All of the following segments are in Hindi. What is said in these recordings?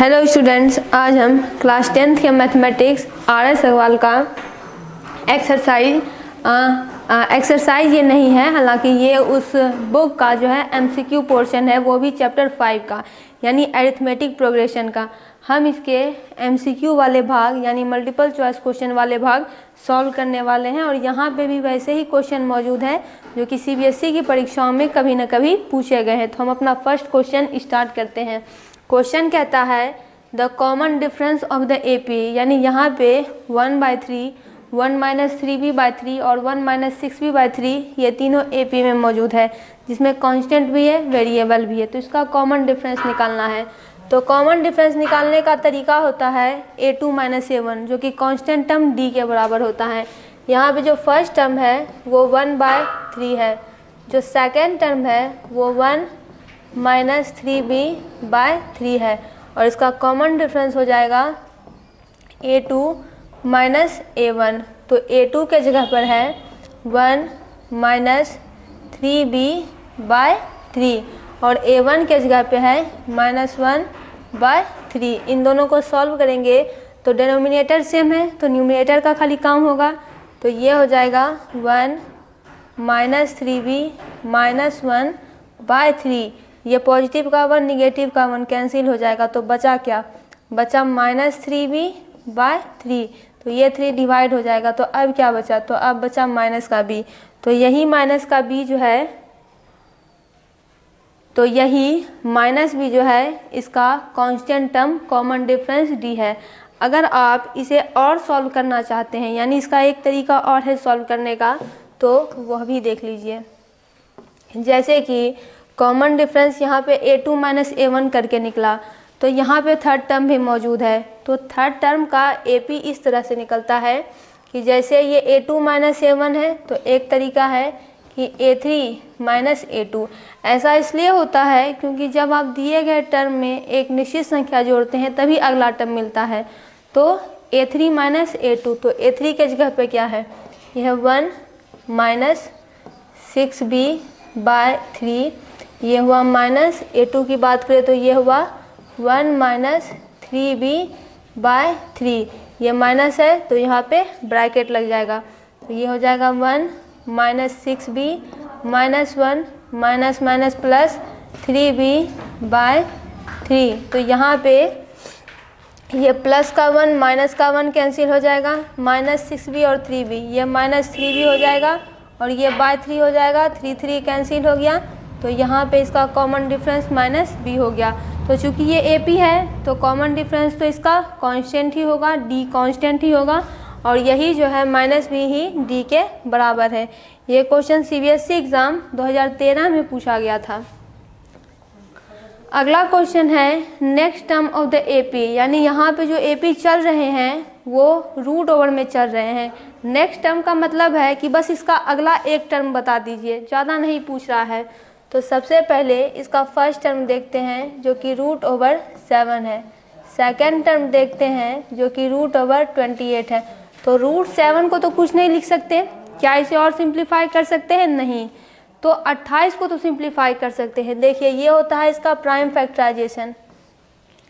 हेलो स्टूडेंट्स, आज हम क्लास 10th के मैथमेटिक्स RS अग्रवाल का एक्सरसाइज ये नहीं है, हालांकि ये उस बुक का जो है MCQ पोर्शन है, वो भी चैप्टर 5 का यानी अरिथमेटिक प्रोग्रेशन का। हम इसके MCQ वाले भाग यानी मल्टीपल चॉइस क्वेश्चन वाले भाग सॉल्व करने वाले हैं और यहाँ पे भी वैसे ही क्वेश्चन मौजूद हैं जो कि CBSE की परीक्षाओं में कभी न कभी पूछे गए हैं। तो हम अपना फर्स्ट क्वेश्चन स्टार्ट करते हैं। क्वेश्चन कहता है the common difference of the AP, यानी यहाँ पे 1/3, 1 - 3b/3 और 1 - 6b/3 ये तीनों AP में मौजूद है, जिसमें कांस्टेंट भी है, वेरिएबल भी है। तो इसका कॉमन डिफरेंस निकालना है। तो कॉमन डिफरेंस निकालने का तरीका होता है A2 - A1, जो कि कांस्टेंट टर्म D के बराबर होता है। यहाँ पे जो फर्स्ट टर्म है वो 1/3 है, जो सेकेंड टर्म है वो 1 - 3b/3 है और इसका कॉमन डिफरेंस हो जाएगा A2 - A1। तो A2 के जगह पर है 1 - 3b/3 और A1 के जगह पे है -1/3। इन दोनों को सॉल्व करेंगे तो डिनोमिनेटर सेम है, तो न्यूमरेटर का खाली काम होगा। तो ये हो जाएगा 1 - 3b - 1/3। ये पॉजिटिव का 1 निगेटिव का 1 कैंसिल हो जाएगा, तो बचा क्या? बचा -3b/3। तो ये 3 डिवाइड हो जाएगा, तो अब क्या बचा? तो अब बचा माइनस का b। तो यही माइनस का b जो है, तो यही माइनस b जो है इसका constant term common difference d है। अगर आप इसे और सॉल्व करना चाहते हैं, यानी इसका एक तरीका और है सॉल्व करने का, तो वह भी देख लीजिए। जैसे कि कॉमन डिफरेंस यहाँ पे A2 - A1 करके निकला, तो यहाँ पे थर्ड टर्म भी मौजूद है। तो थर्ड टर्म का AP इस तरह से निकलता है कि जैसे ये A2 - A1 है, तो एक तरीका है कि A3 - A2। ऐसा इसलिए होता है क्योंकि जब आप दिए गए टर्म में एक निश्चित संख्या जोड़ते हैं तभी अगला टर्म मिलता है। तो A3 - A2, तो A3 के जगह पे क्या है? यह 1 - 6b/3। ये हुआ माइनस A2 की बात करें तो ये हुआ 1 - 3b/3। ये माइनस है तो यहाँ पे ब्रैकेट लग जाएगा, तो ये हो जाएगा 1 - 6b - 1 minus minus plus 3b/3। तो यहाँ पे ये प्लस का 1 माइनस का 1 कैंसिल हो जाएगा, -6b और 3b, ये -3b हो जाएगा और ये /3 हो जाएगा, 3 कैंसिल हो गया। तो यहाँ पे इसका कॉमन डिफरेंस -b हो गया। तो चूंकि ये AP है तो कॉमन डिफरेंस तो इसका कांस्टेंट ही होगा, D कांस्टेंट ही होगा और यही जो है -b ही D के बराबर है। ये क्वेश्चन CBSE एग्ज़ाम 2013 में पूछा गया था। अगला क्वेश्चन है next term of the AP, यानी यहाँ पे जो AP चल रहे हैं वो रूट ओवर में चल रहे हैं। नेक्स्ट टर्म का मतलब है कि बस इसका अगला एक टर्म बता दीजिए, ज़्यादा नहीं पूछ रहा है। तो सबसे पहले इसका फर्स्ट टर्म देखते हैं जो कि √7 है। सेकंड टर्म देखते हैं जो कि √28 है। तो √7 को तो कुछ नहीं लिख सकते, क्या इसे और सिंप्लीफाई कर सकते हैं? नहीं। तो 28 को तो सिंप्लीफाई कर सकते हैं। देखिए ये होता है इसका प्राइम फैक्टराइजेशन।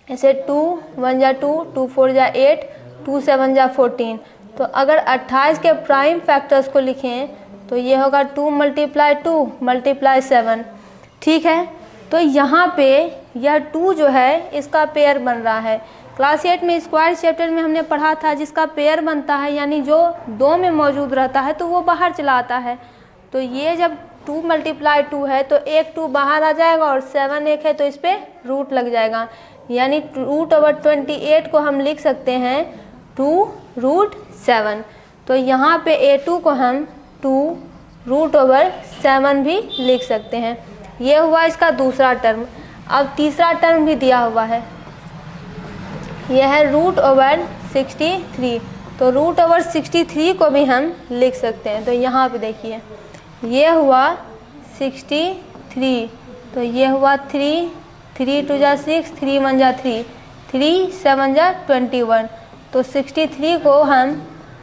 ऐसे 2 1 जा 2, 2 4 जा 8, 2 7 जा 14। तो अगर 28 के प्राइम फैक्टर्स को लिखें तो ये होगा 2 × 2 × 7। ठीक है, तो यहाँ पे यह 2 जो है इसका पेयर बन रहा है। क्लास 8 में स्क्वायर चैप्टर में हमने पढ़ा था जिसका पेयर बनता है, यानी जो 2 में मौजूद रहता है तो वो बाहर चला आता है। तो ये जब 2 × 2 है तो एक 2 बाहर आ जाएगा और 7 एक है तो इस पर रूट लग जाएगा, यानी √28 को हम लिख सकते हैं 2√7। तो यहाँ पे A2 को हम 2√7 भी लिख सकते हैं। ये हुआ इसका दूसरा टर्म। अब तीसरा टर्म भी दिया हुआ है, यह है √63। तो √63 को भी हम लिख सकते हैं। तो यहाँ पे देखिए ये हुआ 63, तो ये हुआ 3 3 2 जा 6, 3 1 जा 3, 3 7 जा 21। तो 63 को हम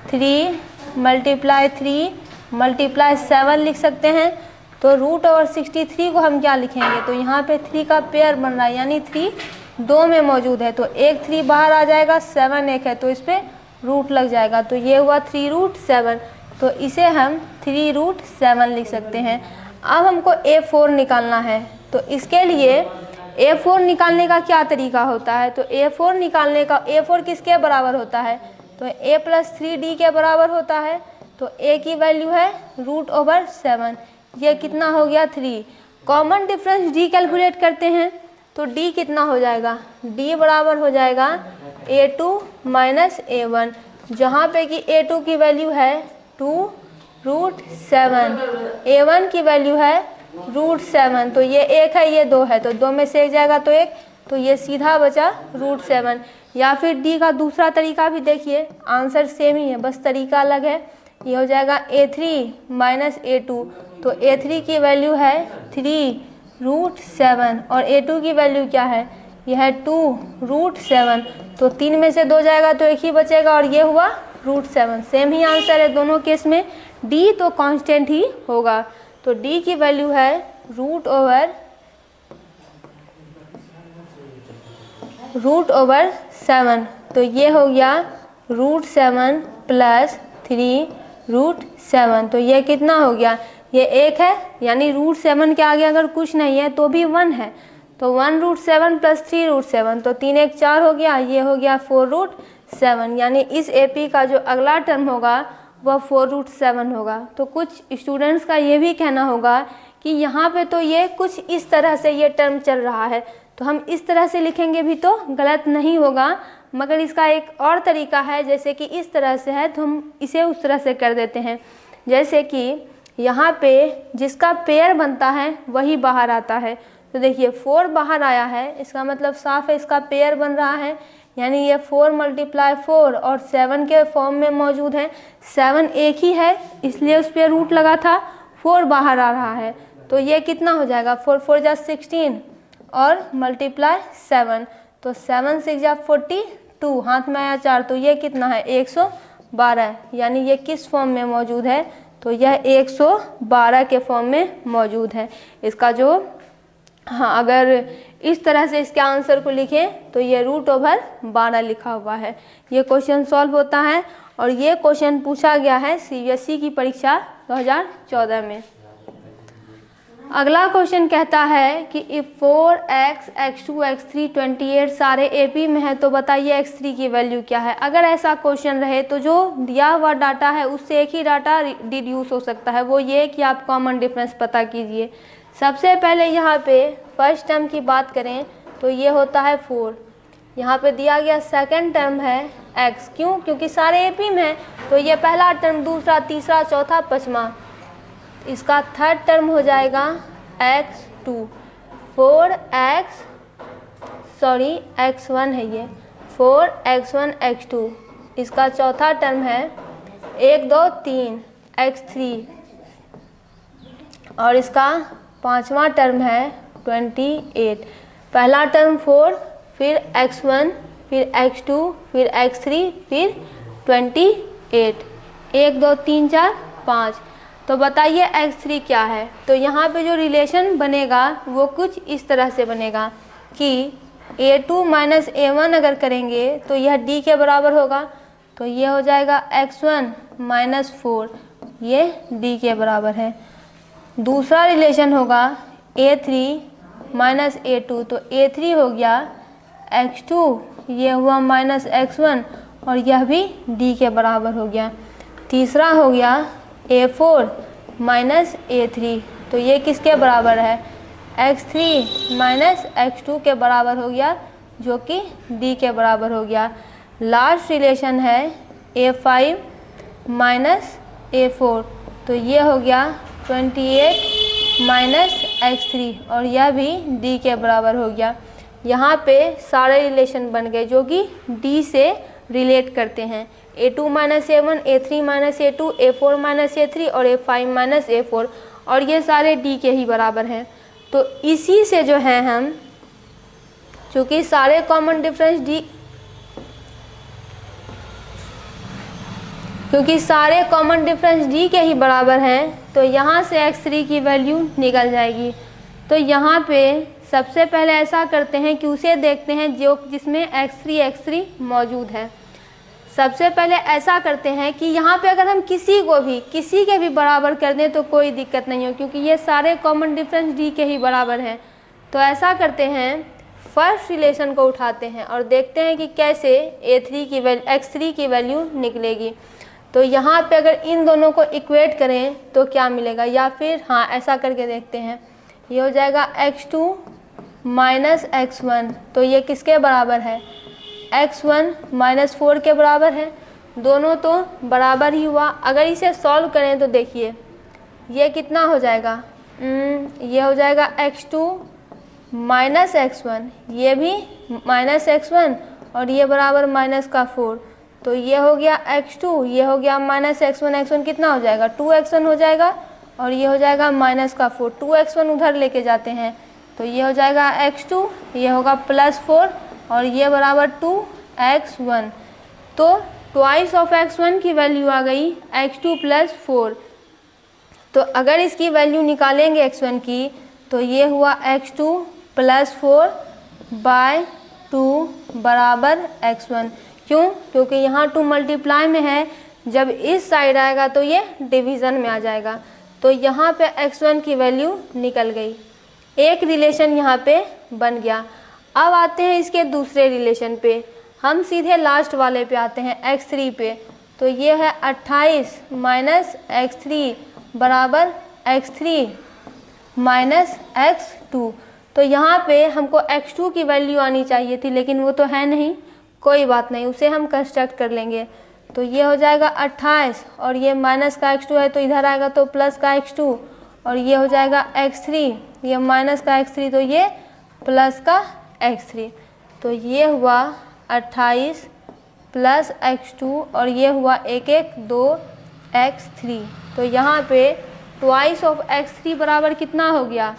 3 × 3 × 7 लिख सकते हैं। तो √63 को हम क्या लिखेंगे? तो यहाँ पे 3 का पेयर बन रहा है, यानी 3 2 में मौजूद है, तो एक 3 बाहर आ जाएगा, 7 एक है तो इस पर रूट लग जाएगा, तो ये हुआ 3√7, तो इसे हम 3√7 लिख सकते हैं। अब हमको A4 निकालना है, तो इसके लिए A4 निकालने का क्या तरीका होता है, तो A4 निकालने का, A4 किसके बराबर होता है, तो A + 3D के बराबर होता है। तो A की वैल्यू है √7, ये कितना हो गया 3। कॉमन डिफरेंस D कैलकुलेट करते हैं, तो D कितना हो जाएगा, D बराबर हो जाएगा A2 - A1, जहाँ पे कि A2 की वैल्यू है 2√7, A1 की वैल्यू है √7, तो ये 1 है ये 2 है, तो 2 में से 1 जाएगा तो 1, तो ये सीधा बचा √7। या फिर डी का दूसरा तरीका भी देखिए, आंसर सेम ही है, बस तरीका अलग है। ये हो जाएगा A3 - A2, तो A3 की वैल्यू है 3√7 और A2 की वैल्यू क्या है, यह है 2√7, तो 3 में से 2 जाएगा तो 1 ही बचेगा और ये हुआ √7। सेम ही आंसर है दोनों केस में, D तो कांस्टेंट ही होगा, तो D की वैल्यू है √7, तो ये हो गया √7 + 3√7, तो ये कितना हो गया, ये 1 है, यानी √7 के आगे अगर कुछ नहीं है तो भी 1 है, तो 1√7 + 3√7, तो 3 1 4 हो गया, ये हो गया 4√7, यानी इस AP का जो अगला टर्म होगा वह 4√7 होगा। तो कुछ स्टूडेंट्स का ये भी कहना होगा कि यहाँ पे तो ये कुछ इस तरह से ये टर्म चल रहा है, तो हम इस तरह से लिखेंगे भी तो गलत नहीं होगा, मगर इसका एक और तरीका है, जैसे कि इस तरह से है तो हम इसे उस तरह से कर देते हैं। जैसे कि यहाँ पे जिसका पेयर बनता है वही बाहर आता है, तो देखिए 4 बाहर आया है, इसका मतलब साफ है इसका पेयर बन रहा है, यानी ये 4 × 4 और 7 के फॉर्म में मौजूद है। 7 एक ही है इसलिए उस पर रूट लगा था, 4 बाहर आ रहा है, तो ये कितना हो जाएगा, 4 4 जा 16 और × 7, तो 7 6 जा 42, हाथ में आया 4, तो ये कितना है 112, यानी ये किस फॉर्म में मौजूद है, तो यह 112 के फॉर्म में मौजूद है। इसका जो अगर इस तरह से इसके आंसर को लिखें तो ये √12 लिखा हुआ है। ये क्वेश्चन सॉल्व होता है और ये क्वेश्चन पूछा गया है CBSE की परीक्षा 2014 में। अगला क्वेश्चन कहता है कि इफ 4x, x2, x3, 28 सारे AP में है तो बताइए x3 की वैल्यू क्या है। अगर ऐसा क्वेश्चन रहे तो जो दिया हुआ डाटा है उससे एक ही डाटा डिड्यूस हो सकता है, वो ये कि आप कॉमन डिफरेंस पता कीजिए। सबसे पहले यहाँ पे फर्स्ट टर्म की बात करें तो ये होता है 4, यहाँ पे दिया गया सेकंड टर्म है x, क्यों, क्योंकि सारे AP में है, तो ये पहला टर्म, दूसरा, तीसरा, चौथा, पाँचवा। इसका थर्ड टर्म हो जाएगा x2, x1 है ये, 4x1 x2। इसका चौथा टर्म है 1 2 3 x3 और इसका पांचवा टर्म है 28। पहला टर्म 4, फिर x1, फिर x2, फिर x3, फिर 28। 1 2 3 4 5। तो बताइए x3 क्या है। तो यहाँ पे जो रिलेशन बनेगा वो कुछ इस तरह से बनेगा कि A2 - A1 अगर करेंगे तो यह D के बराबर होगा, तो ये हो जाएगा x1 - 4, ये D के बराबर है। दूसरा रिलेशन होगा A3 - A2, तो A3 हो गया x2, ये हुआ -x1 और यह भी D के बराबर हो गया। तीसरा हो गया A4 - A3, तो ये किसके बराबर है, x3 - x2 के बराबर हो गया, जो कि D के बराबर हो गया। लास्ट रिलेशन है A5 - A4, तो ये हो गया 28 - x3 और यह भी D के बराबर हो गया। यहाँ पे सारे रिलेशन बन गए जो कि D से रिलेट करते हैं। A2 - A1, A3 - A2, A4 - A3 और A5 - A4, और ये सारे D के ही बराबर हैं। तो इसी से जो है हम, चूँकि सारे कॉमन डिफरेंस D, क्योंकि सारे कॉमन डिफरेंस D के ही बराबर हैं, तो यहाँ से x3 की वैल्यू निकल जाएगी। तो यहाँ पे सबसे पहले ऐसा करते हैं कि उसे देखते हैं जो जिसमें x3 मौजूद है। सबसे पहले ऐसा करते हैं कि यहाँ पे अगर हम किसी के भी बराबर कर दें तो कोई दिक्कत नहीं हो, क्योंकि ये सारे कॉमन डिफरेंस d के ही बराबर हैं। तो ऐसा करते हैं, फर्स्ट रिलेशन को उठाते हैं और देखते हैं कि कैसे x3 की वैल्यू निकलेगी। तो यहाँ पे अगर इन दोनों को इक्वेट करें तो क्या मिलेगा, या फिर हाँ ऐसा करके देखते हैं, ये हो जाएगा x2 माइनस x1। तो ये किसके बराबर है, x1 माइनस 4 के बराबर है। दोनों तो बराबर ही हुआ। अगर इसे सॉल्व करें तो देखिए ये कितना हो जाएगा, ये हो जाएगा x2 माइनस x1, ये भी माइनस x1 और ये बराबर माइनस का 4। तो ये हो गया x2, ये हो गया माइनस x1 कितना हो जाएगा 2x1 हो जाएगा, और ये हो जाएगा माइनस का 4। 2x1 उधर लेके जाते हैं तो ये हो जाएगा x2, ये होगा प्लस 4 और ये बराबर 2x1। तो ट्वाइस ऑफ x1 की वैल्यू आ गई x2 प्लस 4। तो अगर इसकी वैल्यू निकालेंगे x1 की तो ये हुआ x2 प्लस 4 बाय 2 बराबर x1। क्यों, क्योंकि यहाँ 2 मल्टीप्लाई में है, जब इस साइड आएगा तो ये डिवीज़न में आ जाएगा। तो यहाँ पे x1 की वैल्यू निकल गई, एक रिलेशन यहाँ पे बन गया। अब आते हैं इसके दूसरे रिलेशन पे, हम सीधे लास्ट वाले पे आते हैं x3 पे। तो ये है 28 माइनस x3 बराबर x3 माइनस x2। तो यहाँ पे हमको x2 की वैल्यू आनी चाहिए थी, लेकिन वो तो है नहीं, कोई बात नहीं, उसे हम कंस्ट्रक्ट कर लेंगे। तो ये हो जाएगा 28 और ये माइनस का x2 है तो इधर आएगा तो प्लस का x2, और ये हो जाएगा x3, ये माइनस का x3 तो ये प्लस का x3। तो ये हुआ 28 प्लस x2 और ये हुआ 2 x3। तो यहाँ पे ट्वाइस ऑफ x3 बराबर कितना हो गया,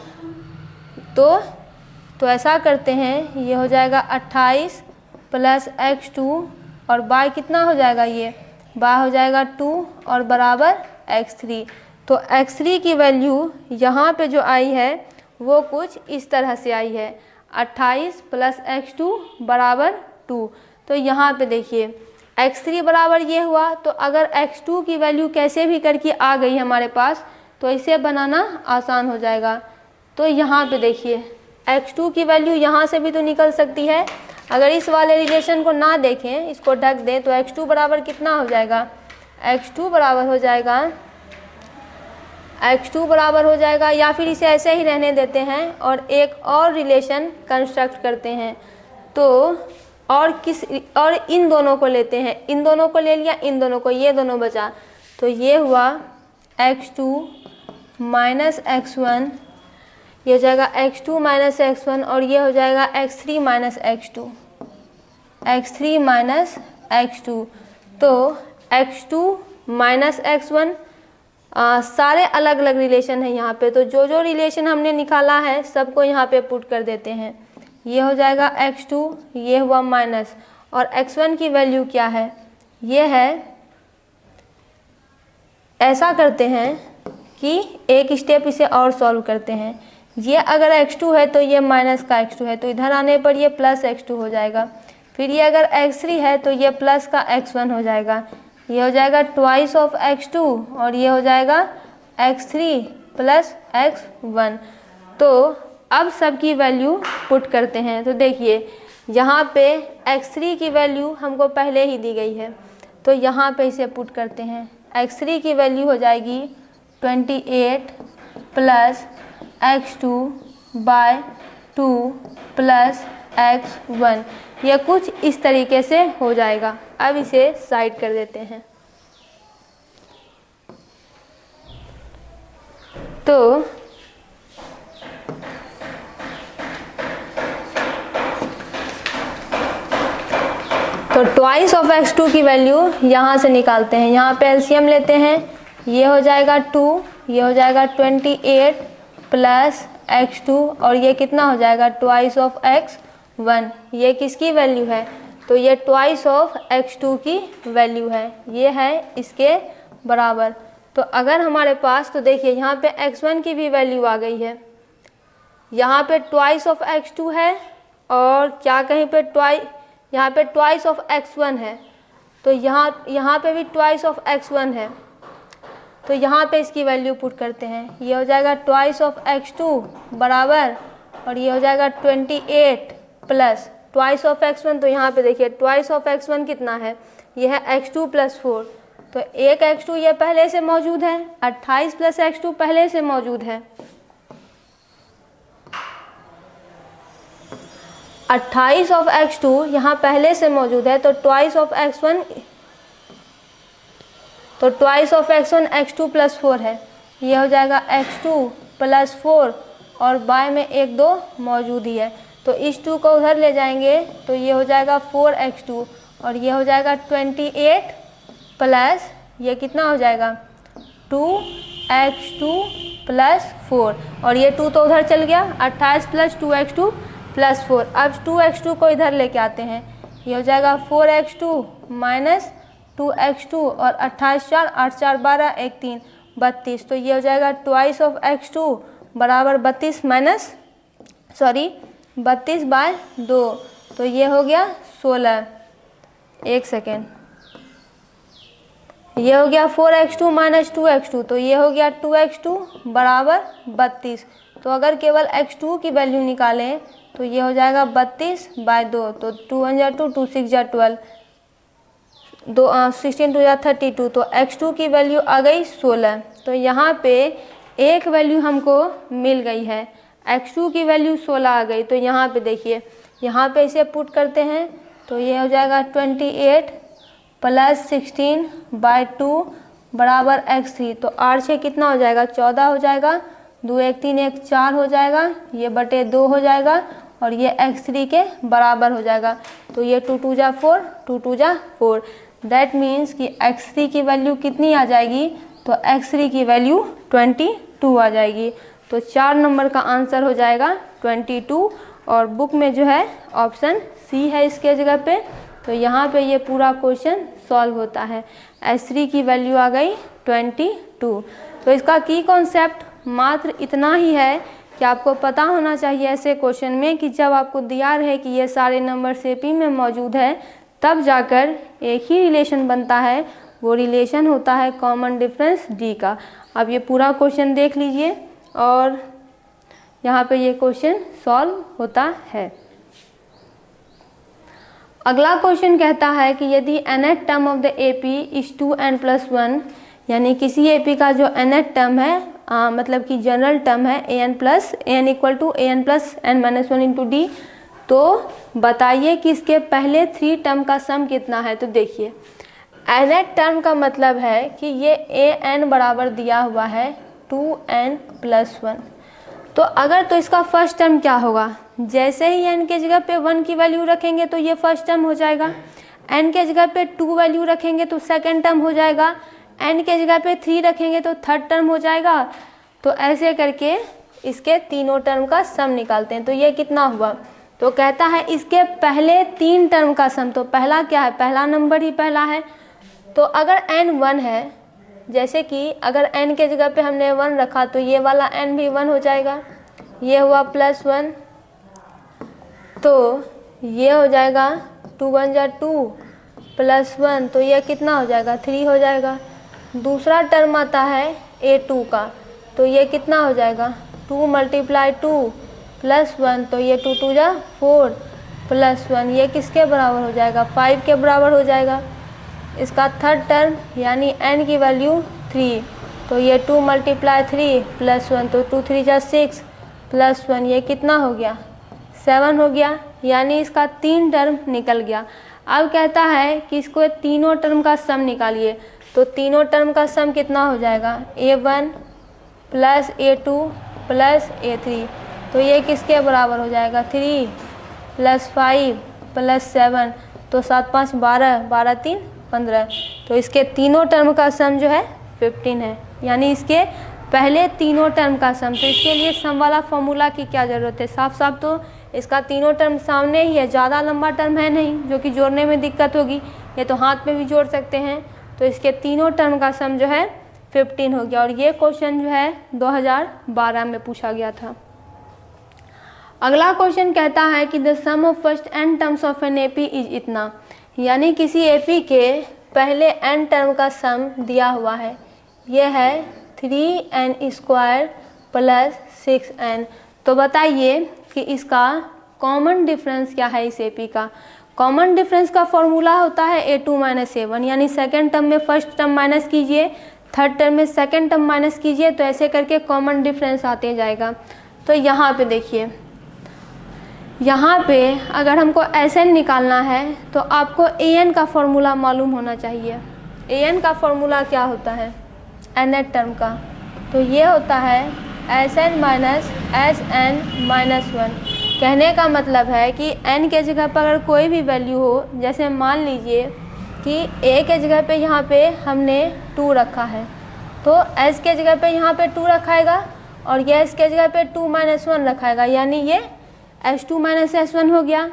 तो ऐसा करते हैं, ये हो जाएगा 28 प्लस x2 और बाय कितना हो जाएगा, ये बाय हो जाएगा 2 और बराबर x3। तो x3 की वैल्यू यहाँ पे जो आई है वो कुछ इस तरह से आई है, 28 प्लस x2 बराबर 2। तो यहाँ पे देखिए x3 बराबर ये हुआ। तो अगर x2 की वैल्यू कैसे भी करके आ गई हमारे पास तो इसे बनाना आसान हो जाएगा। तो यहाँ पे देखिए x2 की वैल्यू यहाँ से भी तो निकल सकती है। अगर इस वाले रिलेशन को ना देखें, इसको ढक दें, तो x2 बराबर कितना हो जाएगा, x2 बराबर हो जाएगा या फिर इसे ऐसे ही रहने देते हैं और एक और रिलेशन कंस्ट्रक्ट करते हैं। तो और इन दोनों को लेते हैं, इन दोनों को ले लिया, इन दोनों को, ये दोनों बचा। तो ये हुआ x2 माइनस x1, ये हो जाएगा x2 माइनस x1 और ये हो जाएगा x3 माइनस x2। तो x2 माइनस x1 सारे अलग अलग रिलेशन है यहाँ पे। तो जो रिलेशन हमने निकाला है सबको यहाँ पे पुट कर देते हैं। ये हो जाएगा x2, ये हुआ माइनस, और x1 की वैल्यू क्या है, ये है। ऐसा करते हैं कि एक स्टेप इसे और सॉल्व करते हैं। ये अगर x2 है तो ये माइनस का x2 है, तो इधर आने पर ये प्लस x2 हो जाएगा। फिर ये अगर x3 है तो ये प्लस का x1 हो जाएगा। ये हो जाएगा ट्वाइस ऑफ x2 और ये हो जाएगा x3 प्लस x1। तो अब सबकी वैल्यू पुट करते हैं। तो देखिए यहाँ पे x3 की वैल्यू हमको पहले ही दी गई है, तो यहाँ पे इसे पुट करते हैं। x3 की वैल्यू हो जाएगी 28 plus x2 bye 2 plus x1। यह कुछ इस तरीके से हो जाएगा। अब इसे साइड कर देते हैं। तो ट्वाइस ऑफ x2 की वैल्यू यहाँ से निकालते हैं। यहाँ पे एलसीएम लेते हैं, ये हो जाएगा 2, ये हो जाएगा 28 प्लस x2 और ये कितना हो जाएगा ट्वाइस ऑफ x1। ये किसकी वैल्यू है, तो ये ट्वाइस ऑफ x2 की वैल्यू है, ये है इसके बराबर। तो अगर हमारे पास, तो देखिए यहाँ पे x1 की भी वैल्यू आ गई है, यहाँ पे ट्वाइस ऑफ x2 है और क्या कहीं पे यहाँ पे ट्वाइस ऑफ x1 है, तो यहाँ पे भी ट्वाइस ऑफ x1 है। तो यहाँ पे इसकी वैल्यू पुट करते हैं, ये हो जाएगा ट्वाइस ऑफ x2 बराबर, और ये हो जाएगा 28 प्लस ट्वाइस ऑफ x1। तो यहाँ पे देखिए ट्वाइस ऑफ x1 कितना है, ये है x2 + 4, तो एक x2 ये पहले से मौजूद है, 28 + x2 पहले से मौजूद है, 28 ऑफ x2 यहाँ पहले से मौजूद है, तो ट्वाइस ऑफ x1 x2 + 4 है, ये हो जाएगा x2 + 4 और बाय में 1 2 मौजूद ही है, तो इस 2 को उधर ले जाएंगे तो ये हो जाएगा 4x2 और ये हो जाएगा 28 प्लस ये कितना हो जाएगा 2x2 + 4 और ये 2 तो उधर चल गया, 28 + 2x2 + 4। अब 2x2 को इधर लेके आते हैं, ये हो जाएगा 4x2 - 2x2 और 28 4 8 4 12 1 3 32, तो ये हो जाएगा ट्वाइस ऑफ x2 बराबर 32 बाय 2, तो ये हो गया 16। एक सेकेंड, ये हो गया 4x2 - 2x2, तो ये हो गया 2x2 बराबर 32। तो अगर केवल x2 की वैल्यू निकालें तो ये हो जाएगा 32 बाय 2, तो 2 1 जा 2 2 6 जा 12 16 2 जा 32, तो x2 की वैल्यू आ गई 16। तो यहाँ पे एक वैल्यू हमको मिल गई है, x2 की वैल्यू 16 आ गई। तो यहाँ पे देखिए, यहाँ पे इसे पुट करते हैं तो ये हो जाएगा 28 + 16 बाय 2 बराबर x3, तो 8 6 कितना हो जाएगा 14 हो जाएगा, 2 1 3 1 4 हो जाएगा, ये बटे 2 हो जाएगा और ये x3 के बराबर हो जाएगा। तो ये 2 2 जा 4 2 2 जा 4, दैट मीन्स कि x3 की वैल्यू कितनी आ जाएगी, तो x3 की वैल्यू 22 आ जाएगी। तो 4 नंबर का आंसर हो जाएगा 22 और बुक में जो है ऑप्शन सी है इसके जगह पे। तो यहाँ पे ये पूरा क्वेश्चन सॉल्व होता है, x3 की वैल्यू आ गई 22। तो इसका की कॉन्सेप्ट मात्र इतना ही है कि आपको पता होना चाहिए ऐसे क्वेश्चन में कि जब आपको दिया रहे कि ये सारे नंबर सेपी में मौजूद है तब जाकर एक ही रिलेशन बनता है, वो रिलेशन होता है कॉमन डिफरेंस डी का। अब ये पूरा क्वेश्चन देख लीजिए और यहाँ पे ये क्वेश्चन सॉल्व होता है। अगला क्वेश्चन कहता है कि यदि nth term of the AP is 2n + 1, यानी किसी एपी का जो nth टर्म है मतलब कि जनरल टर्म है an = n + n - 1 × d, तो बताइए कि इसके पहले 3 टर्म का सम कितना है। तो देखिए nth टर्म का मतलब है कि ये an बराबर दिया हुआ है 2n + 1, तो अगर तो इसका फर्स्ट टर्म क्या होगा, जैसे ही n के जगह पे 1 की वैल्यू रखेंगे तो ये फर्स्ट टर्म हो जाएगा, n के जगह पे 2 वैल्यू रखेंगे तो सेकंड टर्म हो जाएगा, n के जगह पे 3 रखेंगे तो थर्ड टर्म हो जाएगा। तो ऐसे करके इसके तीनों टर्म का सम निकालते हैं। तो ये कितना हुआ, तो कहता है इसके पहले 3 टर्म का सम, तो पहला क्या है, पहला नंबर ही पहला है। तो अगर n 1 है, जैसे कि अगर n के जगह पे हमने 1 रखा तो ये वाला n भी 1 हो जाएगा, ये हुआ +1, तो ये हो जाएगा 2 1 जा 2 +1, तो ये कितना हो जाएगा 3 हो जाएगा। दूसरा टर्म आता है a2 का, तो ये कितना हो जाएगा 2 × 2 +1, तो ये 2 2 जा 4 +1, ये किसके बराबर हो जाएगा 5 के बराबर हो जाएगा। इसका थर्ड टर्म यानी n की वैल्यू 3, तो ये 2 × 3 +1, तो 2 3 जा 6 +1, ये कितना हो गया 7 हो गया, यानी इसका 3 टर्म निकल गया। अब कहता है कि इसको तीनों टर्म का सम निकालिए, तो तीनों टर्म का सम कितना हो जाएगा a1 + a2 + a3, तो ये किसके बराबर हो जाएगा 3 + 5 + 7, तो 7 5 12 12 3 15, तो इसके तीनों टर्म का सम जो है 15 है, यानी इसके पहले तीनों टर्म का सम। तो इसके लिए सम वाला फॉर्मूला की क्या ज़रूरत है, साफ साफ तो इसका तीनों टर्म सामने ही है, ज़्यादा लंबा टर्म है नहीं जो कि जोड़ने में दिक्कत होगी, ये तो हाथ में भी जोड़ सकते हैं। तो इसके तीनों टर्म का सम जो है 15 हो गया और ये क्वेश्चन जो है 2012 में पूछा गया था। अगला क्वेश्चन कहता है कि the sum of first n terms of an AP is इतना, यानी किसी एपी के पहले n टर्म का सम दिया हुआ है, यह है 3n² प्लस 6n। तो बताइए कि इसका कॉमन डिफरेंस क्या है। इस एपी का कॉमन डिफरेंस का फॉर्मूला होता है a2 माइनस a1, यानी सेकेंड टर्म में फर्स्ट टर्म माइनस कीजिए, थर्ड टर्म में सेकेंड टर्म माइनस कीजिए, तो ऐसे करके कॉमन डिफरेंस आते जाएगा। तो यहाँ पे देखिए, यहाँ पे अगर हमको Sn निकालना है तो आपको An का फॉर्मूला मालूम होना चाहिए। An का फॉर्मूला क्या होता है nth टर्म का, तो ये होता है Sn माइनस Sn माइनस 1। कहने का मतलब है कि n के जगह पर अगर कोई भी वैल्यू हो, जैसे मान लीजिए कि a के जगह पे यहाँ पे हमने 2 रखा है, तो s के जगह पे यहाँ पे 2 रखाएगा और ये s के जगह पे 2 माइनस 1 रखाएगा, यानी ये s2 माइनस s1 हो गया।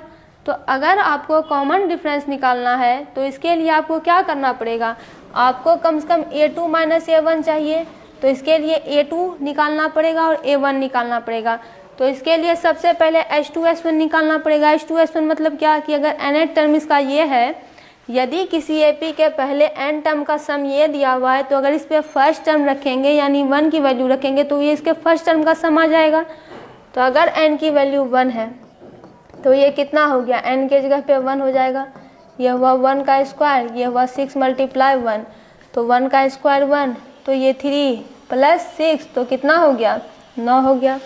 तो अगर आपको कॉमन डिफरेंस निकालना है तो इसके लिए आपको क्या करना पड़ेगा, आपको कम से कम a2 माइनस a1 चाहिए, तो इसके लिए a2 निकालना पड़ेगा और a1 निकालना पड़ेगा। तो इसके लिए सबसे पहले h2 s1 निकालना पड़ेगा। h2 s1 मतलब क्या कि अगर nth टर्म इसका ये है, यदि किसी एपी के पहले n टर्म का सम ये दिया हुआ है, तो अगर इस पर फर्स्ट टर्म रखेंगे यानी 1 की वैल्यू रखेंगे तो ये इसके फर्स्ट टर्म का सम आ जाएगा। तो अगर n की वैल्यू 1 है तो ये कितना हो गया, n के जगह पे 1 हो जाएगा, ये हुआ 1 का स्क्वायर, ये हुआ 6 मल्टीप्लाई 1, तो 1 का स्क्वायर 1, तो ये 3 प्लस 6 तो कितना हो गया, 9 हो गया।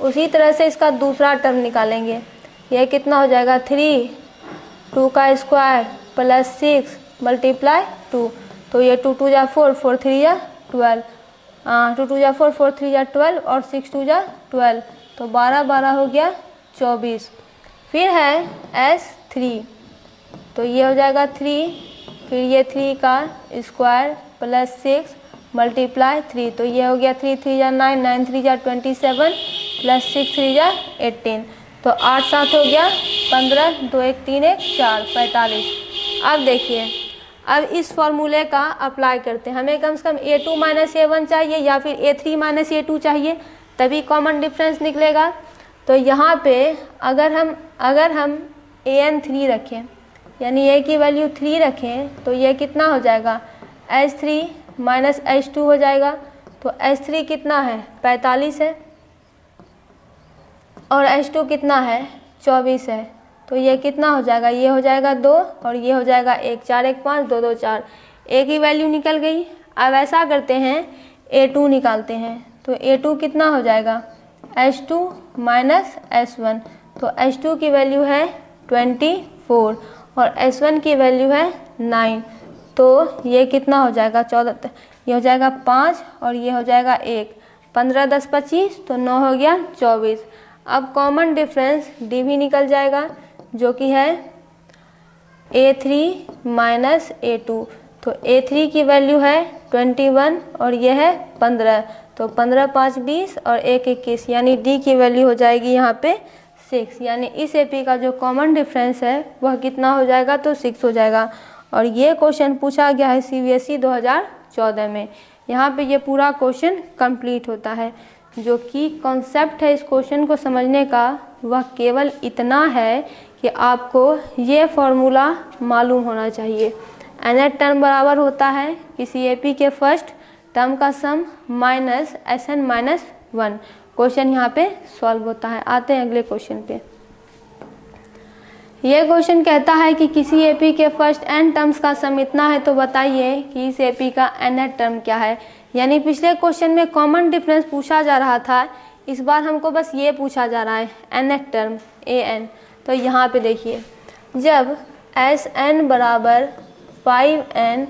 उसी तरह से इसका दूसरा टर्म निकालेंगे, ये कितना हो जाएगा 3, 2 का स्क्वायर प्लस 6 मल्टीप्लाई 2, तो ये 2 2 जा 4, 4 3 जा 12, 2 2 जा 4, 4 3 जा 12 और 6 2 जा 12, तो 12 12 हो गया 24। फिर है S3, तो ये हो जाएगा 3, फिर ये 3 का स्क्वायर प्लस 6 मल्टीप्लाई 3, तो ये हो गया 3 3 जा 9, 9 3 जा 27 प्लस 6 3 जा 18, तो 8 7 हो गया 15, 2 1 3 1 4 45। अब देखिए, अब इस फॉर्मूले का अप्लाई करते हैं। हमें कम से कम a2 माइनस a1 चाहिए या फिर a3 माइनस a2 चाहिए, तभी कॉमन डिफरेंस निकलेगा। तो यहाँ पे अगर हम an3 रखें, यानी a की वैल्यू 3 रखें, तो ये कितना हो जाएगा, s3 माइनस s2 हो जाएगा। तो s3 कितना है 45 है और s2 कितना है 24 है, तो ये कितना हो जाएगा, ये हो जाएगा 2 और ये हो जाएगा 1, 4 1 5, 2 2 4, a की वैल्यू निकल गई। अब ऐसा करते हैं a2 निकालते हैं, तो a2 कितना हो जाएगा s2 माइनस s1, तो s2 की वैल्यू है 24 और s1 की वैल्यू है 9, तो ये कितना हो जाएगा 14, ये हो जाएगा 5 और ये हो जाएगा 1, 15 10 25, तो 9 हो गया 24। अब कॉमन डिफरेंस d भी निकल जाएगा, जो कि है a3 माइनस a2, तो a3 की वैल्यू है 21 और ये है 15, तो 15 5 20 और 1 21, यानी d की वैल्यू हो जाएगी यहाँ पे 6, यानी इस एपी का जो कॉमन डिफरेंस है वह कितना हो जाएगा, तो 6 हो जाएगा। और ये क्वेश्चन पूछा गया है CBSE 2014 में। यहाँ पे ये पूरा क्वेश्चन कंप्लीट होता है। जो कि कॉन्सेप्ट है इस क्वेश्चन को समझने का, वह केवल इतना है कि आपको ये फॉर्मूला मालूम होना चाहिए। nth टर्म बराबर होता है किसी एपी के फर्स्ट टर्म का सम माइनस Sn माइनस 1। क्वेश्चन यहाँ पे सॉल्व होता है। आते हैं अगले क्वेश्चन पे। ये क्वेश्चन कहता है कि किसी एपी के फर्स्ट n टर्म्स का सम इतना है, तो बताइए कि इस एपी का nth टर्म क्या है। यानी पिछले क्वेश्चन में कॉमन डिफरेंस पूछा जा रहा था, इस बार हमको बस ये पूछा जा रहा है nth टर्म an। तो यहाँ पे देखिए, जब Sn बराबर 5n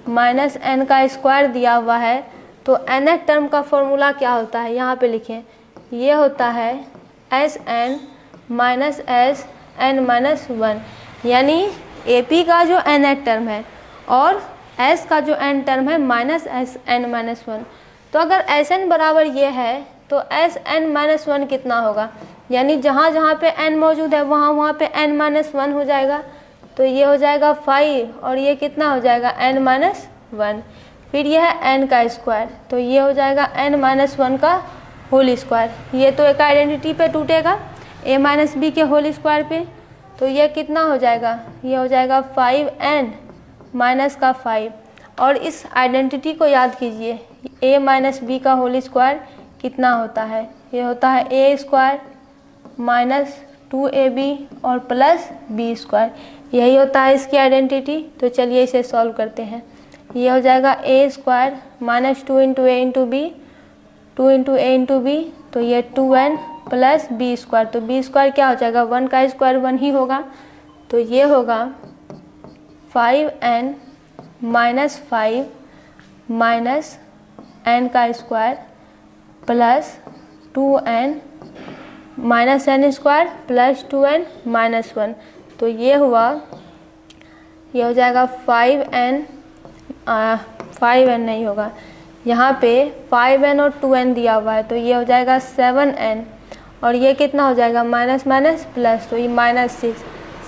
माइनस n का स्क्वायर दिया हुआ है, तो nth टर्म का फॉर्मूला क्या होता है, यहाँ पे लिखें, ये होता है Sn माइनस Sn माइनस 1। यानी AP का जो nth टर्म है और S का जो n टर्म है माइनस Sn माइनस 1। तो अगर Sn बराबर ये है तो Sn माइनस 1 कितना होगा, यानी जहाँ जहाँ पे n मौजूद है वहाँ वहाँ पे n माइनस 1 हो जाएगा। तो ये हो जाएगा 5 और ये कितना हो जाएगा n माइनस 1। फिर यह है n का स्क्वायर, तो ये हो जाएगा n माइनस 1 का होल स्क्वायर। ये तो एक आइडेंटिटी पे टूटेगा, a माइनस बी के होल स्क्वायर पे, तो ये कितना हो जाएगा, ये हो जाएगा 5n माइनस का 5। और इस आइडेंटिटी को याद कीजिए, a माइनस बी का होल स्क्वायर कितना होता है, ये होता है a स्क्वायर माइनस 2ab और प्लस b स्क्वायर, यही होता है इसकी आइडेंटिटी। तो चलिए इसे सॉल्व करते हैं। ये हो जाएगा a square minus 2 into A into B, 2 into A into B, तो ये 2n प्लस बी स्क्वायर, तो बी स्क्वायर क्या हो जाएगा, 1 का स्क्वायर 1 ही होगा, तो ये होगा 5n माइनस 5 माइनस n का square plus 2n minus n square plus 2n minus 1, तो ये हुआ, ये हो जाएगा 5n नहीं होगा, यहाँ पे 5n और 2n दिया हुआ है, तो ये हो जाएगा 7n, और ये कितना हो जाएगा, माइनस माइनस प्लस, तो ये minus 6,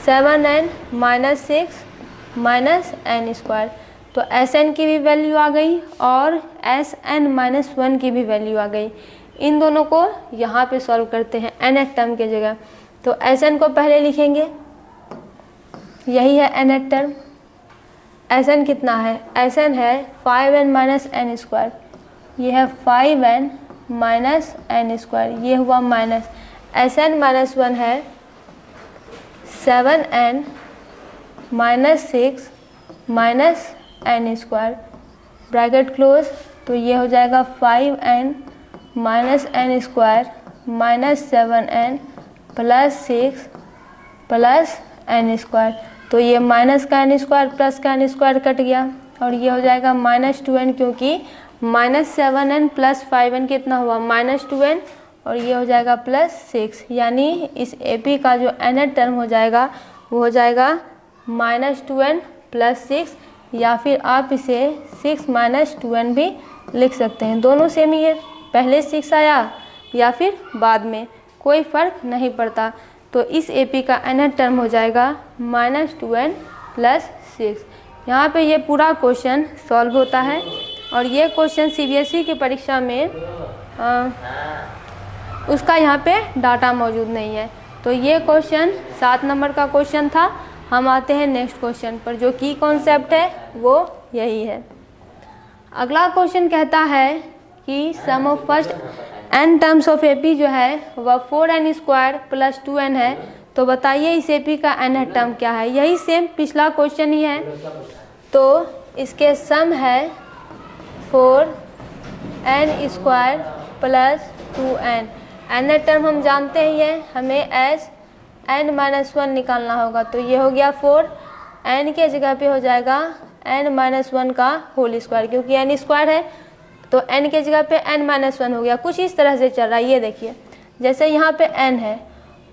7n minus 6 minus n square, तो Sn की भी वैल्यू आ गई और Sn माइनस 1 की भी वैल्यू आ गई। इन दोनों को यहाँ पे सॉल्व करते हैं nth टर्म के जगह, तो Sn को पहले लिखेंगे, यही है nth टर्म। Sn कितना है, Sn है 5n माइनस n स्क्वायर, ये है 5n माइनस n स्क्वायर, ये हुआ माइनस, Sn माइनस 1 है 7n minus 6 minus n square, bracket close, तो ये हो जाएगा 5n minus n square minus 7n plus 6 plus n square, तो ये माइनस का n स्क्वायर प्लस का n स्क्वायर कट गया, और ये हो जाएगा माइनस 2n, क्योंकि माइनस 7n प्लस 5n कितना हुआ, माइनस 2n, और ये हो जाएगा प्लस 6, यानी इस AP का जो nth टर्म हो जाएगा वो हो जाएगा माइनस 2n प्लस 6, या फिर आप इसे 6 माइनस 2n भी लिख सकते हैं, दोनों सेम ही है, पहले 6 आया या फिर बाद में, कोई फ़र्क नहीं पड़ता। तो इस AP का nth टर्म हो जाएगा माइनस 2n प्लस 6। यहाँ पे ये पूरा क्वेश्चन सॉल्व होता है, और ये क्वेश्चन CBSE की परीक्षा में उसका यहाँ पे डाटा मौजूद नहीं है। तो ये क्वेश्चन 7 नंबर का क्वेश्चन था। हम आते हैं नेक्स्ट क्वेश्चन पर, जो की कॉन्सेप्ट है वो यही है। अगला क्वेश्चन कहता है कि sum of first n terms of AP जो है वह 4n स्क्वायर प्लस 2n है, तो बताइए इस AP का nth टर्म क्या है। यही सेम पिछला क्वेश्चन ही है, तो इसके सम है 4n square plus 2n। nth term हम जानते ही हैं, हमें एस n माइनस 1 निकालना होगा, तो ये हो गया 4, n के जगह पे हो जाएगा n माइनस 1 का होल स्क्वायर, क्योंकि n स्क्वायर है तो n के जगह पे n माइनस 1 हो गया। कुछ इस तरह से चल रहा है, ये देखिए, जैसे यहाँ पे n है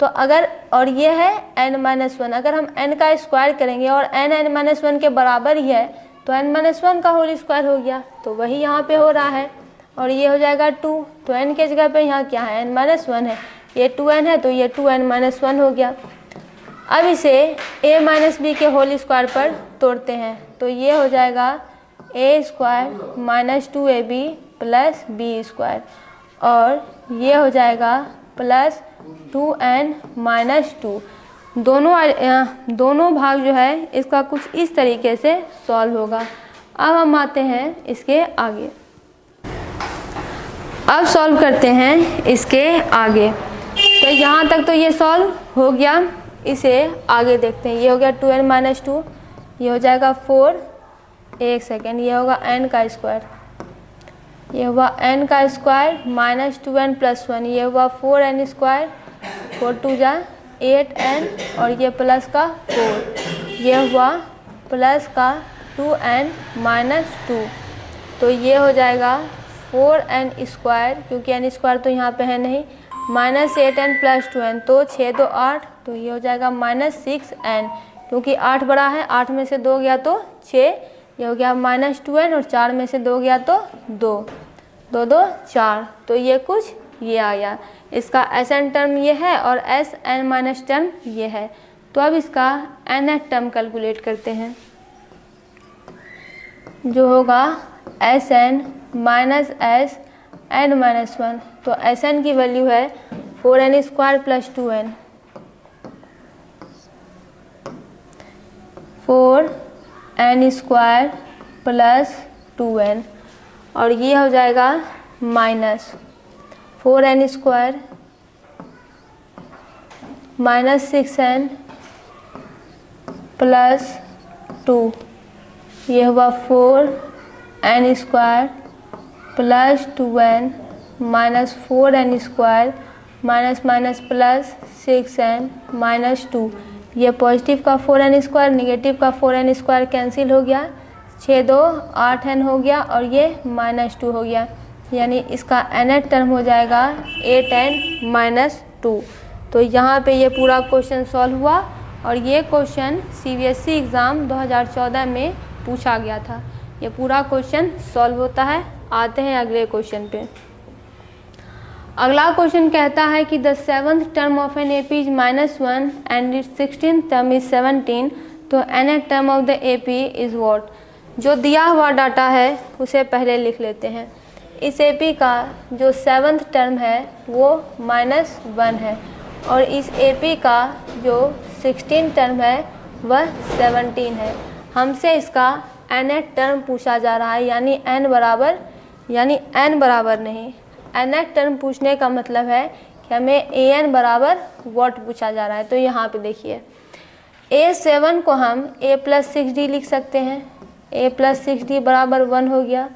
तो अगर, और ये है n माइनस 1, अगर हम n का स्क्वायर करेंगे और n माइनस 1 के बराबर ही है तो n माइनस 1 का होल स्क्वायर हो गया, तो वही यहाँ पे हो रहा है। और ये हो जाएगा 2, तो n के जगह पे यहाँ क्या है, n माइनस 1 है, ये 2n है तो ये 2n माइनस 1 हो गया। अब इसे a माइनस बी के होल स्क्वायर पर तोड़ते हैं, तो ये हो जाएगा a square minus 2ab plus B square, और ये हो जाएगा प्लस 2n माइनस 2। दोनों भाग जो है इसका कुछ इस तरीके से सॉल्व होगा। अब हम आते हैं इसके आगे, अब सॉल्व करते हैं इसके आगे। तो यहाँ तक तो ये सॉल्व हो गया, इसे आगे देखते हैं। ये हो गया 2n माइनस 2, ये हो जाएगा 4, एक सेकेंड, ये होगा n का स्क्वायर, ये हुआ n का स्क्वायर माइनस 2n प्लस 1, ये हुआ 4n स्क्वायर, 4 2 जा 8n, और ये प्लस का 4, ये हुआ प्लस का 2n माइनस 2, तो ये हो जाएगा 4n स्क्वायर, क्योंकि n स्क्वायर तो यहाँ पे है नहीं, माइनस 8n प्लस 2n, तो 6 2 8, तो ये हो जाएगा माइनस 6n, क्योंकि 8 बड़ा है, 8 में से 2 गया तो 6, ये हो गया माइनस 2n, और 4 में से 2 गया तो 2, 2 2 4, तो ये कुछ ये आ गया। इसका Sn टर्म ये है और Sn माइनस टर्म ये है। तो अब इसका nth टर्म कैलकुलेट करते हैं, जो होगा Sn माइनस Sn माइनस 1, तो Sn की वैल्यू है 4n² plus 2n, 4n² plus 2n, और ये हो जाएगा minus 4n² minus 6n plus 2, ये हुआ 4n² plus 2n minus 4n² minus minus plus 6n minus 2, ये पॉजिटिव का 4n² निगेटिव का 4n² कैंसिल हो गया, 6 2 8n हो गया और ये माइनस 2 हो गया, यानी इसका nth टर्म हो जाएगा 8n माइनस 2। तो यहाँ पे ये पूरा क्वेश्चन सॉल्व हुआ और ये क्वेश्चन CBSE एग्ज़ाम 2014 में पूछा गया था। ये पूरा क्वेश्चन सॉल्व होता है। आते हैं अगले क्वेश्चन पे। अगला क्वेश्चन कहता है कि the 7th term of an AP is -1 and its 16th term is 17, तो nth term of the AP is what. जो दिया हुआ डाटा है उसे पहले लिख लेते हैं। इस AP का जो 7th टर्म है वो -1 है और इस AP का जो 16 टर्म है वह 17 है। हमसे इसका nth टर्म पूछा जा रहा है, यानी n बराबर नहीं, nth टर्म पूछने का मतलब है कि हमें an बराबर व्हाट पूछा जा रहा है। तो यहाँ पे देखिए A7 को हम a प्लस 6d लिख सकते हैं, a प्लस 6d बराबर 1 हो गया।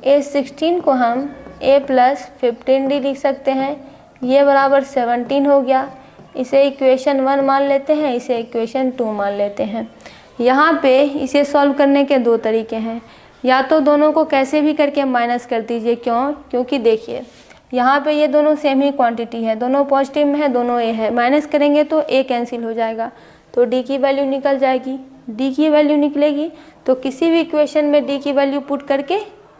A16 को हम a प्लस 15d लिख सकते हैं, ये बराबर 17 हो गया। इसे इक्वेशन 1 मान लेते हैं, इसे इक्वेशन 2 मान लेते हैं। यहाँ पे इसे सॉल्व करने के दो तरीके हैं, या तो दोनों को कैसे भी करके माइनस कर दीजिए। क्योंकि देखिए यहाँ पे ये दोनों सेम ही क्वांटिटी है, दोनों पॉजिटिव में है, दोनों a है। माइनस करेंगे तो a कैंसिल हो जाएगा, तो d की वैल्यू निकल जाएगी। d की वैल्यू निकलेगी तो किसी भी इक्वेशन में d की वैल्यू पुट करके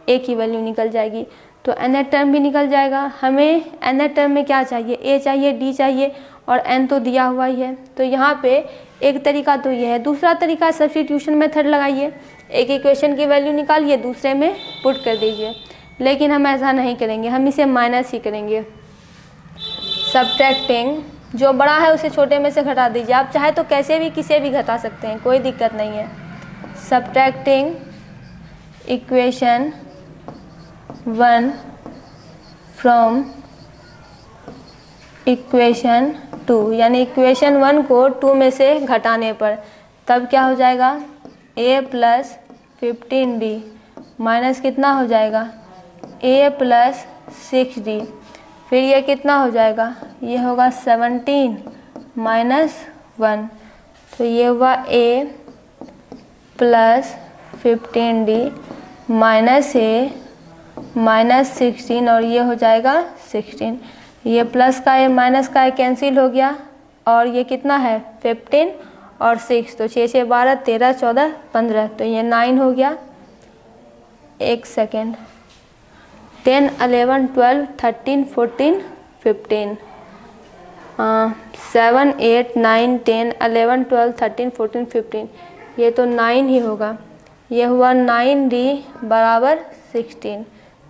a की वैल्यू निकल जाएगी, तो nth टर्म भी निकल जाएगा। हमें nth टर्म में क्या चाहिए, a चाहिए, d चाहिए और n तो दिया हुआ ही है। तो यहाँ पे एक तरीका तो ये है। दूसरा तरीका सब्स्टिट्यूशन मेथड लगाइए, एक इक्वेशन की वैल्यू निकालिए, दूसरे में पुट कर दीजिए। लेकिन हम ऐसा नहीं करेंगे, हम इसे माइनस ही करेंगे। सब्ट्रैक्टिंग, जो बड़ा है उसे छोटे में से घटा दीजिए। आप चाहे तो कैसे भी किसे भी घटा सकते हैं, कोई दिक्कत नहीं है। सब्ट्रैक्टिंग इक्वेशन 1 फ्रॉम इक्वेशन 2, यानी इक्वेशन 1 को 2 में से घटाने पर तब क्या हो जाएगा, a प्लस 15d माइनस कितना हो जाएगा, a प्लस 6d, फिर ये कितना हो जाएगा, ये होगा 17 माइनस 1, तो ये हुआ a plus 15d minus a minus 16 और ये हो जाएगा 16। ये प्लस का है माइनस का है कैंसिल हो गया और ये कितना है 15 और 6, तो 6 6 12 13 14 15, तो ये 9 हो गया। एक सेकेंड, 10 11 12 13 14 15, 7 8 9 10 11 12 13 14 15, ये तो 9 ही होगा। ये हुआ 9d बराबर 16,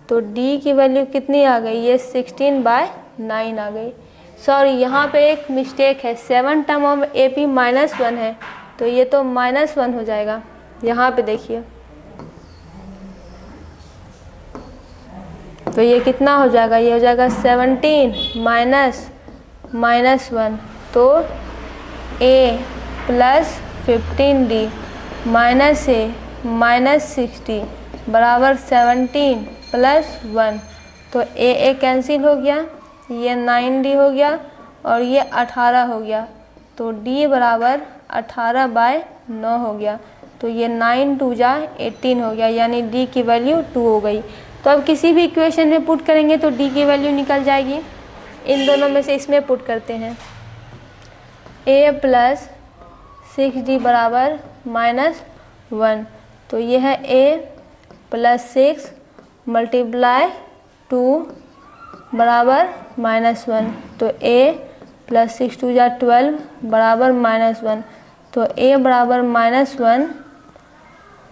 तो d की वैल्यू कितनी आ गई, ये 16/9 आ गई। सॉरी, यहाँ पे एक मिस्टेक है, 7 टर्म ऑफ AP -1 है, तो ये तो -1 हो जाएगा। यहाँ पे देखिए, तो ये कितना हो जाएगा, ये हो जाएगा 17 माइनस 1, तो a plus 15d minus a minus 60 बराबर 17 प्लस 1, तो a कैंसिल हो गया, ये 9d हो गया और ये 18 हो गया, तो d बराबर 18/9 हो गया, तो ये 9 2 जा 18 हो गया, यानी d की वैल्यू 2 हो गई। तो अब किसी भी इक्वेशन में पुट करेंगे तो d की वैल्यू निकल जाएगी। इन दोनों में से इसमें पुट करते हैं, a प्लस 6d बराबर -1, तो ये है a प्लस 6 मल्टीप्लाई 2 बराबर -1, तो a प्लस 6 2 जा 12 बराबर -1, तो a बराबर -1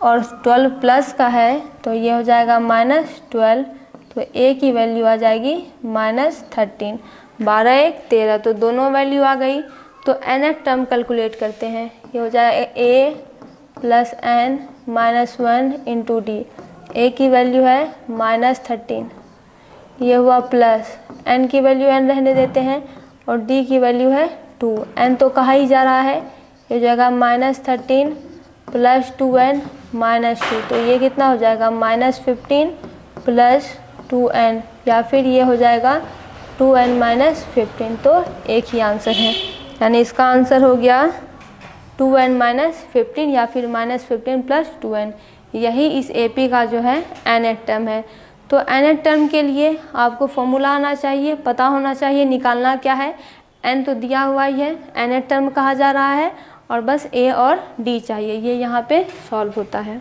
और 12 प्लस का है तो ये हो जाएगा -12, तो a की वैल्यू आ जाएगी -13। 12 1 13, तो दोनों वैल्यू आ गई। तो nth टर्म कैलकुलेट करते हैं। ये हो जाएगा a plus n minus 1 into D. A की वैल्यू है -13, ये हुआ प्लस n की वैल्यू n रहने देते हैं और d की वैल्यू है 2। n तो कहा ही जा रहा है, ये हो जाएगा -13 प्लस 2n माइनस 2, तो ये कितना हो जाएगा -15 प्लस 2n, या फिर ये हो जाएगा 2n माइनस 15। तो एक ही आंसर है, यानी इसका आंसर हो गया 2n माइनस 15 या फिर -15 प्लस 2n। यही इस AP का जो है nth टर्म है। तो nth टर्म के लिए आपको फॉर्मूला आना चाहिए, पता होना चाहिए निकालना क्या है। n तो दिया हुआ ही है, nth टर्म कहा जा रहा है और बस a और d चाहिए, ये यहाँ पे सॉल्व होता है।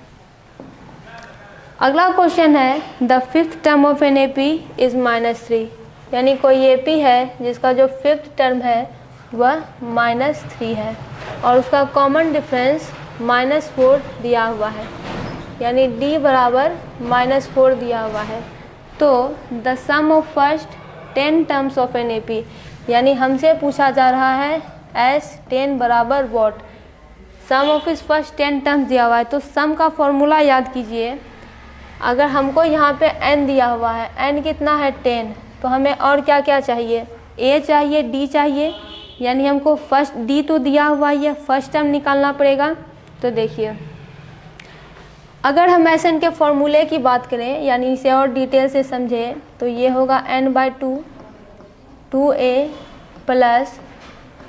अगला क्वेश्चन है the fifth term of an AP is -3, यानी कोई AP है जिसका जो फिफ्थ टर्म है वह -3 है और उसका कॉमन डिफरेंस -4 दिया हुआ है, यानी d बराबर -4 दिया हुआ है। तो the sum of first 10 terms of an AP, यानी हमसे पूछा जा रहा है एस 10 बराबर वॉट। सम ऑफ इस फर्स्ट 10 टर्म्स दिया हुआ है, तो सम का फॉर्मूला याद कीजिए। अगर हमको यहाँ पे n दिया हुआ है, n कितना है 10, तो हमें और क्या क्या चाहिए, a चाहिए, d चाहिए, यानी हमको फर्स्ट d तो दिया हुआ ही है, फर्स्ट टर्म निकालना पड़ेगा। तो देखिए अगर हम SN के फॉर्मूले की बात करें, यानी इसे और डिटेल से समझें, तो ये होगा n/2 2a plus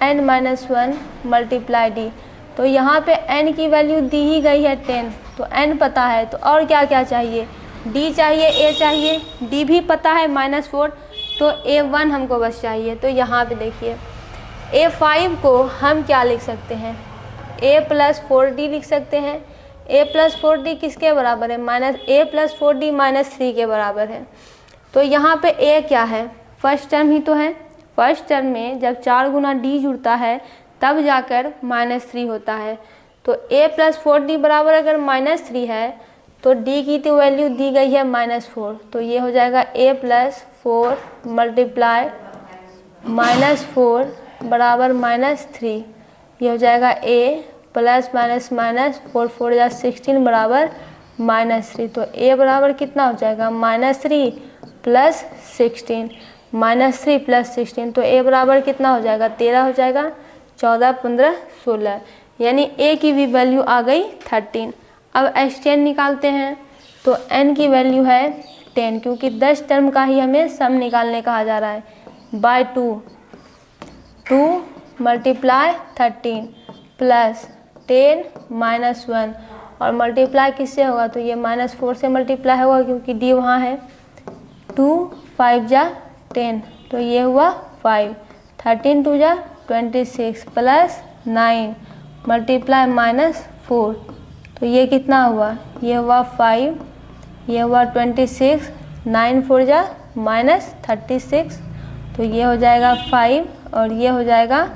n-1 multiply d। तो यहाँ पे n की वैल्यू दी ही गई है 10, तो n पता है, तो और क्या क्या चाहिए, d चाहिए, a चाहिए, d भी पता है -4, तो a1 हमको बस चाहिए। तो यहाँ पे देखिए a5 को हम क्या लिख सकते हैं, a प्लस 4d लिख सकते हैं। a प्लस 4d किसके बराबर है, a प्लस 4d -3 के बराबर है। तो यहाँ पे a क्या है, फर्स्ट टर्म ही तो है। फर्स्ट टर्म में जब 4 गुना d जुड़ता है तब जाकर -3 होता है। तो a प्लस 4d बराबर अगर -3 है तो d की तो वैल्यू दी गई है -4, तो ये हो जाएगा a प्लस 4 मल्टीप्लाई -4 बराबर -3, ये हो जाएगा a प्लस माइनस 4 4 या 16 बराबर -3। तो a बराबर कितना हो जाएगा -3 प्लस 16, -3 प्लस 16, तो a बराबर कितना हो जाएगा 13 हो जाएगा, 14 15 16, यानी a की भी वैल्यू आ गई 13। अब S10 निकालते हैं, तो n की वैल्यू है 10, क्योंकि 10 टर्म का ही हमें सम निकालने कहा जा रहा है। बाय 2 मल्टीप्लाई 13 प्लस 10 -1 और मल्टीप्लाई किससे होगा, तो ये -4 से मल्टीप्लाई होगा क्योंकि d वहाँ है। 2 5 जा 10, तो ये हुआ 5, 13 2 जा 26 प्लस 9 मल्टीप्लाई -4, तो ये कितना हुआ, ये हुआ 5, ये हुआ 26, 9 4 जा -36, तो ये हो जाएगा 5 और ये हो जाएगा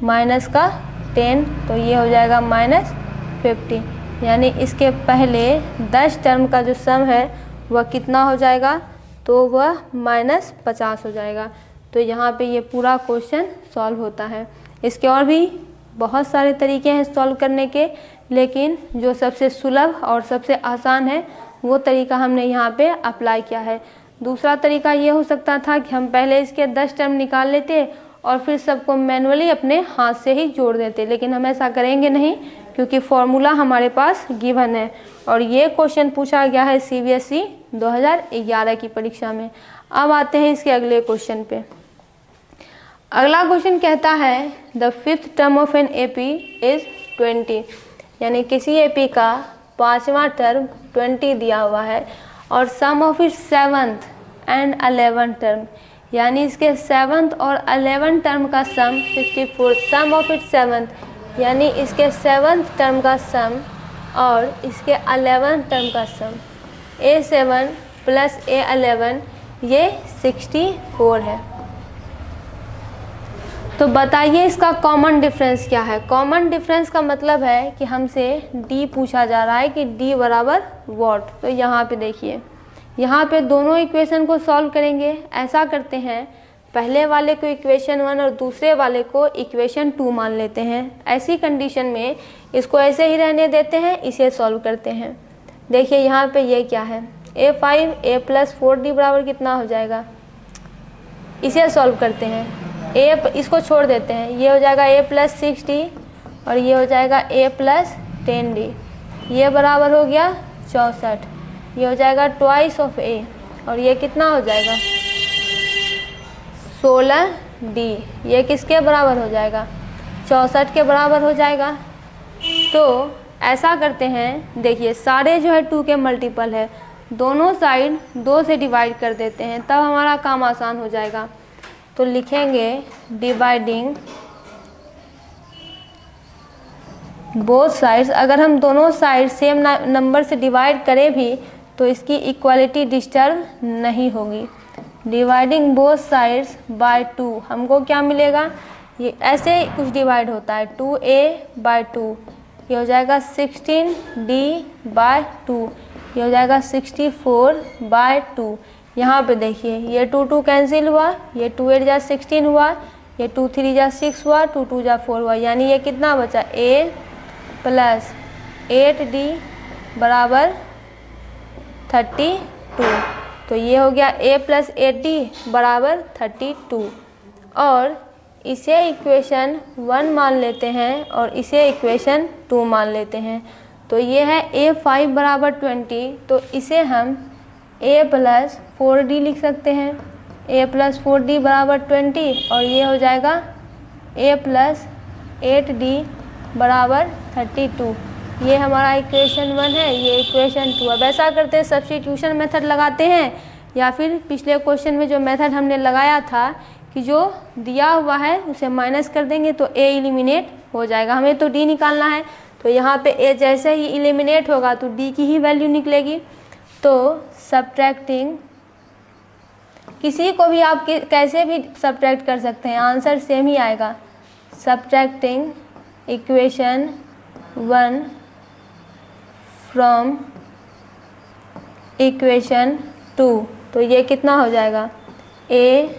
माइनस का 10, तो ये हो जाएगा -50, यानी इसके पहले 10 टर्म का जो सम है वह कितना हो जाएगा, तो वह -50 हो जाएगा। तो यहाँ पे ये पूरा क्वेश्चन सॉल्व होता है। इसके और भी बहुत सारे तरीके हैं सॉल्व करने के, लेकिन जो सबसे सुलभ और सबसे आसान है वो तरीका हमने यहाँ पे अप्लाई किया है। दूसरा तरीका ये हो सकता था कि हम पहले इसके 10 टर्म निकाल लेते और फिर सबको मैनुअली अपने हाथ से ही जोड़ देते, लेकिन हम ऐसा करेंगे नहीं क्योंकि फॉर्मूला हमारे पास गिवन है और ये क्वेश्चन पूछा गया है CBSE 2011 की परीक्षा में। अब आते हैं इसके अगले क्वेश्चन पे। अगला क्वेश्चन कहता है the fifth term of an AP is 20, यानी किसी AP का 5वां टर्म 20 दिया हुआ है और sum of it 7th and 11th term, यानी इसके 7th और 11th टर्म का सम 64, सम ऑफ इट 7th यानी इसके 7th टर्म का सम और इसके 11th टर्म का सम A7 प्लस A11 ये 64 है। तो बताइए इसका कॉमन डिफरेंस क्या है। कॉमन डिफरेंस का मतलब है कि हमसे D पूछा जा रहा है कि D बराबर वॉट। तो यहाँ पे देखिए, यहाँ पे दोनों इक्वेशन को सॉल्व करेंगे। ऐसा करते हैं पहले वाले को इक्वेशन 1 और दूसरे वाले को इक्वेशन 2 मान लेते हैं। ऐसी कंडीशन में इसको ऐसे ही रहने देते हैं, इसे सॉल्व करते हैं। देखिए यहाँ पे ये क्या है, a5 a + 4d बराबर कितना हो जाएगा, इसे सॉल्व करते हैं। इसको छोड़ देते हैं, ये हो जाएगा a + 6d और ये हो जाएगा a + 10d, ये बराबर हो गया 64। ये हो जाएगा ट्वाइस ऑफ a और ये कितना हो जाएगा 16d, ये किसके बराबर हो जाएगा 64 के बराबर हो जाएगा। तो ऐसा करते हैं, देखिए सारे जो है 2 के मल्टीपल है, दोनों साइड 2 से डिवाइड कर देते हैं, तब हमारा काम आसान हो जाएगा। तो लिखेंगे डिवाइडिंग बोथ साइड्स। अगर हम दोनों साइड सेम नंबर से डिवाइड करें भी तो इसकी इक्वालिटी डिस्टर्ब नहीं होगी। डिवाइडिंग बोथ साइड्स बाय 2, हमको क्या मिलेगा, ये ऐसे कुछ डिवाइड होता है 2a/2, ये हो जाएगा 16d/2, ये हो जाएगा 64/2। यहाँ पे देखिए ये 2 कैंसिल हुआ, ये 2 8 जा 16 हुआ, ये 2 3 जा 6 हुआ, 2 2 जा 4 हुआ, यानी ये कितना बचा a + 8d बराबर 32। तो ये हो गया a + 8d बराबर 32। और इसे इक्वेशन 1 मान लेते हैं और इसे इक्वेशन 2 मान लेते हैं। तो ये है a5 बराबर 20, तो इसे हम a + 4d लिख सकते हैं। a + 4d बराबर 20 और ये हो जाएगा a + 8d बराबर 32। ये हमारा इक्वेशन 1 है, ये इक्वेशन 2। अब ऐसा करते हैं, सब्स्टिट्यूशन मेथड लगाते हैं या फिर पिछले क्वेश्चन में जो मेथड हमने लगाया था कि जो दिया हुआ है उसे माइनस कर देंगे तो a एलिमिनेट हो जाएगा। हमें तो d निकालना है, तो यहाँ पे a जैसे ही एलिमिनेट होगा तो d की ही वैल्यू निकलेगी। तो सब्ट्रैक्टिंग, किसी को भी आप कैसे भी सब्ट्रैक्ट कर सकते हैं, आंसर सेम ही आएगा। सब्ट्रैक्टिंग इक्वेशन 1 फ्रॉम इक्वेशन 2, तो ये कितना हो जाएगा a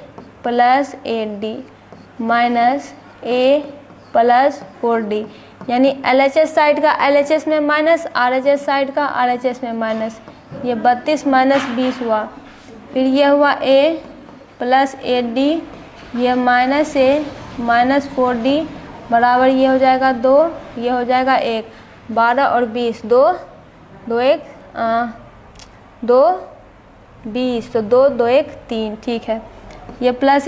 + 8d minus a + 4d, यानी LHS साइड का LHS में माइनस, RHS साइड का RHS में माइनस, ये 32 - 20 हुआ। फिर ये हुआ a + 8d, ये -a - 4d बराबर ये हो जाएगा 2, ये हो जाएगा 1, 12 और 20, 2 2 1 2 20, तो 2 2 1 3, ठीक है। ये +a -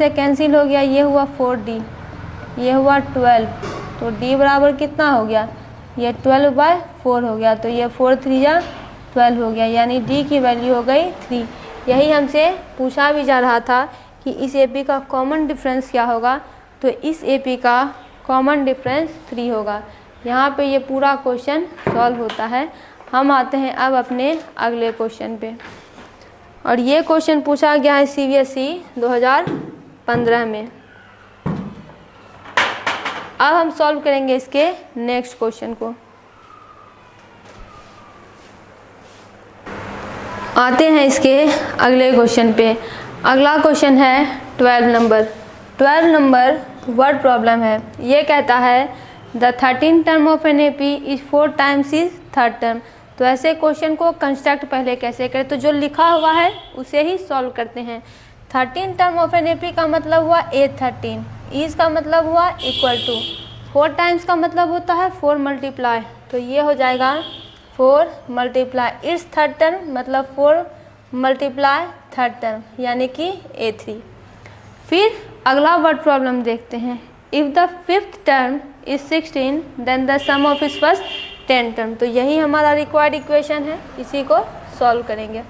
a कैंसिल हो गया, ये हुआ 4d, ये हुआ 12, तो d बराबर कितना हो गया, ये 12/4 हो गया, तो ये 4 3 जा 12 हो गया, यानी d की वैल्यू हो गई 3। यही हमसे पूछा भी जा रहा था कि इस AP का कॉमन डिफरेंस क्या होगा, तो इस AP का कॉमन डिफरेंस 3 होगा। यहाँ पे ये पूरा क्वेश्चन सॉल्व होता है। हम आते हैं अब अपने अगले क्वेश्चन पे, और ये क्वेश्चन पूछा गया है CBSE 2015 में। अब हम सॉल्व करेंगे इसके नेक्स्ट क्वेश्चन को। आते हैं इसके अगले क्वेश्चन पे। अगला क्वेश्चन है 12 नंबर। 12 नंबर वर्ड प्रॉब्लम है। ये कहता है the 13 term of an AP is 4 times is third term. तो ऐसे क्वेश्चन को कंस्ट्रक्ट पहले कैसे करें, तो जो लिखा हुआ है उसे ही सॉल्व करते हैं। 13 टर्म ऑफ एन AP का मतलब हुआ A13, इज का मतलब हुआ इक्वल टू, 4 टाइम्स का मतलब होता है 4 मल्टीप्लाई, तो ये हो जाएगा 4 मल्टीप्लाई इट्स थर्ड टर्म मतलब 4 मल्टीप्लाई थर्ड टर्म, यानी कि A3। फिर अगला वर्ड प्रॉब्लम देखते हैं। If the 5th term is 16 then the sum of is first 10 term. तो यही हमारा रिक्वायर्ड इक्वेशन है, इसी को सॉल्व करेंगे।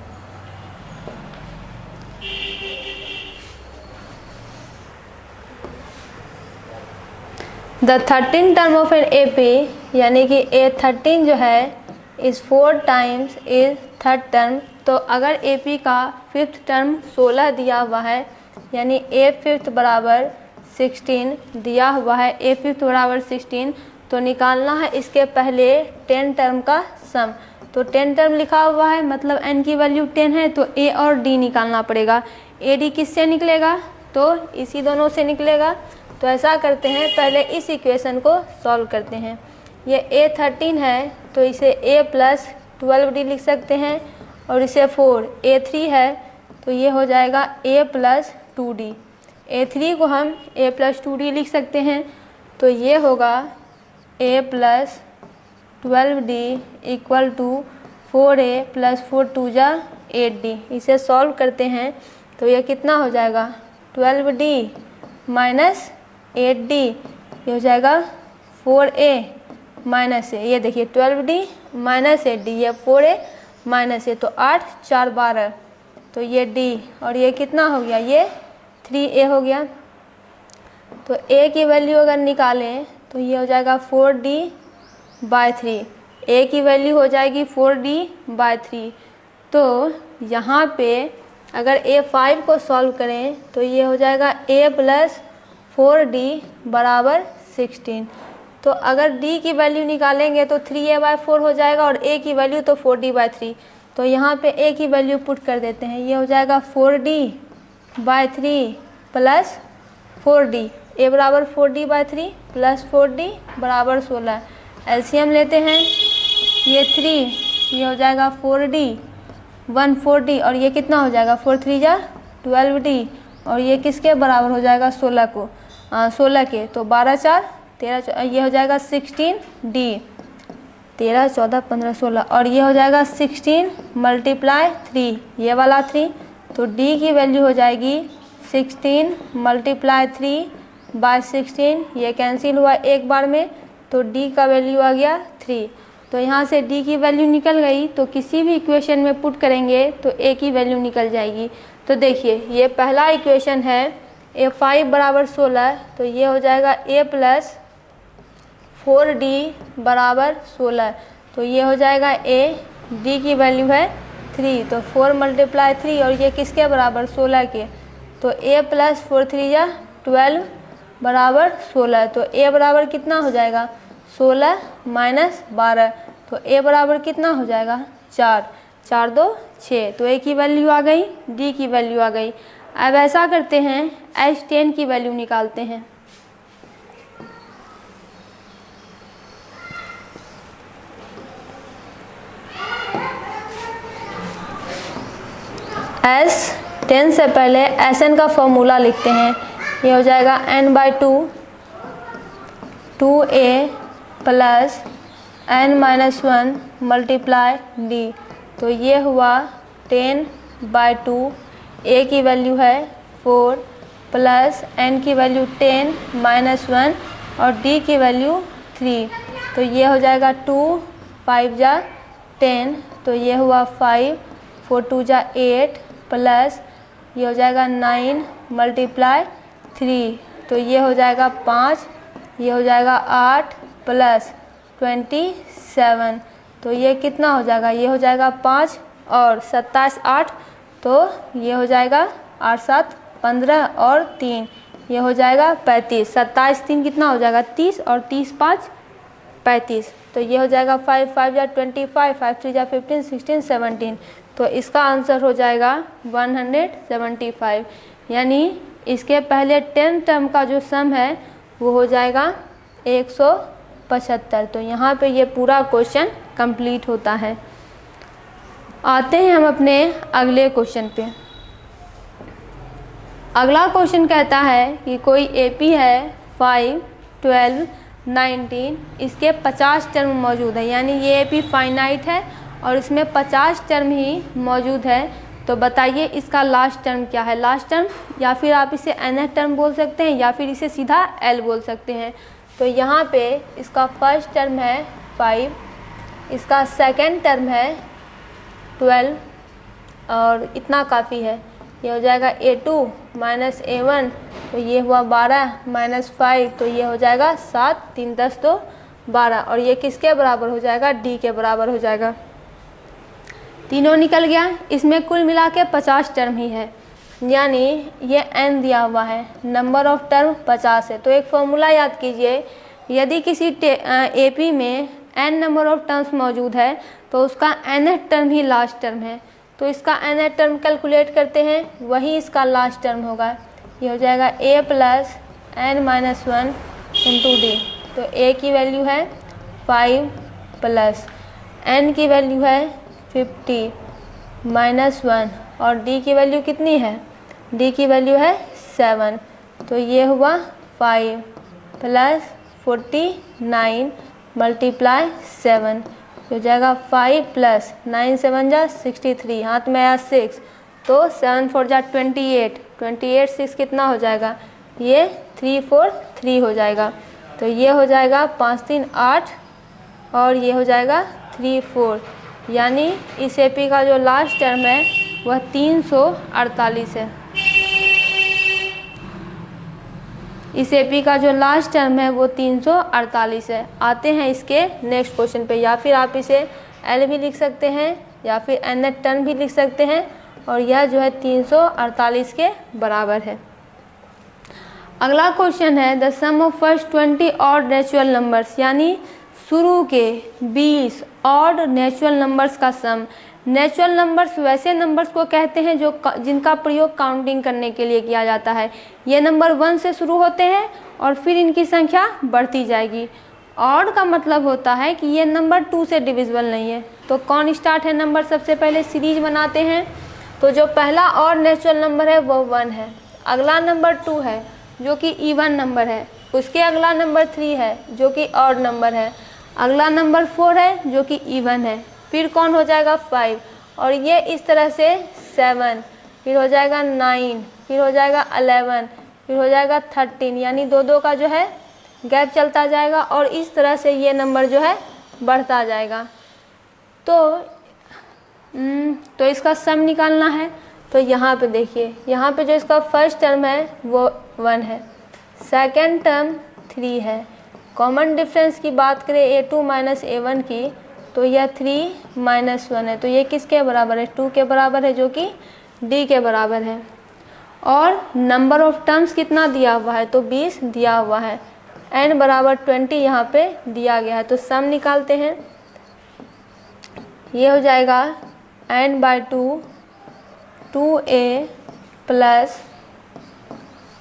The 13 term of an AP, यानी कि A13 जो है इस 4 टाइम्स इज थर्ड टर्म। तो अगर AP का 5th टर्म 16 दिया हुआ है, यानी A5 बराबर 16 दिया हुआ है, A5 बराबर 16, तो निकालना है इसके पहले 10 टर्म का सम। तो 10 टर्म लिखा हुआ है मतलब n की वैल्यू 10 है, तो A और D निकालना पड़ेगा। AD किससे निकलेगा, तो इसी दोनों से निकलेगा। तो ऐसा करते हैं, पहले इस इक्वेशन को सॉल्व करते हैं। ये A13 है तो इसे A + 12D लिख सकते हैं, और इसे 4 A3 है तो ये हो जाएगा A + 2D। A3 को हम A + 2D लिख सकते हैं, तो ये होगा A + 12D = 4A + 4 2 जा 8D। इसे सॉल्व करते हैं तो ये कितना हो जाएगा 12D - 8D, ये हो जाएगा 4A - A। ये देखिए 12D - 8D, ये 4A - A, तो 8 4 12, तो ये D, और ये कितना हो गया, ये 3A हो गया। तो A की वैल्यू अगर निकालें तो ये हो जाएगा 4D/3। A की वैल्यू हो जाएगी 4D/3। तो यहाँ पे अगर A5 को सॉल्व करें तो ये हो जाएगा A + 4D = 16। तो अगर D की वैल्यू निकालेंगे तो 3A/4 हो जाएगा, और A की वैल्यू तो 4D/3। तो यहाँ पे A की वैल्यू पुट कर देते हैं, ये हो जाएगा 4D/3 + 4D। A = 4D/3 + 4D = 16। LCM लेते हैं, ये 3, ये हो जाएगा 4D 1 4D, और ये कितना हो जाएगा 4 3 जा 12D, और ये किसके बराबर हो जाएगा 16 के, तो 12 4 13, ये हो जाएगा 16D। 13 14 15 16, और ये हो जाएगा 16 × 3, ये वाला 3, तो D की वैल्यू हो जाएगी 16 × 3/16। ये कैंसिल हुआ एक बार में, तो D का वैल्यू आ गया 3। तो यहाँ से D की वैल्यू निकल गई, तो किसी भी इक्वेशन में पुट करेंगे तो A की वैल्यू निकल जाएगी। तो देखिए ये पहला इक्वेशन है A5 = 16, तो ये हो जाएगा A + 4D = 16, तो ये हो जाएगा A। D की वैल्यू है 3, तो 4 × 3, और ये किसके बराबर 16 के, तो A + 4 3 जा 12 = 16। तो A बराबर कितना हो जाएगा 16 - 12, तो A बराबर कितना हो जाएगा 4 4 2 6, तो A की वैल्यू आ गई, D की वैल्यू आ गई। अब ऐसा करते हैं, H10 की वैल्यू निकालते हैं। S10 से पहले Sn का फॉर्मूला लिखते हैं, ये हो जाएगा n/2 2A + n-1 × D। तो ये हुआ 10/2। A की वैल्यू है 4 + n की वैल्यू 10 - 1, और D की वैल्यू 3, तो ये हो जाएगा 2 5 जा 10, तो ये हुआ 5 4 2 जा 8, प्लस ये हो जाएगा 9 × 3, तो ये हो जाएगा 5, ये हो जाएगा 8 + 27, तो ये कितना हो जाएगा, ये हो जाएगा 5 और 27 8, तो ये हो जाएगा 8 7 15 और 3, ये हो जाएगा 35। 27 3 कितना हो जाएगा 30 और 30 5 35, तो ये हो जाएगा 5 5 या 25, 5 3 या 15 16 17, तो इसका आंसर हो जाएगा 175। यानी इसके पहले 10 टर्म का जो सम है वो हो जाएगा 175। तो यहाँ पे ये पूरा क्वेश्चन कंप्लीट होता है। आते हैं हम अपने अगले क्वेश्चन पे। अगला क्वेश्चन कहता है कि कोई एपी है 5 12 19, इसके 50 टर्म मौजूद है, यानी ये एपी फाइनाइट है और इसमें 50 टर्म ही मौजूद है। तो बताइए इसका लास्ट टर्म क्या है। लास्ट टर्म या फिर आप इसे nth टर्म बोल सकते हैं या फिर इसे सीधा L बोल सकते हैं। तो यहाँ पे इसका फर्स्ट टर्म है 5, इसका सेकंड टर्म है 12 और इतना काफ़ी है। ये हो जाएगा A2 माइनस A1, तो ये हुआ 12 माइनस 5, तो ये हो जाएगा 7 3 10 तो 12, और ये किसके बराबर हो जाएगा, D के बराबर हो जाएगा। तीनों निकल गया। इसमें कुल मिला के 50 टर्म ही है, यानी ये n दिया हुआ है, नंबर ऑफ टर्म 50 है। तो एक फॉर्मूला याद कीजिए, यदि किसी AP में n नंबर ऑफ टर्म्स मौजूद है तो उसका nth टर्म ही लास्ट टर्म है। तो इसका nth टर्म कैलकुलेट करते हैं, वही इसका लास्ट टर्म होगा। ये हो जाएगा a plus n minus 1 into D. तो a की वैल्यू है 5 प्लस n की वैल्यू है 50 माइनस 1 और d की वैल्यू कितनी है, d की वैल्यू है 7। तो ये हुआ 5 प्लस 49 मल्टीप्लाई 7 हो जाएगा 5 प्लस 9 7 जा 63, हाथ में आया 6 तो 7 4 जा 28, 28 6 कितना हो जाएगा, ये 3 4 3 हो जाएगा। तो ये हो जाएगा 5 3 8 और ये हो जाएगा 3 4, यानी इस एपी का जो लास्ट टर्म है वह 348 है। इस एपी का जो लास्ट टर्म है वो 348 है। आते हैं इसके नेक्स्ट क्वेश्चन पे, या फिर आप इसे एल भी लिख सकते हैं या फिर nth टर्म भी लिख सकते हैं, और यह जो है 348 के बराबर है। अगला क्वेश्चन है the sum of first 20 odd natural numbers, यानी शुरू के 20 ऑड नेचुरल नंबर्स का सम। नेचुरल नंबर्स वैसे नंबर्स को कहते हैं जो जिनका प्रयोग काउंटिंग करने के लिए किया जाता है। ये नंबर 1 से शुरू होते हैं और फिर इनकी संख्या बढ़ती जाएगी। ऑड का मतलब होता है कि ये नंबर 2 से डिविजिबल नहीं है। तो कौन स्टार्ट है नंबर, सबसे पहले सीरीज बनाते हैं। तो जो पहला ऑड नेचुरल नंबर है वो 1 है, अगला नंबर 2 है जो कि इवन नंबर है, उसके अगला नंबर 3 है जो कि ऑड नंबर है, अगला नंबर 4 है जो कि इवन है, फिर कौन हो जाएगा 5, और ये इस तरह से 7, फिर हो जाएगा 9, फिर हो जाएगा 11, फिर हो जाएगा 13, यानी 2-2 का जो है गैप चलता जाएगा और इस तरह से ये नंबर जो है बढ़ता जाएगा। तो इसका सम निकालना है। तो यहाँ पे देखिए, यहाँ पे जो इसका फर्स्ट टर्म है वो 1 है, सेकेंड टर्म 3 है। कॉमन डिफरेंस की बात करें a2 माइनस a1 की, तो यह 3 माइनस 1 है, तो ये किसके बराबर है, 2 के बराबर है, जो कि d के बराबर है। और नंबर ऑफ टर्म्स कितना दिया हुआ है, तो 20 दिया हुआ है, n बराबर 20 यहाँ पे दिया गया है। तो सम निकालते हैं, ये हो जाएगा n by 2 2a plus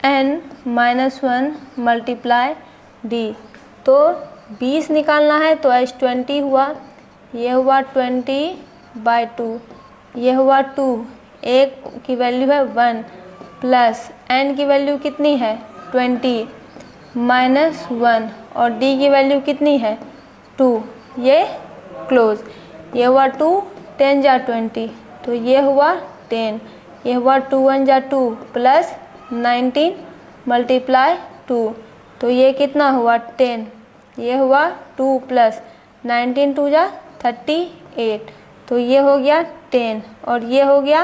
n minus 1 multiply d। तो 20 निकालना है तो h 20 हुआ, ये हुआ 20 बाई 2, ये हुआ 2, एक की वैल्यू है 1 प्लस n की वैल्यू कितनी है 20 माइनस 1 और d की वैल्यू कितनी है 2, ये क्लोज, ये हुआ 2 10 जा 20, तो ये हुआ 10, ये हुआ 2 1 जा 2 प्लस 19 मल्टीप्लाई 2, तो ये कितना हुआ 10, ये हुआ 2 प्लस 19 2 जा 38, तो ये हो गया 10 और ये हो गया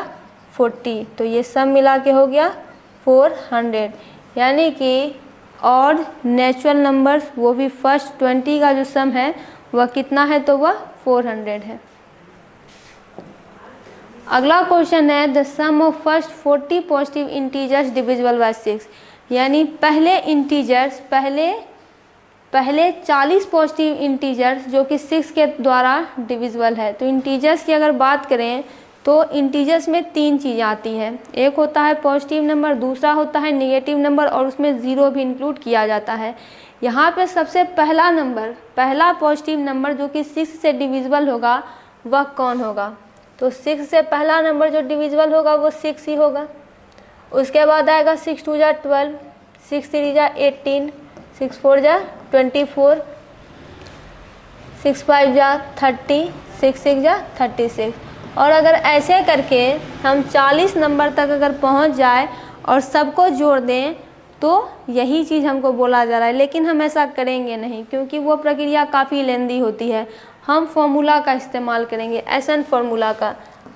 40, तो ये सब मिला के हो गया 400। यानी कि ऑड नेचुरल नंबर्स वो भी फर्स्ट 20 का जो सम है वह कितना है, तो वह 400 है। अगला क्वेश्चन है the sum of first 40 positive integers divisible by 6, यानी पहले इंटीजर्स पहले 40 पॉजिटिव इंटीजर्स जो कि 6 के द्वारा डिविजिबल है। तो इंटीजर्स की अगर बात करें तो इंटीजर्स में 3 चीज़ें आती हैं, एक होता है पॉजिटिव नंबर, दूसरा होता है नेगेटिव नंबर और उसमें 0 भी इंक्लूड किया जाता है। यहाँ पे सबसे पहला नंबर, पहला पॉजिटिव नंबर जो कि 6 से डिविजिबल होगा वह कौन होगा, तो 6 से पहला नंबर जो डिविजिबल होगा वो 6 ही होगा। उसके बाद आएगा 6 2 जा 12, 6 3 जा 18, 6 4 जा 24, 6 5 जा 30, 6 6 जा 36। और अगर ऐसे करके हम 40 नंबर तक अगर पहुंच जाए और सबको जोड़ दें तो यही चीज़ हमको बोला जा रहा है, लेकिन हम ऐसा करेंगे नहीं क्योंकि वो प्रक्रिया काफ़ी लेंदी होती है। हम फॉर्मूला का इस्तेमाल करेंगे, एसन फार्मूला का।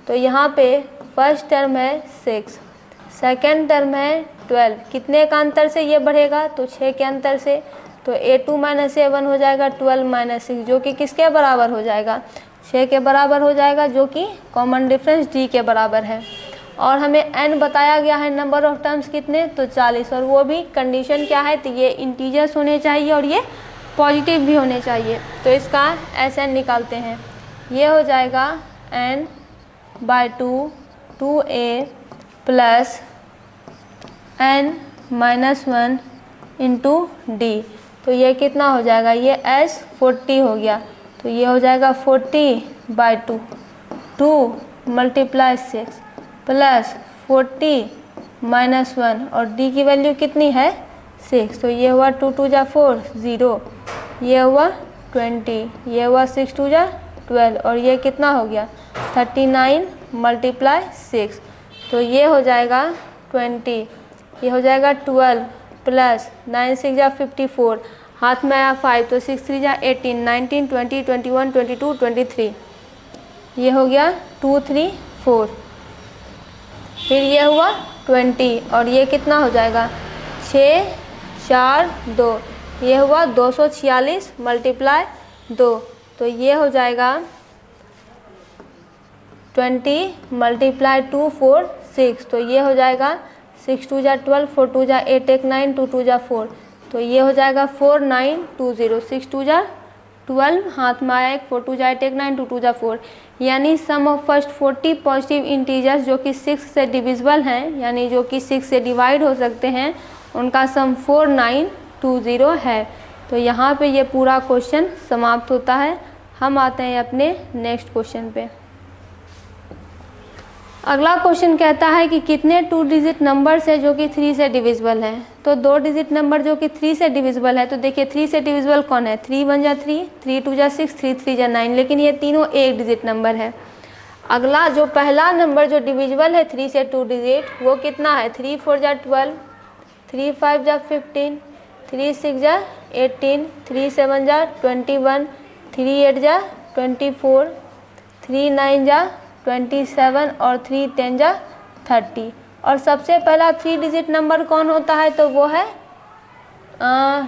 तो यहाँ पे फर्स्ट टर्म है 6, सेकेंड टर्म है 12, कितने का अंतर से ये बढ़ेगा, तो 6 के अंतर से। तो a2 माइनस a1 हो जाएगा 12 माइनस 6, जो कि किसके बराबर हो जाएगा, 6 के बराबर हो जाएगा, जो कि कॉमन डिफरेंस d के बराबर है। और हमें n बताया गया है नंबर ऑफ टर्म्स कितने, तो 40, और वो भी कंडीशन क्या है, तो ये इंटीजर्स होने चाहिए और ये पॉजिटिव भी होने चाहिए। तो इसका Sn निकालते हैं, ये हो जाएगा n by 2 2a plus n minus 1 into D. तो ये कितना हो जाएगा, ये s 40 हो गया, तो ये हो जाएगा 40/2, 2 मल्टीप्लाई 6 प्लस 40 माइनस 1 और d की वैल्यू कितनी है 6, तो ये हुआ 2 2 जा 4 0, ये हुआ 20, ये हुआ 6 2 जा 12 और ये कितना हो गया 39 मल्टीप्लाई 6, तो ये हो जाएगा 20, ये हो जाएगा 12 प्लस 9 6 जा 54, हाथ में आया 5 तो 6 3 जा 18, 19 20 21 22 23, ये हो गया 2 3 4, फिर ये हुआ 20 और ये कितना हो जाएगा 6 4 2, ये हुआ 246 मल्टीप्लाई 2, तो ये हो जाएगा 20 मल्टीप्लाई 2 4 6, तो ये हो जाएगा 6 2 जा 12, 4 2 जा 8 1 9, 2 2 जा 4, तो ये हो जाएगा 4 9 2 0, 6 2 जा 12, हाथ में आया एक 4 2 जा 8 1 9, 2 2 जा 4, यानी सम ऑफ फर्स्ट 40 पॉजिटिव इंटीजर्स जो कि 6 से डिविजिबल हैं, यानी जो कि 6 से डिवाइड हो सकते हैं, उनका सम 4920 है। तो यहाँ पे ये पूरा क्वेश्चन समाप्त होता है। हम आते हैं अपने नेक्स्ट क्वेश्चन पे। अगला क्वेश्चन कहता है कि कितने 2 डिजिट नंबर्स है जो कि 3 से डिविजिबल है। तो 2 डिजिट नंबर जो कि 3 से डिविजिबल है, तो देखिए 3 से डिविजिबल कौन है, 3 1 जा 3, 3 2 जा 6, 3 3 जा 9, लेकिन ये तीनों एक डिजिट नंबर है। अगला जो पहला नंबर जो डिविजिबल है 3 से 2 डिजिट, वो कितना है, 3 4 जा 12, 3 5 जा 15, 3 6 जा 18, 3 7 जा 21, 3 8 जा 24, 3 9 जा 27 और 3 10 जा 30। और सबसे पहला 3 डिजिट नंबर कौन होता है, तो वो है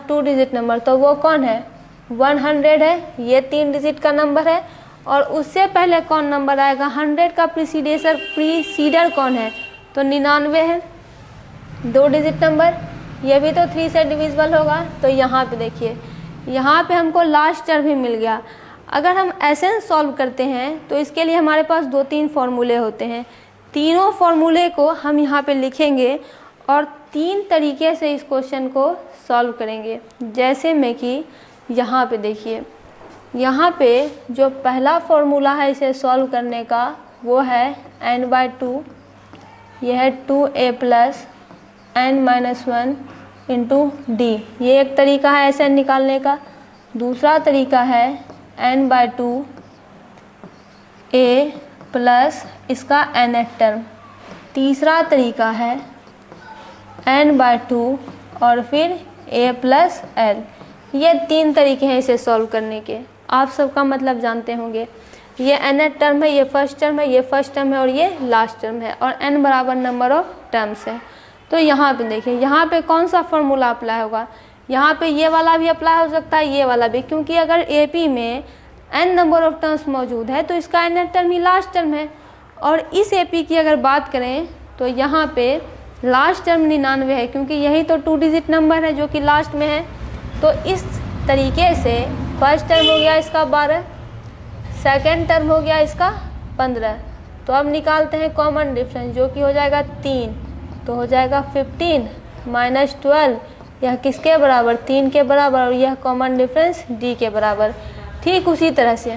2 डिजिट नंबर, तो वो कौन है 100 है, ये 3 डिजिट का नंबर है। और उससे पहले कौन नंबर आएगा, 100 का प्रीसीडर कौन है, तो 99 है, 2 डिजिट नंबर, ये भी तो 3 से डिविजिबल होगा। तो यहाँ पे देखिए, यहाँ पे हमको लास्ट टर्म ही मिल गया। अगर हम एसेंस सॉल्व करते हैं तो इसके लिए हमारे पास 2-3 फॉर्मूले होते हैं, तीनों फॉर्मूले को हम यहाँ पे लिखेंगे और 3 तरीके से इस क्वेश्चन को सॉल्व करेंगे। जैसे में कि यहाँ पे देखिए, यहाँ पे जो पहला फॉर्मूला है इसे सॉल्व करने का वो है n/2, यह है 2a plus n-1 into D, ये एक तरीका है ऐसे निकालने का। दूसरा तरीका है n/2 a प्लस इसका nth टर्म। तीसरा तरीका है n/2 और फिर a प्लस l। ये 3 तरीके हैं इसे सॉल्व करने के, आप सबका मतलब जानते होंगे। ये nth टर्म है, ये फर्स्ट टर्म है, ये फर्स्ट टर्म है और ये लास्ट टर्म है, और n बराबर नंबर ऑफ टर्म्स है। तो यहाँ पे देखिए, यहाँ पे कौन सा फॉर्मूला अप्लाई होगा, यहाँ पे ये वाला भी अप्लाई हो सकता है, ये वाला भी, क्योंकि अगर AP में n नंबर ऑफ टर्म्स मौजूद है तो इसका nth टर्म ही लास्ट टर्म है। और इस AP की अगर बात करें तो यहाँ पे लास्ट टर्म 99 है, क्योंकि यही तो 2 डिजिट नंबर है जो कि लास्ट में है। तो इस तरीके से फर्स्ट टर्म हो गया इसका 12, सेकेंड टर्म हो गया इसका 15। तो अब निकालते हैं कॉमन डिफरेंस, जो कि हो जाएगा 3, तो हो जाएगा 15 माइनस 12, यह किसके बराबर, 3 के बराबर, और यह कॉमन डिफरेंस D के बराबर। ठीक उसी तरह से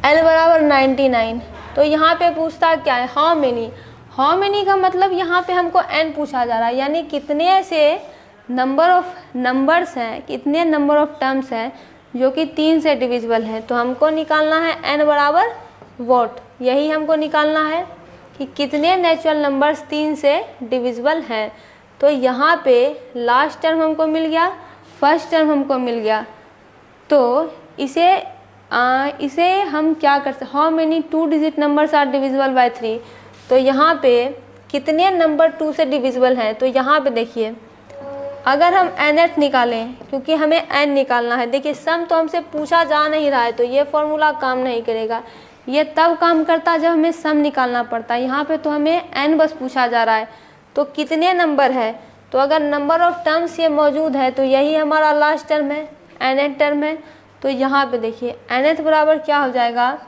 L बराबर 99, तो यहाँ पे पूछता क्या है, हाउ मेनी का मतलब यहाँ पे हमको n पूछा जा रहा है, यानी कितने ऐसे नंबर ऑफ नंबर्स हैं, कितने नंबर ऑफ टर्म्स हैं जो कि 3 से डिविजिबल है। तो हमको निकालना है n बराबर वॉट, यही हमको निकालना है कि कितने नेचुरल नंबर्स 3 से डिविजिबल हैं। तो यहाँ पे लास्ट टर्म हमको मिल गया, फर्स्ट टर्म हमको मिल गया, तो इसे हम क्या कर सकते, how many 2 digit numbers are divisible by 3। तो यहाँ पे कितने नंबर 2 से डिविजिबल हैं, तो यहाँ पे देखिए, अगर हम nth निकालें, क्योंकि हमें n निकालना है, देखिए सम तो हमसे पूछा जा नहीं रहा है, तो ये फॉर्मूला काम नहीं करेगा। ये तब काम करता है जब हमें सम निकालना पड़ता है, यहाँ पे तो हमें n बस पूछा जा रहा है। तो कितने नंबर है, तो अगर नंबर ऑफ टर्म्स ये मौजूद है तो यही हमारा लास्ट टर्म है, nth टर्म है। तो यहाँ पे देखिए nth बराबर क्या हो जाएगा,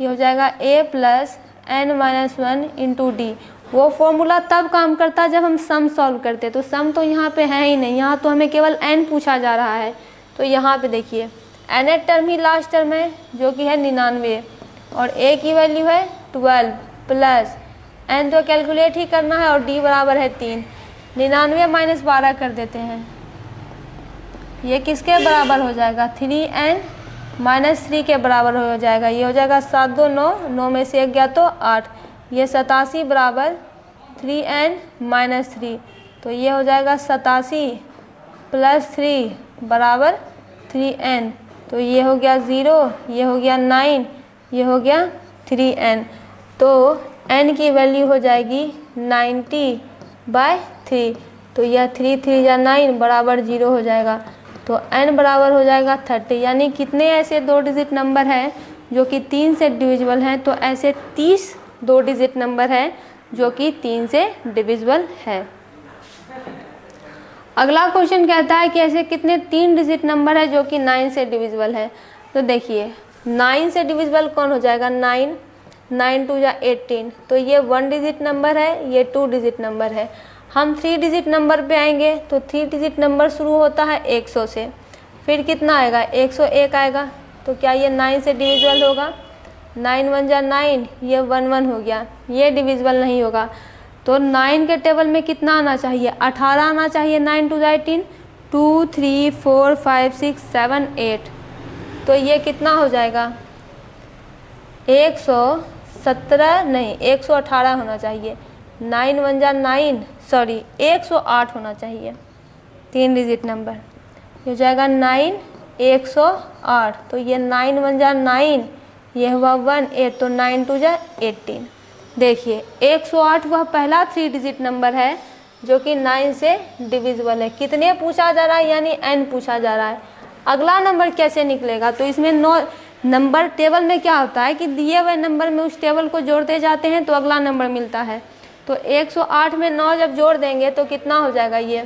ये हो जाएगा a plus n-1 into D. वो फॉर्मूला तब काम करता है जब हम सम सॉल्व करते हैं। तो सम तो यहाँ पे है ही नहीं, यहाँ तो हमें केवल n पूछा जा रहा है। तो यहाँ पे देखिए nth टर्म ही लास्ट टर्म है जो कि है 99 और a की वैल्यू है 12 प्लस n तो कैलकुलेट ही करना है और d बराबर है 3। 99 माइनस 12 कर देते हैं, ये किसके बराबर हो जाएगा 3n माइनस 3 के बराबर हो जाएगा। ये हो जाएगा 7 2 9, 9 में से 1 गया तो 8, ये 87 बराबर 3n माइनस 3। तो ये हो जाएगा 87 प्लस 3 बराबर 3n। तो ये हो गया 0, ये हो गया 9, ये हो गया 3n। तो n की वैल्यू हो जाएगी 90/3। तो यह 3 3 या 9 बराबर 0 हो जाएगा। तो n बराबर हो जाएगा 30। यानी कितने ऐसे 2 डिजिट नंबर हैं जो कि 3 से डिविजिबल हैं? तो ऐसे 30 2 डिजिट नंबर हैं जो कि 3 से डिविजिबल है। अगला क्वेश्चन कहता है कि ऐसे कितने 3 डिजिट नंबर है जो कि 9 से डिविजिबल है। तो देखिए 9 से डिविजिबल कौन हो जाएगा 9, 9 2 या 18। तो ये 1 डिजिट नंबर है, ये 2 डिजिट नंबर है। हम 3 डिजिट नंबर पे आएंगे तो 3 डिजिट नंबर शुरू होता है 100 से, फिर कितना आएगा 101 आएगा। तो क्या ये 9 से डिविजिबल होगा? 9 1 जा 9, ये 1 1 हो गया, ये डिविजिबल नहीं होगा। तो 9 के टेबल में कितना आना चाहिए 18 आना चाहिए। 9 2 जा 18, 2 3 4 5 6 7 8। तो ये कितना हो जाएगा 117 नहीं 118 होना चाहिए। 9 1 जा 9 सॉरी 108 होना चाहिए 3 डिजिट नंबर। ये हो जाएगा 9 108। तो ये 9 1 जा 9, ये हुआ 1 8, तो 9 2 जा 18। देखिए 108 वह पहला 3 डिजिट नंबर है जो कि 9 से डिविजिबल है। कितने पूछा जा रहा है? यानी n पूछा जा रहा है। अगला नंबर कैसे निकलेगा? तो इसमें 9 नंबर टेबल में क्या होता है कि दिए हुए नंबर में उस टेबल को जोड़ते जाते हैं तो अगला नंबर मिलता है। तो 108 में 9 जब जोड़ देंगे तो कितना हो जाएगा ये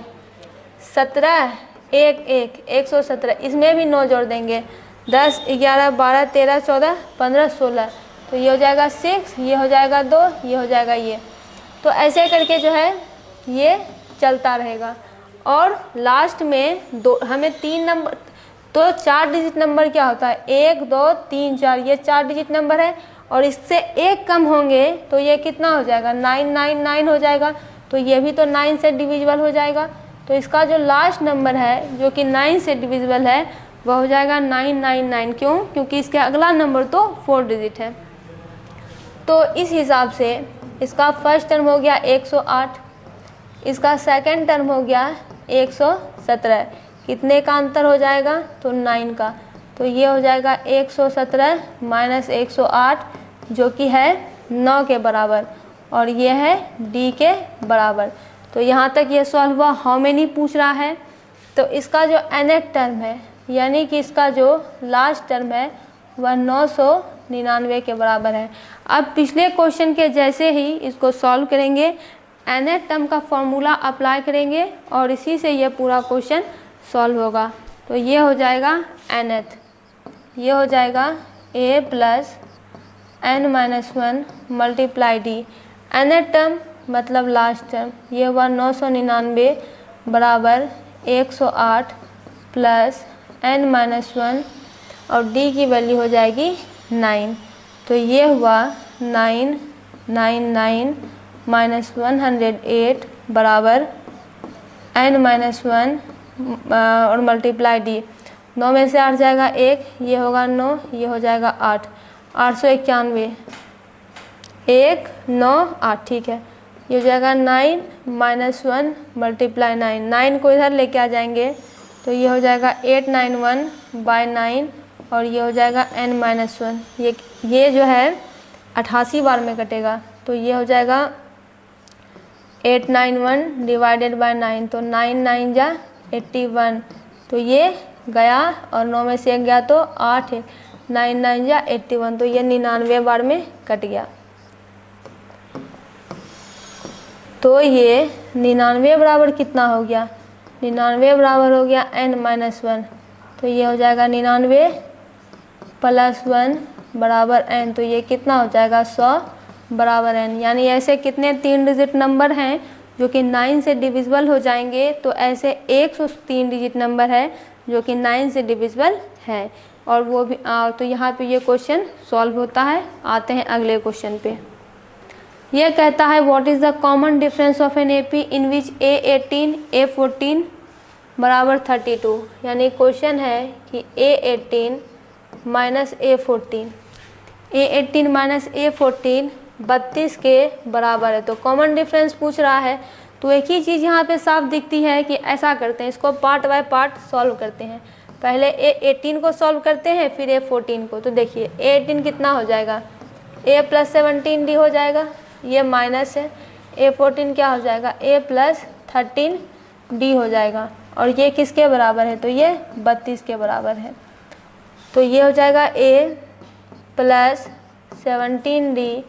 17 1 1 117। इसमें भी 9 जोड़ देंगे 10 11 12 13 14 15 16। तो ये हो जाएगा 6, ये हो जाएगा 2, ये हो जाएगा ये। तो ऐसे करके जो है ये चलता रहेगा। और लास्ट में हमें 3 नंबर, तो 4 डिजिट नंबर क्या होता है 1 2 3 4, ये 4 डिजिट नंबर है और इससे एक कम होंगे तो ये कितना हो जाएगा 9 9 9 हो जाएगा। तो ये भी तो 9 से डिविजिबल हो जाएगा। तो इसका जो लास्ट नंबर है जो कि 9 से डिविजिबल है वह हो जाएगा 999। क्यों? क्योंकि इसके अगला नंबर तो 4 डिजिट है। तो इस हिसाब से इसका फर्स्ट टर्म हो गया 108, इसका सेकंड टर्म हो गया 117। कितने का अंतर हो जाएगा? तो 9 का। तो ये हो जाएगा 117 माइनस 108 जो कि है 9 के बराबर और ये है d के बराबर। तो यहाँ तक ये सॉल्व हुआ। हाउ मेनी पूछ रहा है? तो इसका जो nth टर्म है यानी कि इसका जो लास्ट टर्म है वह 999 के बराबर है। अब पिछले क्वेश्चन के जैसे ही इसको सॉल्व करेंगे, nth टर्म का फॉर्मूला अप्लाई करेंगे और इसी से ये पूरा क्वेश्चन सॉल्व होगा। तो ये हो जाएगा nth, ये हो जाएगा a plus n minus 1 multiply d। nth term मतलब लास्ट टर्म, ये हुआ 999 बराबर 108 प्लस n माइनस 1 और d की वैल्यू हो जाएगी 9। तो ये हुआ 999 माइनस 108 बराबर n माइनस 1 और मल्टीप्लाई d। 9 में से 8 जाएगा 1, ये होगा 9, ये हो जाएगा 8, 891 1 9 8। ठीक है, ये हो जाएगा 9 माइनस 1 मल्टीप्लाई 9। 9 को इधर लेके आ जाएंगे तो ये हो जाएगा 891/9 और ये हो जाएगा n माइनस 1। ये जो है 88 बार में कटेगा। तो ये हो जाएगा 891 डिवाइडेड बाय 9। तो 9 9 जा 81। तो ये गया और 9 में से 1 गया तो 8 है, 9 9 जा 81। तो ये 99 बार में कट गया। तो ये 99 बराबर कितना हो गया? 99 बराबर हो गया n माइनस 1। तो ये हो जाएगा 99 प्लस 1 बराबर n। तो ये कितना हो जाएगा 100 बराबर n, यानी ऐसे कितने 3 डिजिट नंबर हैं जो कि 9 से डिविजिबल हो जाएंगे, तो ऐसे 103 डिजिट नंबर है जो कि 9 से डिविजिबल है। और वो भी तो यहाँ पे ये क्वेश्चन सॉल्व होता है। आते हैं अगले क्वेश्चन पे। ये कहता है what is the common difference of an AP in which A18 A14 बराबर 32, यानी क्वेश्चन है कि A18 minus A14 minus A14 32 के बराबर है। तो कॉमन डिफरेंस पूछ रहा है, तो एक ही चीज़ यहाँ पे साफ दिखती है कि ऐसा करते हैं, इसको पार्ट बाय पार्ट सॉल्व करते हैं। पहले A18 को सॉल्व करते हैं, फिर A14 को। तो देखिए A18 कितना हो जाएगा, A + 17D हो जाएगा, ये माइनस है। A14 क्या हो जाएगा, A + 13D हो जाएगा। और ये किसके बराबर है, तो ये 32 के बराबर है। तो ये हो जाएगा A + 17D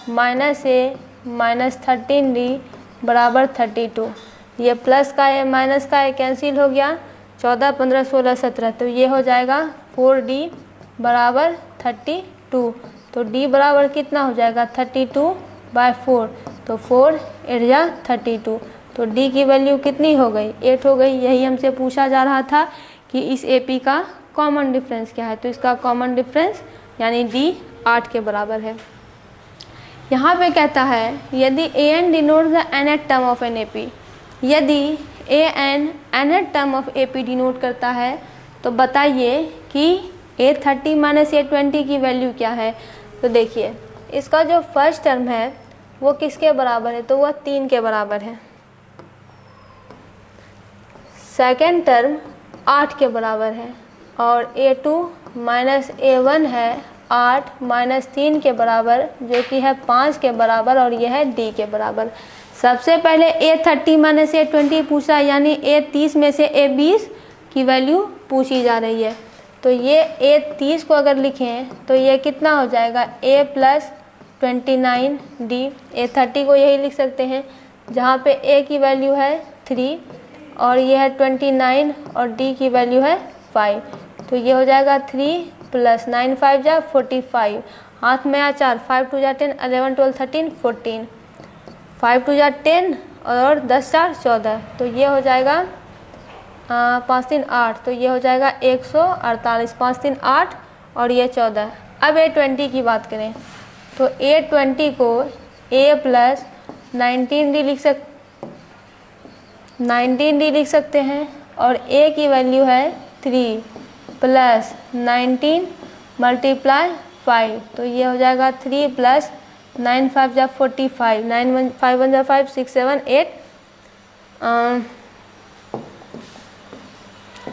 minus A minus 13D बराबर 32। ये प्लस का है माइनस का है कैंसिल हो गया, 14 15 16 17। तो ये हो जाएगा 4D बराबर 32। तो D बराबर कितना हो जाएगा 32/4। तो 4 8 32। तो D की वैल्यू कितनी हो गई, 8 हो गई। यही हमसे पूछा जा रहा था कि इस AP का कॉमन डिफरेंस क्या है। तो इसका कॉमन डिफरेंस यानी D 8 के बराबर है। यहाँ पे कहता है यदि AN denotes the nth term of an AP, यदि AN nth term of AP denote करता है, तो बताइए कि A30 माइनस A20 की वैल्यू क्या है। तो देखिए इसका जो फर्स्ट टर्म है वो किसके बराबर है, तो वह 3 के बराबर है। सेकेंड टर्म 8 के बराबर है। और A2 माइनस A1 है 8 माइनस 3 के बराबर, जो कि है 5 के बराबर, और यह है D के बराबर। सबसे पहले A30 माइनस A20 पूछा, यानी A30 में से A20 की वैल्यू पूछी जा रही है। तो ये A30 को अगर लिखें तो ये कितना हो जाएगा, A + 29D। A30 को यही लिख सकते हैं, जहाँ पे A की वैल्यू है 3 और ये है 29 और D की वैल्यू है 5। तो ये हो जाएगा 3 + 9 5 जा 45, हाथ में आ 4, 5 2 जा 10, 11 12 13 14, 5 2 जा 10 और 10 4 14। तो ये हो जाएगा 5 3 8। तो ये हो जाएगा 148, 5 3 8 और ये 14। अब A20 की बात करें तो A20 को A + 19D लिख सकते हैं, और A की वैल्यू है 3 + 19 × 5। तो ये हो जाएगा 3 + 9 5 जा 45, 9 1 5 1 जा 5 6 7 8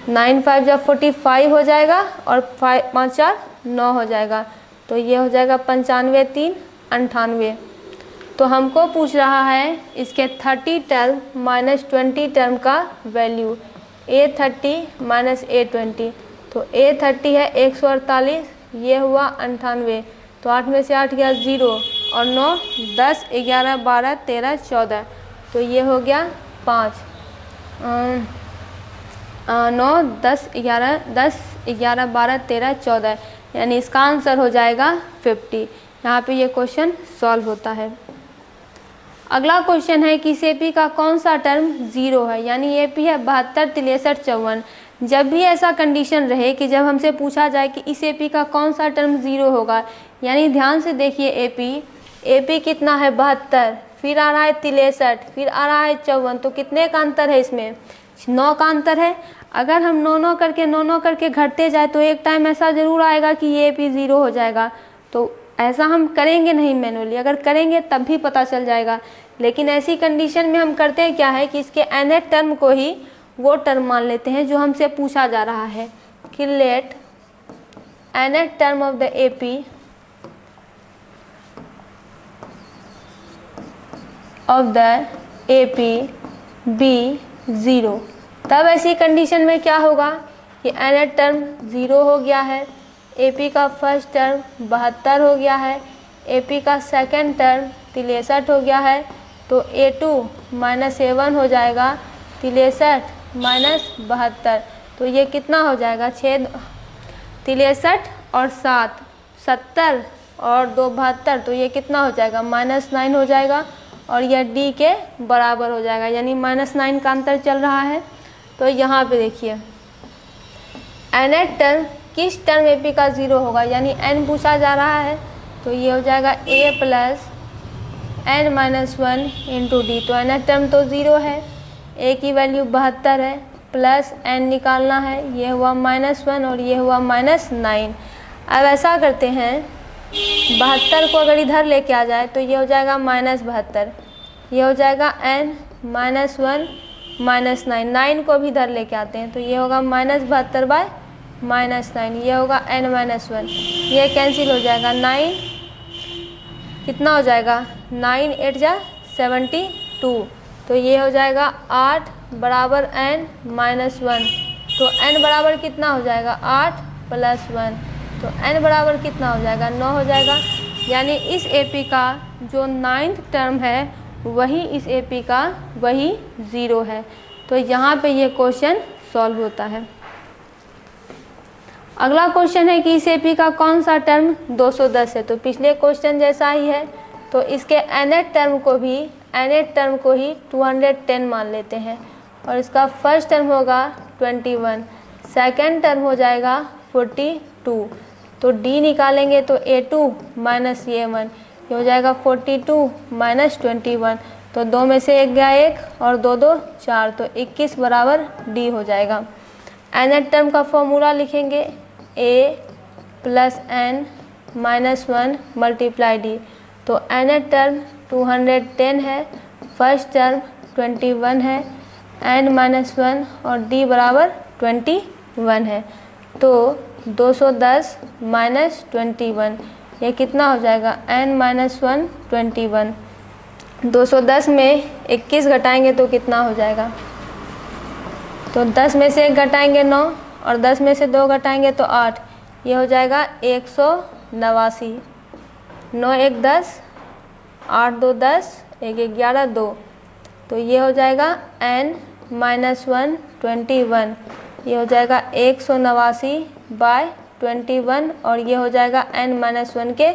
9 5 जा 45 हो जाएगा, और 5 4 9 हो जाएगा। तो ये हो जाएगा 95 3 98। तो हमको पूछ रहा है इसके 30 टर्म माइनस 20 टर्म का वैल्यू, A30 माइनस A20। तो A30 है 148, ये हुआ 98। तो 8 में से 8 गया 0 और 9 10 11 12 13 14। तो ये हो गया 5 9 10 11 10 11 12 13 14, यानी इसका आंसर हो जाएगा 50। यहाँ पे ये क्वेश्चन सॉल्व होता है। अगला क्वेश्चन है कि इस AP का कौन सा टर्म 0 है, यानी AP है 72 63 54। जब भी ऐसा कंडीशन रहे कि जब हमसे पूछा जाए कि इस AP का कौन सा टर्म 0 होगा, यानी ध्यान से देखिए AP कितना है 72, फिर आ रहा है 63, फिर आ रहा है 54। तो कितने का अंतर है इसमें, 9 का अंतर है। अगर हम 9 करके घटते जाए तो एक टाइम ऐसा ज़रूर आएगा कि ये AP 0 हो जाएगा। तो ऐसा हम करेंगे नहीं मैनुअली, अगर करेंगे तब भी पता चल जाएगा। लेकिन ऐसी कंडीशन में हम करते हैं क्या है कि इसके nth टर्म को ही वो टर्म मान लेते हैं जो हमसे पूछा जा रहा है कि let nth term of the AP be 0। तब ऐसी कंडीशन में क्या होगा कि nth टर्म 0 हो गया है, AP का फर्स्ट टर्म 72 हो गया है, AP का सेकंड टर्म 63 हो गया है। तो A2 माइनस A1 हो जाएगा 63 माइनस 72। तो ये कितना हो जाएगा 6 63 और 7 70 और 2 72, तो ये कितना हो जाएगा -9 हो जाएगा और यह D के बराबर हो जाएगा, यानी -9 का अंतर चल रहा है। तो यहाँ पे देखिए nth टर्म किस टर्म AP का 0 होगा, यानी n पूछा जा रहा है, तो ये हो जाएगा A plus n-1 into D। तो nth टर्म तो 0 है, A की वैल्यू 72 है, प्लस n निकालना है, ये हुआ -1 और ये हुआ -9। अब ऐसा करते हैं 72 को अगर इधर लेके आ जाए तो ये हो जाएगा -72, ये हो जाएगा n -1 -9, 9 को भी इधर लेके आते हैं तो ये होगा -72 बाय -9, ये होगा n-1, ये कैंसिल हो जाएगा, 9 कितना हो जाएगा 9 8 जा 72, तो ये हो जाएगा 8 बराबर n-1, तो n बराबर कितना हो जाएगा 8 + 1, तो n बराबर कितना हो जाएगा 9 हो जाएगा, यानी इस AP का जो 9th टर्म है वही इस AP का वही 0 है। तो यहाँ पे ये क्वेश्चन सॉल्व होता है। अगला क्वेश्चन है कि इस AP का कौन सा टर्म 210 है, तो पिछले क्वेश्चन जैसा ही है, तो इसके nth टर्म को ही 210 मान लेते हैं और इसका फर्स्ट टर्म होगा 21, सेकंड टर्म हो जाएगा 42, तो D निकालेंगे तो A2 माइनस A1, ये हो जाएगा 42 माइनस 21, तो 2 में से 1 गया 1 और 2 2 4, तो 21 बराबर D हो जाएगा। nth टर्म का फॉर्मूला लिखेंगे A plus n minus 1 multiply D, तो nth टर्म 210 है, फर्स्ट टर्म 21 है, n माइनस 1 और D बराबर 21 है, तो 210 माइनस 21, ये कितना हो जाएगा n माइनस 1 21, 210 में 21 घटाएंगे तो कितना हो जाएगा, तो 10 में से 1 घटाएंगे 9 और 10 में से 2 घटाएंगे तो 8, ये हो जाएगा 189, 9 1 10, 8 2 10, 1 11 2, तो ये हो जाएगा n माइनस 1 21, ये हो जाएगा 189 बाय 21 और ये हो जाएगा n माइनस 1 के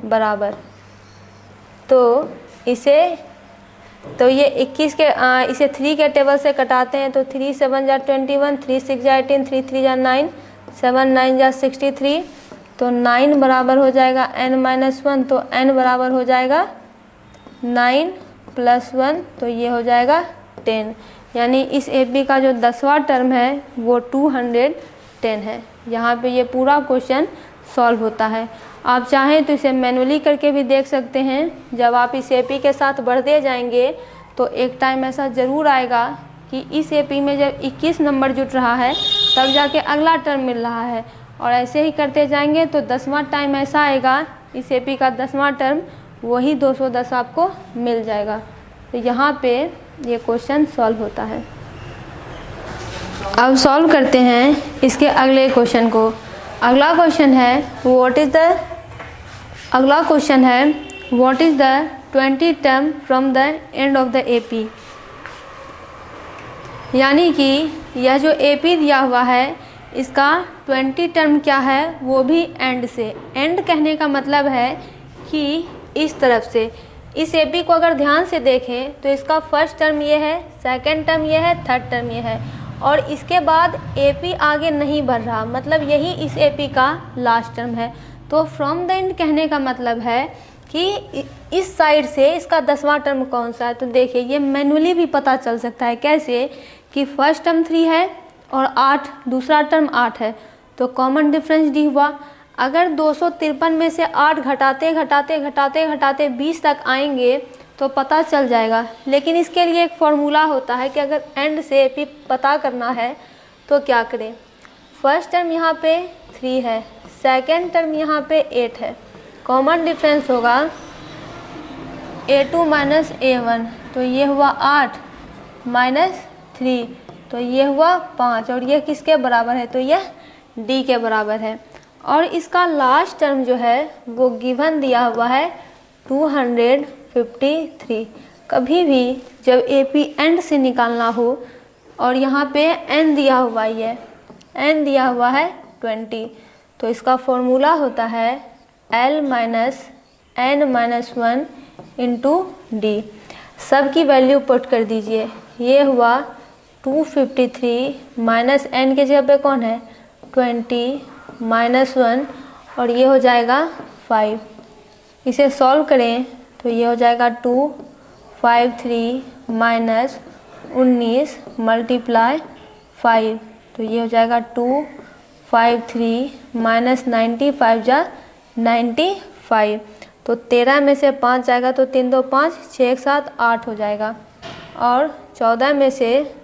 बराबर। तो ये 21 के इसे 3 के टेबल से कटाते हैं तो 3 7 जा 21, 3 6 जा 18, 3 3 जा 9, 7 9 जा 63, तो 9 बराबर हो जाएगा n माइनस 1, तो n बराबर हो जाएगा 9 + 1, तो ये हो जाएगा 10, यानी इस AP का जो 10वां टर्म है वो 210 है। यहाँ पे ये पूरा क्वेश्चन सॉल्व होता है। आप चाहें तो इसे मैनुअली करके भी देख सकते हैं। जब आप इस AP के साथ बढ़ते जाएंगे तो एक टाइम ऐसा ज़रूर आएगा कि इस AP में जब 21 नंबर जुट रहा है तब जाके अगला टर्म मिल रहा है, और ऐसे ही करते जाएंगे तो 10वां टाइम ऐसा आएगा इस AP का 10वां टर्म वही 210 आपको मिल जाएगा। तो यहाँ पे ये क्वेश्चन सॉल्व होता है। अब सॉल्व करते हैं इसके अगले क्वेश्चन को। अगला क्वेश्चन है what is the 20 term from the end of the AP, यानी कि यह जो AP दिया हुआ है इसका 20 टर्म क्या है वो भी एंड से। एंड कहने का मतलब है कि इस तरफ से इस AP को अगर ध्यान से देखें तो इसका फर्स्ट टर्म ये है, सेकंड टर्म ये है, थर्ड टर्म ये है, और इसके बाद AP आगे नहीं बढ़ रहा, मतलब यही इस AP का लास्ट टर्म है। तो फ्रॉम द एंड कहने का मतलब है कि इस साइड से इसका 10वां टर्म कौन सा है। तो देखिए ये मैनुअली भी पता चल सकता है, कैसे कि फर्स्ट टर्म 3 है और 8 दूसरा टर्म 8 है, तो कॉमन डिफरेंस D हुआ। अगर 253 में से 8 घटाते घटाते घटाते घटाते 20 तक आएंगे तो पता चल जाएगा, लेकिन इसके लिए एक फॉर्मूला होता है कि अगर एंड से AP पता करना है तो क्या करें। फर्स्ट टर्म यहाँ पे 3 है, सेकंड टर्म यहाँ पे 8 है, कॉमन डिफरेंस होगा A2 माइनस A1, तो ये हुआ 8 माइनस 3, तो ये हुआ 5, और ये किसके बराबर है, तो यह D के बराबर है। और इसका लास्ट टर्म जो है वो गिवन दिया हुआ है 253। कभी भी जब AP एंड से निकालना हो और यहाँ पे n दिया हुआ है 20, तो इसका फॉर्मूला होता है L minus n minus 1 into D. सब की वैल्यू पुट कर दीजिए। ये हुआ 253 माइनस n के जगह पे कौन है 20 माइनस 1 और ये हो जाएगा 5। इसे सॉल्व करें तो ये हो जाएगा 253 माइनस 19 मल्टीप्लाई 5, तो ये हो जाएगा 253 माइनस 95 जा 95, तो 13 में से 5 जाएगा तो 3 2 5, 6 1 7 8 हो जाएगा, और 14 में से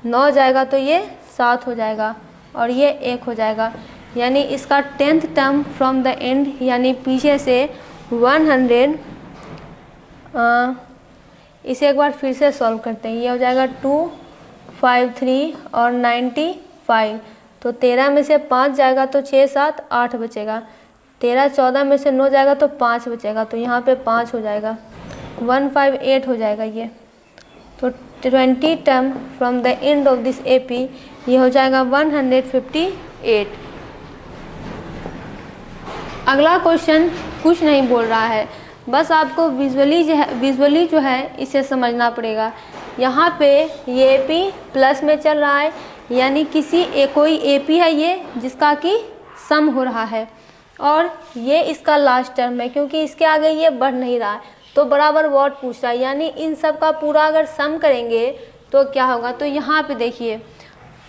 9 जाएगा तो ये 7 हो जाएगा और ये 1 हो जाएगा। यानी इसका 10th term from the end, यानी पीछे से 100। इसे एक बार फिर से सॉल्व करते हैं। ये हो जाएगा 253 और 95, तो 13 में से 5 जाएगा तो 6 7 8 बचेगा, 13 14 में से 9 जाएगा तो 5 बचेगा, तो यहाँ पे 5 हो जाएगा, 158 हो जाएगा ये। तो 20 term from the end of this AP, ये हो जाएगा 158। अगला क्वेश्चन कुछ नहीं बोल रहा है, बस आपको विजुअली जो है इसे समझना पड़ेगा। यहाँ पे ये AP प्लस में चल रहा है, यानी कोई AP है ये जिसका कि सम हो रहा है, और ये इसका लास्ट टर्म है क्योंकि इसके आगे ये बढ़ नहीं रहा है, तो बराबर व्हाट पूछ रहा है, यानी इन सब का पूरा अगर सम करेंगे तो क्या होगा। तो यहाँ पे देखिए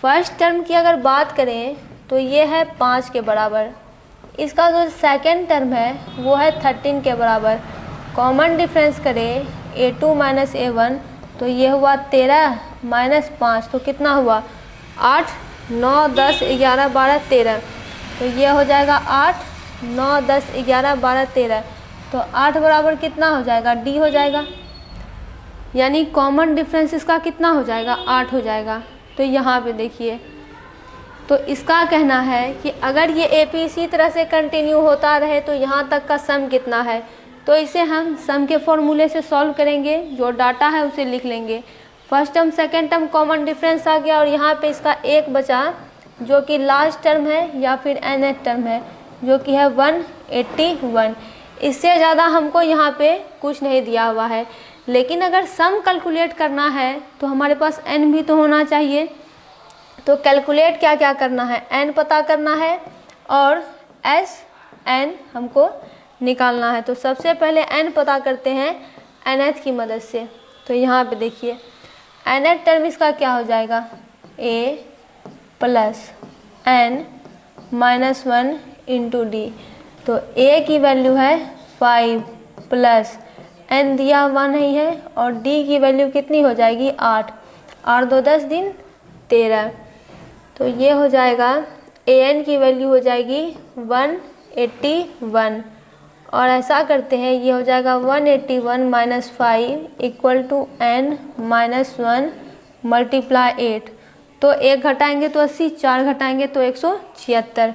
फर्स्ट टर्म की अगर बात करें तो ये है 5 के बराबर, इसका जो सेकंड टर्म है वो है 13 के बराबर। कॉमन डिफरेंस करें A2 माइनस A1, तो ये हुआ 13 माइनस 5, तो कितना हुआ 8 9 10 11 12 13, तो ये हो जाएगा 8 9 10 11 12 13, तो 8 बराबर कितना हो जाएगा D हो जाएगा, यानी कॉमन डिफरेंस इसका कितना हो जाएगा 8 हो जाएगा। तो यहाँ पे देखिए, तो इसका कहना है कि अगर ये AP इसी तरह से कंटिन्यू होता रहे तो यहाँ तक का सम कितना है, तो इसे हम सम के फॉर्मूले से सॉल्व करेंगे, जो डाटा है उसे लिख लेंगे। First term second term common difference आ गया और यहाँ पे इसका एक बचा जो कि लास्ट टर्म है या फिर nth टर्म है जो कि है 181। इससे ज़्यादा हमको यहाँ पे कुछ नहीं दिया हुआ है, लेकिन अगर सम कैलकुलेट करना है तो हमारे पास n भी तो होना चाहिए। तो कैलकुलेट क्या क्या करना है, n पता करना है और n हमको निकालना है। तो सबसे पहले n पता करते हैं nth की मदद से। तो यहाँ पे देखिए nth टर्म इसका क्या हो जाएगा a plus n minus 1 into D. तो a की वैल्यू है 5 प्लस n दिया हुआ नहीं है और d की वैल्यू कितनी हो जाएगी 8, 8 2 10 दिन 13, तो ये हो जाएगा an की वैल्यू हो जाएगी 181। और ऐसा करते हैं, ये हो जाएगा 181 minus 5 equal to n minus 1 multiply 8, तो 1 घटाएंगे तो 80, 4 घटाएंगे तो 176,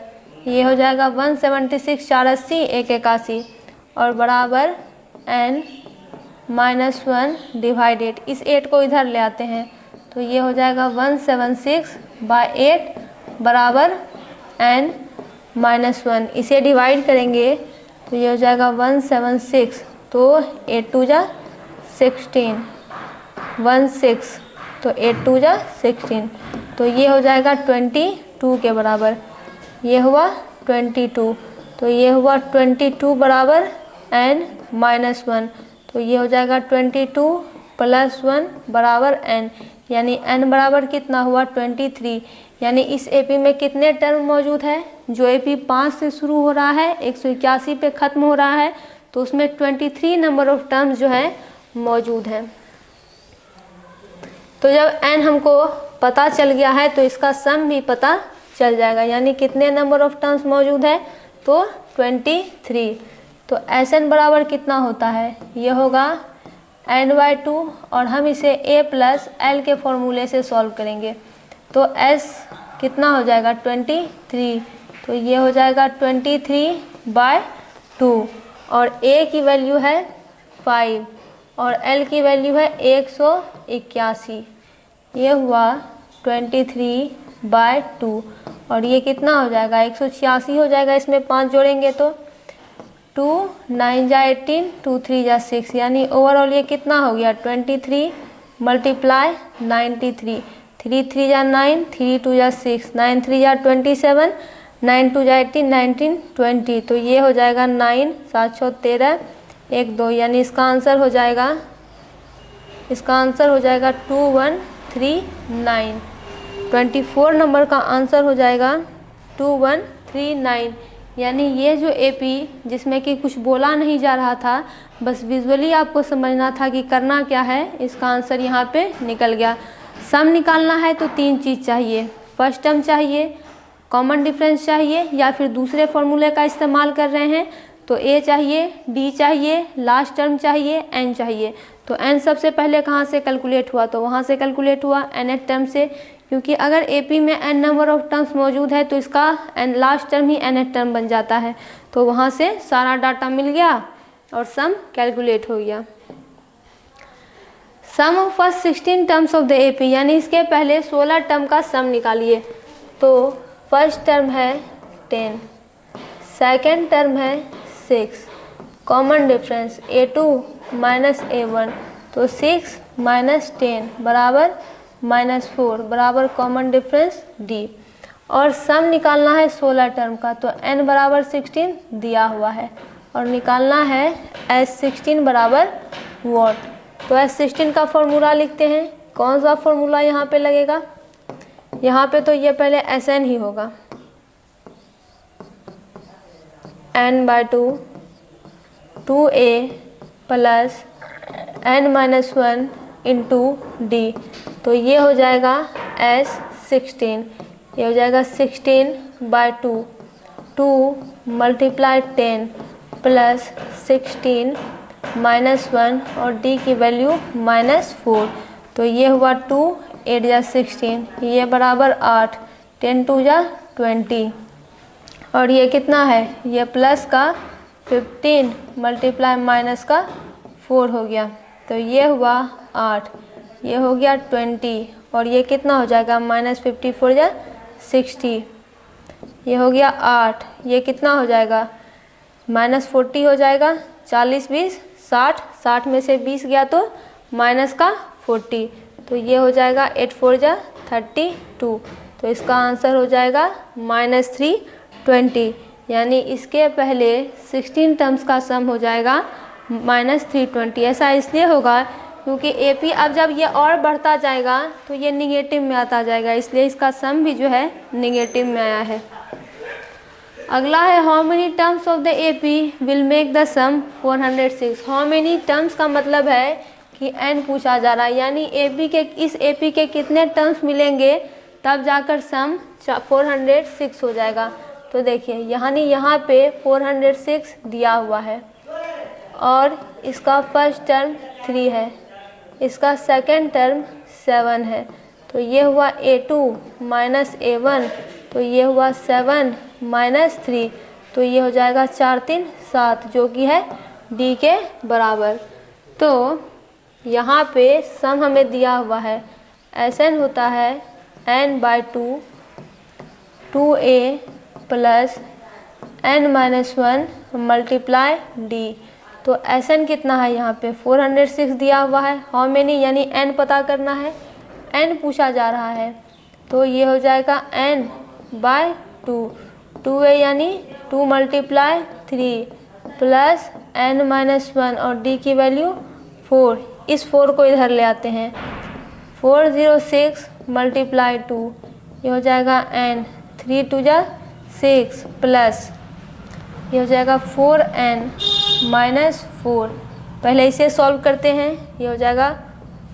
ये हो जाएगा 176 4 80 1 81 और बराबर n माइनस 1 डिवाइडेड, इस 8 को इधर ले आते हैं तो ये हो जाएगा 176 बाय 8 बराबर n माइनस 1। इसे डिवाइड करेंगे तो ये हो जाएगा 176, तो 8 2 जा 16, 16, तो 8 2 जा 16, तो ये हो जाएगा 22 के बराबर। ये हुआ 22, तो ये हुआ 22 बराबर n माइनस 1, तो ये हो जाएगा 22 प्लस 1 बराबर n, यानी n बराबर कितना हुआ 23। यानी इस AP में कितने टर्म मौजूद है, जो AP 5 से शुरू हो रहा है 181 पे ख़त्म हो रहा है, तो उसमें 23 नंबर ऑफ टर्म्स जो है मौजूद हैं। तो जब n हमको पता चल गया है तो इसका सम भी पता चल जाएगा, यानी कितने नंबर ऑफ टर्म्स मौजूद है तो 23। तो Sn बराबर कितना होता है, ये होगा n/2 और हम इसे a प्लस l के फॉर्मूले से सॉल्व करेंगे। तो s कितना हो जाएगा 23, तो ये हो जाएगा 23/2 और a की वैल्यू है 5 और l की वैल्यू है 181, ये हुआ 23/2 और ये कितना हो जाएगा 186 हो जाएगा, इसमें 5 जोड़ेंगे तो 2 9 जा 18, 2 3 जा 6, यानी ओवरऑल ये कितना हो गया 23 मल्टीप्लाई 93, 3 3 जा 9, 3 2 जा 6, 9 3 जा 27, 9 2 जा 18, 19 20, तो ये हो जाएगा 9 7 6 13 1 2, यानी इसका आंसर हो जाएगा 2139। 24 नंबर का आंसर हो जाएगा 2139। यानी ये जो एपी जिसमें कि कुछ बोला नहीं जा रहा था, बस विजुअली आपको समझना था कि करना क्या है, इसका आंसर यहाँ पे निकल गया। सम निकालना है तो 3 चीज़ चाहिए, फर्स्ट टर्म चाहिए, कॉमन डिफरेंस चाहिए, या फिर दूसरे फॉर्मूले का इस्तेमाल कर रहे हैं तो ए चाहिए, डी चाहिए, लास्ट टर्म चाहिए, एन चाहिए। तो एन सबसे पहले कहाँ से कैलकुलेट हुआ, तो वहाँ से कैलकुलेट हुआ nth टर्म से, क्योंकि अगर एपी में n नंबर ऑफ टर्म्स मौजूद है तो इसका लास्ट टर्म ही nth टर्म बन जाता है। तो वहाँ से सारा डाटा मिल गया और सम कैलकुलेट हो गया। Sum of first 16 terms of the AP, यानी इसके पहले 16 टर्म का सम निकालिए। तो फर्स्ट टर्म है 10, सेकेंड टर्म है 6, common difference a2 minus a1, तो 6 माइनस 10 बराबर -4 बराबर कॉमन डिफरेंस d। और सम निकालना है 16 टर्म का, तो n बराबर 16 दिया हुआ है और निकालना है s16 बराबर वॉट। तो s16 का फॉर्मूला लिखते हैं। कौन सा फॉर्मूला यहाँ पे लगेगा, यहाँ पे तो ये पहले Sn ही होगा, n/2 2a plus n-1 into D, तो ये हो जाएगा s16, ये हो जाएगा 16/2, 2 मल्टीप्लाई 10 प्लस 16 -1 और d की वैल्यू -4, तो ये हुआ 2 8 जा 16, ये बराबर 8, 10 2 जा 20, और ये कितना है, ये प्लस का 15 मल्टीप्लाई माइनस का 4 हो गया, तो ये हुआ 8, ये हो गया 20, और ये कितना हो जाएगा -54 जा 60, ये हो गया 8, ये कितना हो जाएगा -40 हो जाएगा, 40 20 60, 60 में से 20 गया तो माइनस का 40, तो ये हो जाएगा 8 4 जा 32, तो इसका आंसर हो जाएगा -320। यानी इसके पहले 16 टर्म्स का सम हो जाएगा -320। ऐसा इसलिए होगा क्योंकि एपी अब जब ये और बढ़ता जाएगा तो ये निगेटिव में आता जाएगा, इसलिए इसका सम भी जो है निगेटिव में आया है। अगला है how many terms of the AP will make the sum 406। How many terms का मतलब है कि n पूछा जा रहा है, यानी इस एपी के कितने टर्म्स मिलेंगे तब जाकर सम 406 हो जाएगा। तो देखिए यहाँ पे 406 दिया हुआ है और इसका फर्स्ट टर्म 3 है, इसका सेकंड टर्म 7 है, तो ये हुआ a2 माइनस a1, तो ये हुआ 7 माइनस 3, तो ये हो जाएगा 4 3 7, जो कि है d के बराबर। तो यहाँ पे सम हमें दिया हुआ है, Sn होता है n/2 2a plus n-1 multiply d। तो Sn कितना है, यहाँ पे 406 दिया हुआ है। हाउ मेनी यानी n पता करना है, n पूछा जा रहा है, तो ये हो जाएगा n/2, 2a यानी 2 मल्टीप्लाई 3 प्लस n-1 और d की वैल्यू 4, इस 4 को इधर ले आते हैं, 406 मल्टीप्लाई 2, ये हो जाएगा n, 3 2 जा 6 प्लस ये हो जाएगा 4n माइनस 4। पहले इसे सॉल्व करते हैं, ये हो जाएगा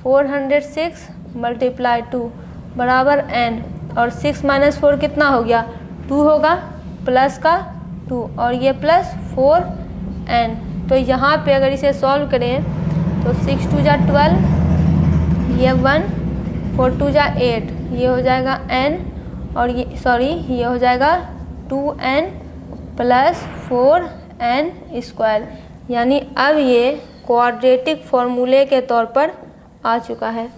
406 मल्टीप्लाई 2 बराबर n, और 6 माइनस 4 कितना हो गया 2 होगा, प्लस का 2 और ये प्लस 4n। तो यहाँ पे अगर इसे सॉल्व करें तो 6 2 जा 12, ये 1, 4 2 जा 8, ये हो जाएगा n, और ये हो जाएगा 2n प्लस 4n स्क्वायर। यानी अब ये क्वाड्रेटिक फॉर्मूले के तौर पर आ चुका है।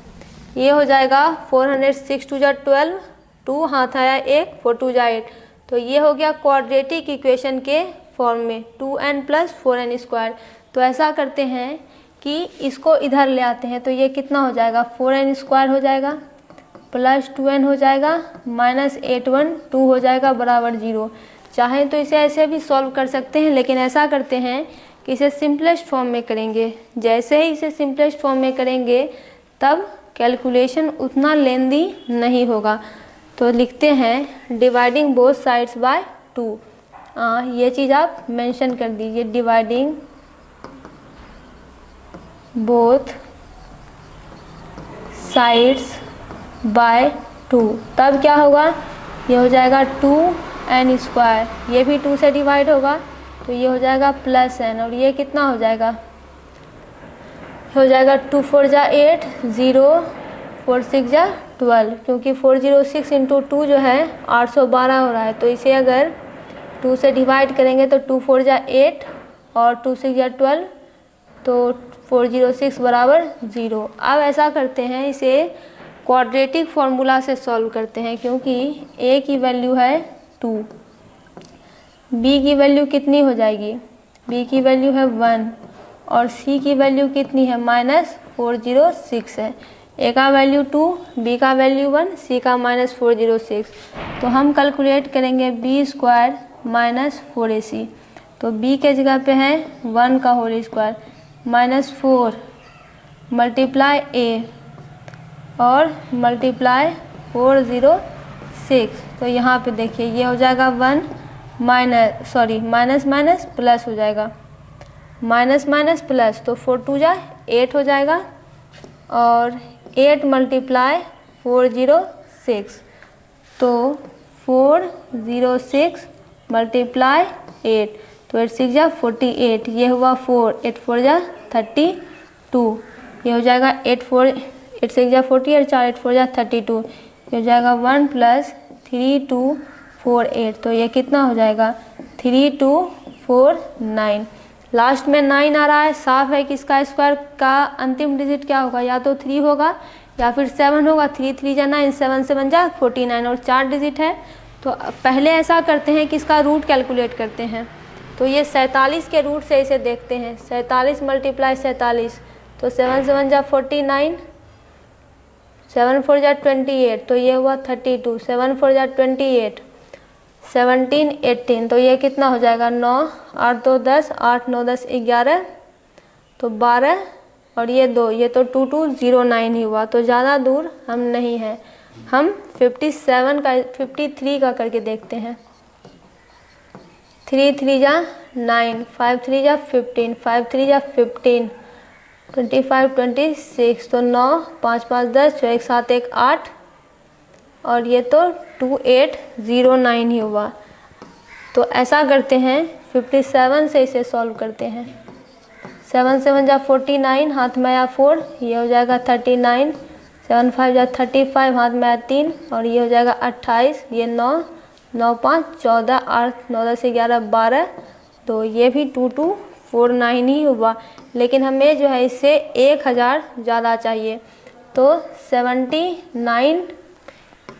ये हो जाएगा 406 2 जा 12, 2 हाथ आया 1, 4 2 जा 8, तो ये हो गया क्वाड्रेटिक इक्वेशन के फॉर्म में 2n + 4n²। तो ऐसा करते हैं कि इसको इधर ले आते हैं, तो ये कितना हो जाएगा 4n² हो जाएगा प्लस 2n हो जाएगा माइनस 8(1) 2 हो जाएगा बराबर 0। चाहें तो इसे ऐसे भी सॉल्व कर सकते हैं, लेकिन ऐसा करते हैं कि इसे सिंपलेस्ट फॉर्म में करेंगे। जैसे ही इसे सिंपलेस्ट फॉर्म में करेंगे तब कैलकुलेशन उतना लेंदी नहीं होगा। तो लिखते हैं डिवाइडिंग बोथ साइड्स बाय 2। ये चीज़ आप मेंशन कर दीजिए, डिवाइडिंग बोथ साइड्स बाय 2। तब क्या होगा, ये हो जाएगा 2n², ये भी 2 से डिवाइड होगा तो ये हो जाएगा प्लस n, और ये कितना हो जाएगा, हो जाएगा 2 4 जा 8, 0 4 6 जा 12, क्योंकि 406 × 2 जो है 812 हो रहा है। तो इसे अगर 2 से डिवाइड करेंगे तो 2 4 जा 8 और 2 6 जा 12, तो 406 बराबर 0। अब ऐसा करते हैं, इसे क्वाड्रेटिक फार्मूला से सॉल्व करते हैं, क्योंकि a की वैल्यू है 2, b की वैल्यू कितनी हो जाएगी, b की वैल्यू है 1 और c की वैल्यू कितनी है -406 है। a का वैल्यू 2, b का वैल्यू 1, c का -406। तो हम कैलकुलेट करेंगे b² - 4ac। तो b के जगह पे है 1 का होल स्क्वायर -4 मल्टीप्लाई a और मल्टीप्लाई 406। तो यहाँ पे देखिए ये हो जाएगा 1 माइनस माइनस प्लस हो जाएगा, माइनस माइनस प्लस, तो 4 2 जा 8 हो जाएगा और 8 मल्टीप्लाई 406, तो 406 मल्टीप्लाई 8, तो 8 6 जा 48, ये हुआ 4, 8 4 जा 32, ये हो जाएगा 8 6 जा 48, 4 8 4 जा 32, ये हो जाएगा 1 + 3 2 4 8, तो ये कितना हो जाएगा 3 2 4 9। लास्ट में 9 आ रहा है, साफ है कि इसका स्क्वायर का अंतिम डिजिट क्या होगा, या तो 3 होगा या फिर 7 होगा। 3 3 जा 9, 7 7 जा 49, और 4 डिजिट है। तो पहले ऐसा करते हैं कि इसका रूट कैलकुलेट करते हैं। तो ये 47 के रूट से इसे देखते हैं, 47 मल्टीप्लाई 47, तो 7 7 जा 49, 7 4 जा 28, तो ये हुआ 32, 7 4 जा 28, 17 18, तो ये कितना हो जाएगा 9 8 2 10, 8 9 10 11, तो 12, और ये 2, ये तो 2 2 0 9 ही हुआ। तो ज़्यादा दूर हम नहीं हैं, हम 53 का करके देखते हैं। 3 3 जा 9, 5 3 जा 15, 5 3 जा 15, 25 26, तो 9 5 5 10, 1 7 1 8, और ये तो 2809 ही हुआ। तो ऐसा करते हैं 57 से इसे सॉल्व करते हैं। 7 7 जा 49, हाथ में आया 4, ये हो जाएगा 39, 7 5 जा 35, हाथ में आया 3, और ये हो जाएगा 28, ये 9 9 5 14, 8 9 10 11 12, तो ये भी 2249 ही हुआ। लेकिन हमें जो है इससे 1000 ज़्यादा चाहिए, तो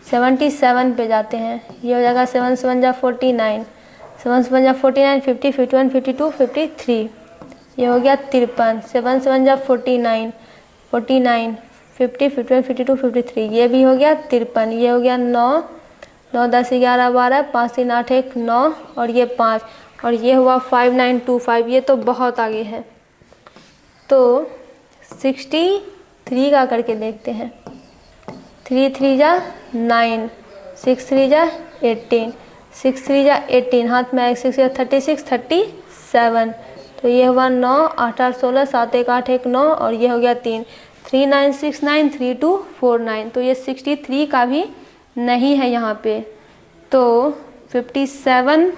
77 पे जाते हैं। ये हो जाएगा 7 7 जा 49, 7 7 जा 49, 50 51 52 53, ये हो गया 53, 7 7 जा 49 49, 50 51 52 53, ये भी हो गया 53, ये हो गया 9 9 10 11 12, 5 3 8 1 9, और ये 5, और ये हुआ 5925। ये तो बहुत आगे है, तो 63 का करके देखते हैं। 3 3 जा 9, 6 3 जा 18, 6 3 जा 18, हाथ में 6 6 36 37, तो ये हुआ 9 8 8 16, 7 1 8 1 9, और ये हो गया 3 3 9 6 9 3 2 4 9, तो ये 63 का भी नहीं है यहाँ पे। तो 57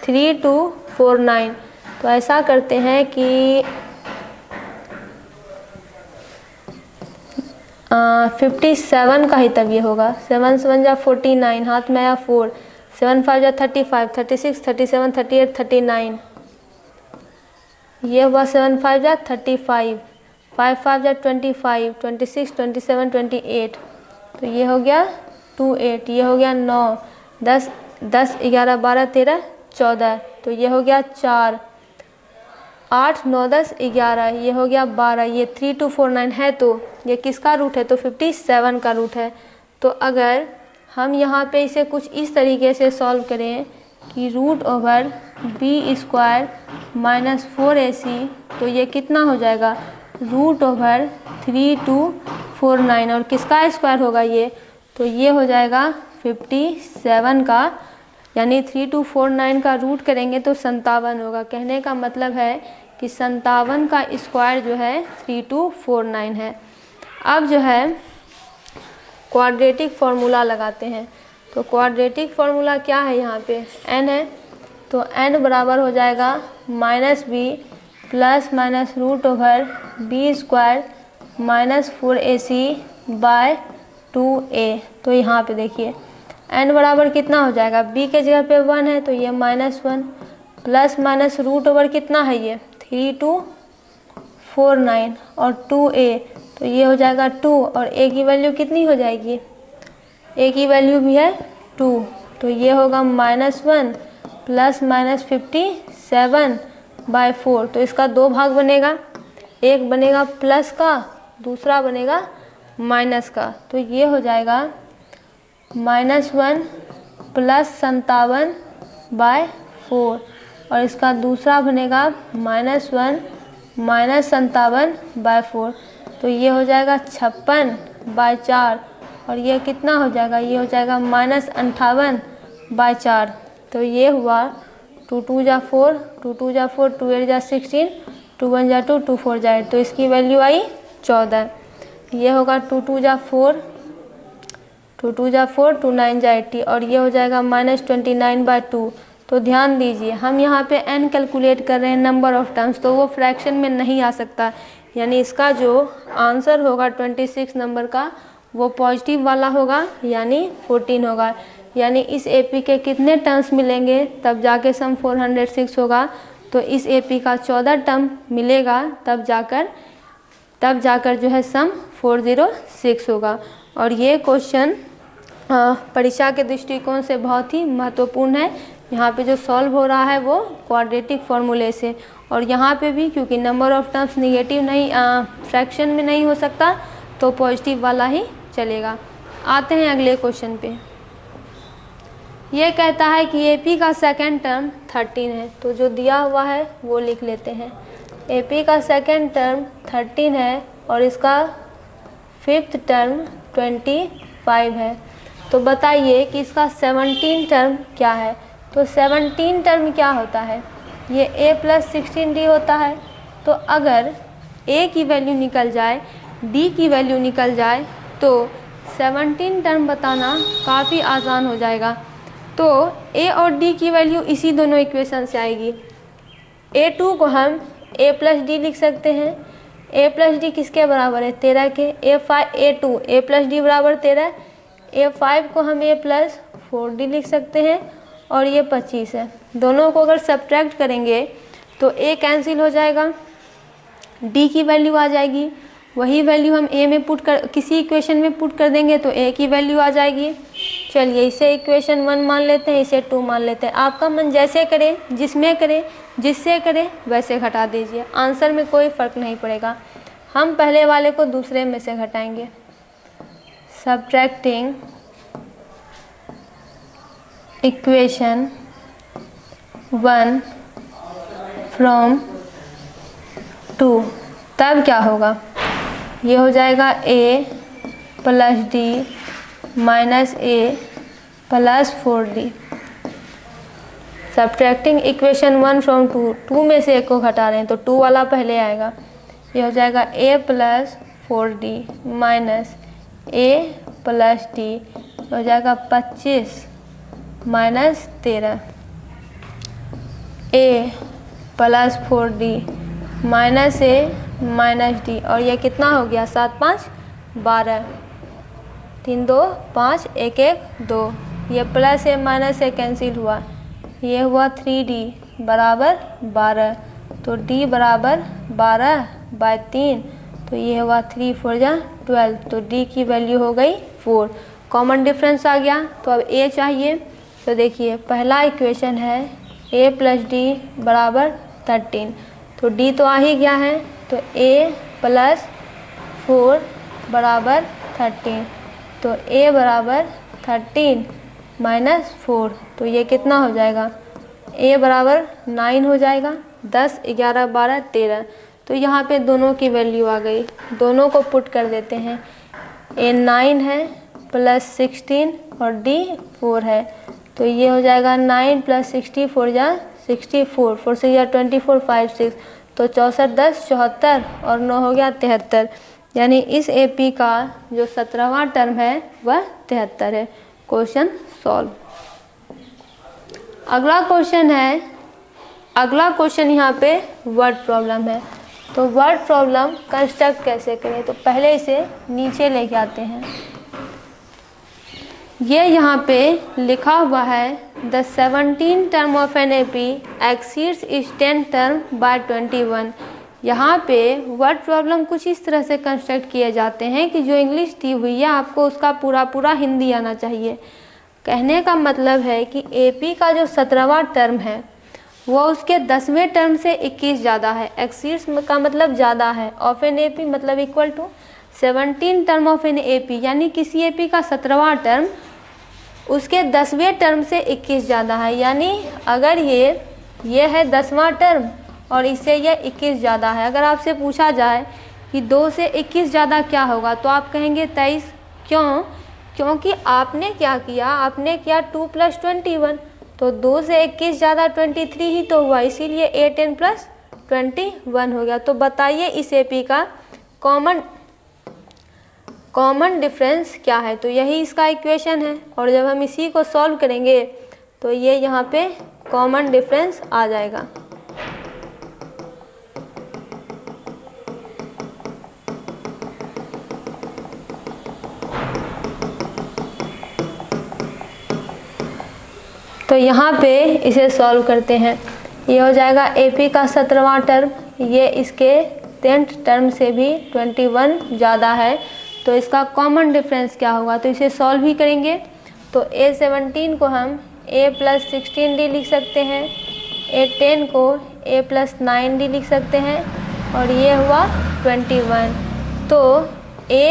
3 2 4 9, तो ऐसा करते हैं कि 57 का ही तब ये होगा। 7 7 जा 49, हाथ में आया 4, 7 5 जा 35 36 37 38 39, ये हुआ 7 5 जा 35, 5 5 जा 25 26 27 28, तो ये हो गया 28, ये हो गया 9 10 10 11 12 13 14, तो ये हो गया 4, 8, 9, 10, 11, ये हो गया 12, ये 3249 है तो ये किसका रूट है, तो 57 का रूट है। तो अगर हम यहाँ पे इसे कुछ इस तरीके से सॉल्व करें कि root over b square minus 4ac, तो ये कितना हो जाएगा, रूट ओवर 3249, और किसका स्क्वायर होगा ये, तो ये हो जाएगा 57 का, यानी 3249 का रूट करेंगे तो 57 होगा। कहने का मतलब है कि 57 का स्क्वायर जो है 3249 है। अब जो है क्वाड्रेटिक फार्मूला लगाते हैं। तो क्वाड्रेटिक फार्मूला क्या है, यहाँ पे n है, तो n बराबर हो जाएगा -b plus minus root over b square minus 4ac by 2a। तो यहाँ पे देखिए n बराबर कितना हो जाएगा, b के जगह पे 1 है तो ये -1 प्लस माइनस रूट ओवर कितना है ये 3249 और 2a, तो ये हो जाएगा 2 और a की वैल्यू कितनी हो जाएगी, a की वैल्यू भी है 2, तो ये होगा -1 प्लस माइनस 57 बाय 4। तो इसका दो भाग बनेगा, एक बनेगा प्लस का, दूसरा बनेगा माइनस का। तो ये हो जाएगा -1 प्लस 57 बाय 4 और इसका दूसरा बनेगा -1 माइनस 57 बाय 4। तो ये हो जाएगा 56 बाय 4 और ये कितना हो जाएगा, ये हो जाएगा -58 बाय 4। तो ये हुआ 2 2 जा 4, 2 2 जा 4, 2 8 जा 16, 2 1 जा 2, 2 4 जा 8, तो इसकी वैल्यू आई 14। ये होगा 2 2 जा 4, 2 2 जा 4, 2 9 जा 80 और ये हो जाएगा -29 बाय 2। तो ध्यान दीजिए हम यहाँ पे n कैलकुलेट कर रहे हैं नंबर ऑफ टर्म्स, तो वो फ्रैक्शन में नहीं आ सकता, यानी इसका जो आंसर होगा 26 नंबर का वो पॉजिटिव वाला होगा, यानी 14 होगा। यानी इस AP के कितने टर्म्स मिलेंगे तब जाके सम 406 होगा, तो इस AP का 14 टर्म मिलेगा तब जाकर जो है सम 406 होगा। और ये क्वेश्चन परीक्षा के दृष्टिकोण से बहुत ही महत्वपूर्ण है। यहाँ पे जो सॉल्व हो रहा है वो क्वाड्रेटिक फॉर्मूले से, और यहाँ पे भी क्योंकि नंबर ऑफ टर्म्स निगेटिव नहीं फ्रैक्शन में नहीं हो सकता तो पॉजिटिव वाला ही चलेगा। आते हैं अगले क्वेश्चन पे। ये कहता है कि AP का सेकेंड टर्म 13 है, तो जो दिया हुआ है वो लिख लेते हैं। AP का सेकेंड टर्म 13 है और इसका फिफ्थ टर्म 25 है। तो बताइए कि इसका 17 टर्म क्या है। तो 17 टर्म क्या होता है, ये a प्लस 16d होता है। तो अगर a की वैल्यू निकल जाए, d की वैल्यू निकल जाए तो 17 टर्म बताना काफ़ी आसान हो जाएगा। तो a और d की वैल्यू इसी दोनों इक्वेशन से आएगी। a2 को हम a प्लस डी लिख सकते हैं। a प्लस डी किसके बराबर है, 13 के। a2 a प्लस डी बराबर 13। a5 को हम a प्लस 4d लिख सकते हैं और ये 25 है। दोनों को अगर सब्ट्रैक्ट करेंगे तो a कैंसिल हो जाएगा, d की वैल्यू आ जाएगी, वही वैल्यू हम a में किसी इक्वेशन में पुट कर देंगे तो a की वैल्यू आ जाएगी। चलिए इसे इक्वेशन 1 मान लेते हैं, इसे 2 मान लेते हैं। आपका मन जैसे करे, जिसमें करे, जिससे करे वैसे घटा दीजिए, आंसर में कोई फ़र्क नहीं पड़ेगा। हम पहले वाले को दूसरे में से घटाएंगे। सब्ट्रैक्टिंग इक्वेशन 1 फ्रॉम 2, तब क्या होगा, ये हो जाएगा a plus D minus a plus 4d। Subtracting equation 1 from 2, 2 में से एक को घटा रहे हैं तो 2 वाला पहले आएगा। ये हो जाएगा a plus 4d minus a plus d, हो जाएगा 25 minus 13। a plus 4d minus a minus d, और ये कितना हो गया, 7 5 12, 3 2 5 1 1 2, ये plus a minus a cancel हुआ, ये हुआ 3d बराबर 12। तो d बराबर 12 बाय 3, तो ये हुआ 3 4 जा 12, तो d की वैल्यू हो गई 4। कॉमन डिफरेंस आ गया। तो अब a चाहिए। तो देखिए पहला इक्वेशन है a प्लस डी बराबर 13। तो d तो आ ही गया है, तो a प्लस 4 बराबर 13। तो a बराबर 13 माइनस 4, तो ये कितना हो जाएगा, a बराबर 9 हो जाएगा। 10, 11, 12, 13। तो यहाँ पे दोनों की वैल्यू आ गई, दोनों को पुट कर देते हैं। a 9 है प्लस 16 और d 4 है, तो ये हो जाएगा 9 प्लस 64 या 64, 4 से या 24, 5, 6, तो 64, 10, 74 और 9 हो गया 73। यानी इस AP का जो 17वां टर्म है वह 73 है। Question solve. अगला क्वेश्चन यहाँ पे वर्ड प्रॉब्लम है। तो वर्ड प्रॉब्लम कंस्ट्रक्ट कैसे करें, तो पहले इसे नीचे लेके आते हैं। ये यहाँ पे लिखा हुआ है the 17 term of an AP exceeds its 10 term by 21। यहाँ पे वर्ड प्रॉब्लम कुछ इस तरह से कंस्ट्रक्ट किए जाते हैं कि जो इंग्लिश दी हुई है आपको उसका पूरा हिंदी आना चाहिए। कहने का मतलब है कि AP का जो 17वां टर्म है वो उसके 10वें टर्म से 21 ज़्यादा है। एक्सीड्स का मतलब ज़्यादा है, ऑफ एन AP मतलब equal to 17 term of an AP, यानी किसी AP का 17वां टर्म उसके 10वें टर्म से 21 ज़्यादा है। यानी अगर ये है 10वां टर्म और इससे ये 21 ज़्यादा है। अगर आपसे पूछा जाए कि 2 से 21 ज़्यादा क्या होगा, तो आप कहेंगे 23। क्यों? क्योंकि आपने क्या किया, आपने किया 2 + 21, तो 2 से 21 ज़्यादा 23 ही तो हुआ, इसीलिए 8n + 21 हो गया। तो बताइए इस AP का कॉमन डिफरेंस क्या है, तो यही इसका इक्वेशन है। और जब हम इसी को सॉल्व करेंगे तो ये यहाँ पे कॉमन डिफरेंस आ जाएगा। तो यहाँ पे इसे सॉल्व करते हैं। ये हो जाएगा AP का 17वां टर्म, ये इसके 10th टर्म से भी 21 ज़्यादा है, तो इसका कॉमन डिफरेंस क्या होगा, तो इसे सॉल्व ही करेंगे। तो A17 को हम A + 16D लिख सकते हैं, A10 को A + 9D लिख सकते हैं, और ये हुआ 21। तो A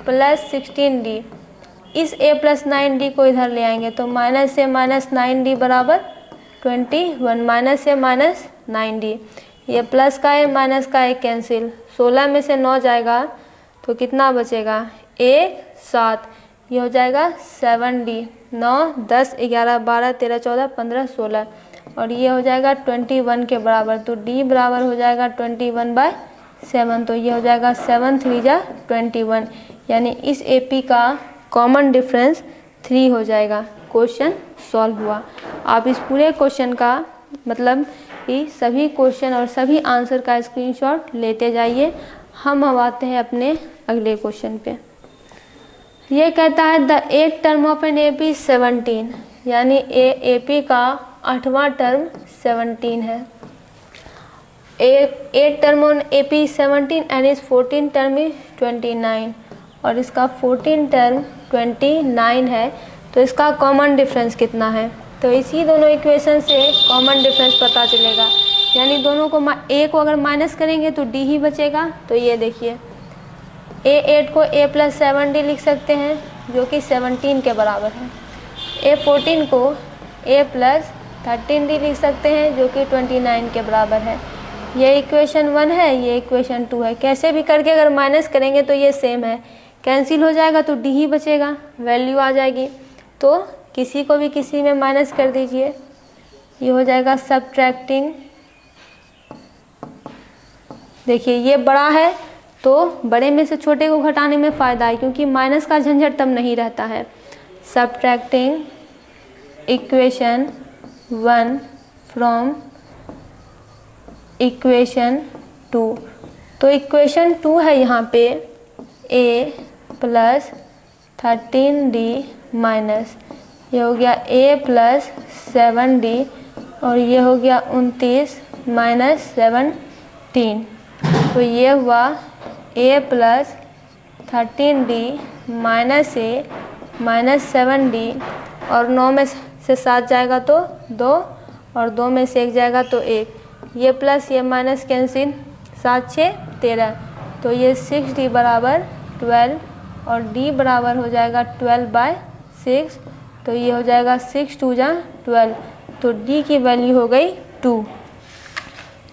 + 16D, इस A + 9D को इधर ले आएंगे तो माइनस से माइनस 9D बराबर 21, माइनस से माइनस 9D, ये प्लस का है माइनस का है कैंसिल, 16 में से 9 जाएगा तो कितना बचेगा, 1, 7, ये हो जाएगा 7D, 9, 10, 11, 12, 13, 14, 15, 16, और ये हो जाएगा 21 के बराबर। तो D बराबर हो जाएगा 21/7, तो ये हो जाएगा 7 3 जा 21, यानी इस AP का कॉमन डिफरेंस 3 हो जाएगा। क्वेश्चन सॉल्व हुआ। आप इस पूरे क्वेश्चन का मतलब कि सभी क्वेश्चन और सभी आंसर का स्क्रीनशॉट लेते जाइए। हम अब आते हैं अपने अगले क्वेश्चन पे। ये कहता है the 8th term of an AP 17, यानी AP का 8वां टर्म 17 है। 8th term on AP 17 and इस 14th टर्म इज 29, और इसका 14th टर्म 29 है, तो इसका कॉमन डिफरेंस कितना है, तो इसी दोनों इक्वेशन से कॉमन डिफरेंस पता चलेगा। यानी दोनों को A को अगर माइनस करेंगे तो D ही बचेगा। तो ये देखिए A8 को A + 7D लिख सकते हैं जो कि 17 के बराबर है। A14 को A + 13D लिख सकते हैं जो कि 29 के बराबर है। ये इक्वेशन 1 है, ये इक्वेशन 2 है। कैसे भी करके अगर माइनस करेंगे तो ये सेम है, कैंसिल हो जाएगा तो D ही बचेगा, वैल्यू आ जाएगी। तो किसी को भी किसी में माइनस कर दीजिए, ये हो जाएगा सब्ट्रैक्टिंग। देखिए ये बड़ा है तो बड़े में से छोटे को घटाने में फ़ायदा है, क्योंकि माइनस का झंझट तब नहीं रहता है। Subtracting equation 1 from equation 2। तो इक्वेशन 2 है यहाँ पे A + 13D माइनस, ये हो गया A + 7D, और ये हो गया 29 - 17, तो ये हुआ A + 13D minus A - 7D, और 9 में से 7 जाएगा तो 2, और 2 में से 1 जाएगा तो 1, ये प्लस ये माइनस कैंसिल, 7 6 13, तो ये 6D बराबर 12 और D बराबर हो जाएगा 12/6, तो ये हो जाएगा 6 2 जा 12, तो D की वैल्यू हो गई 2।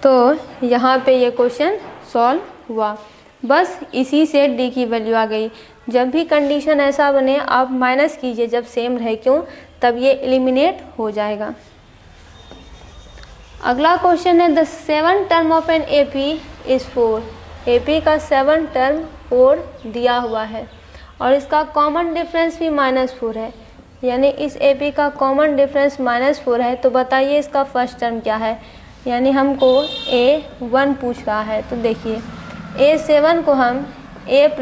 तो यहाँ पे ये क्वेश्चन सॉल्व हुआ। बस इसी से D की वैल्यू आ गई। जब भी कंडीशन ऐसा बने आप माइनस कीजिए जब सेम रहे, क्यों, तब ये एलिमिनेट हो जाएगा। अगला क्वेश्चन है the 7 term of an AP is 4। AP का 7 टर्म 4 दिया हुआ है और इसका कॉमन डिफरेंस भी -4 है, यानी इस AP का कॉमन डिफरेंस -4 है। तो बताइए इसका फर्स्ट टर्म क्या है, यानी हमको A1 पूछ रहा है। तो देखिए A7 को हम A +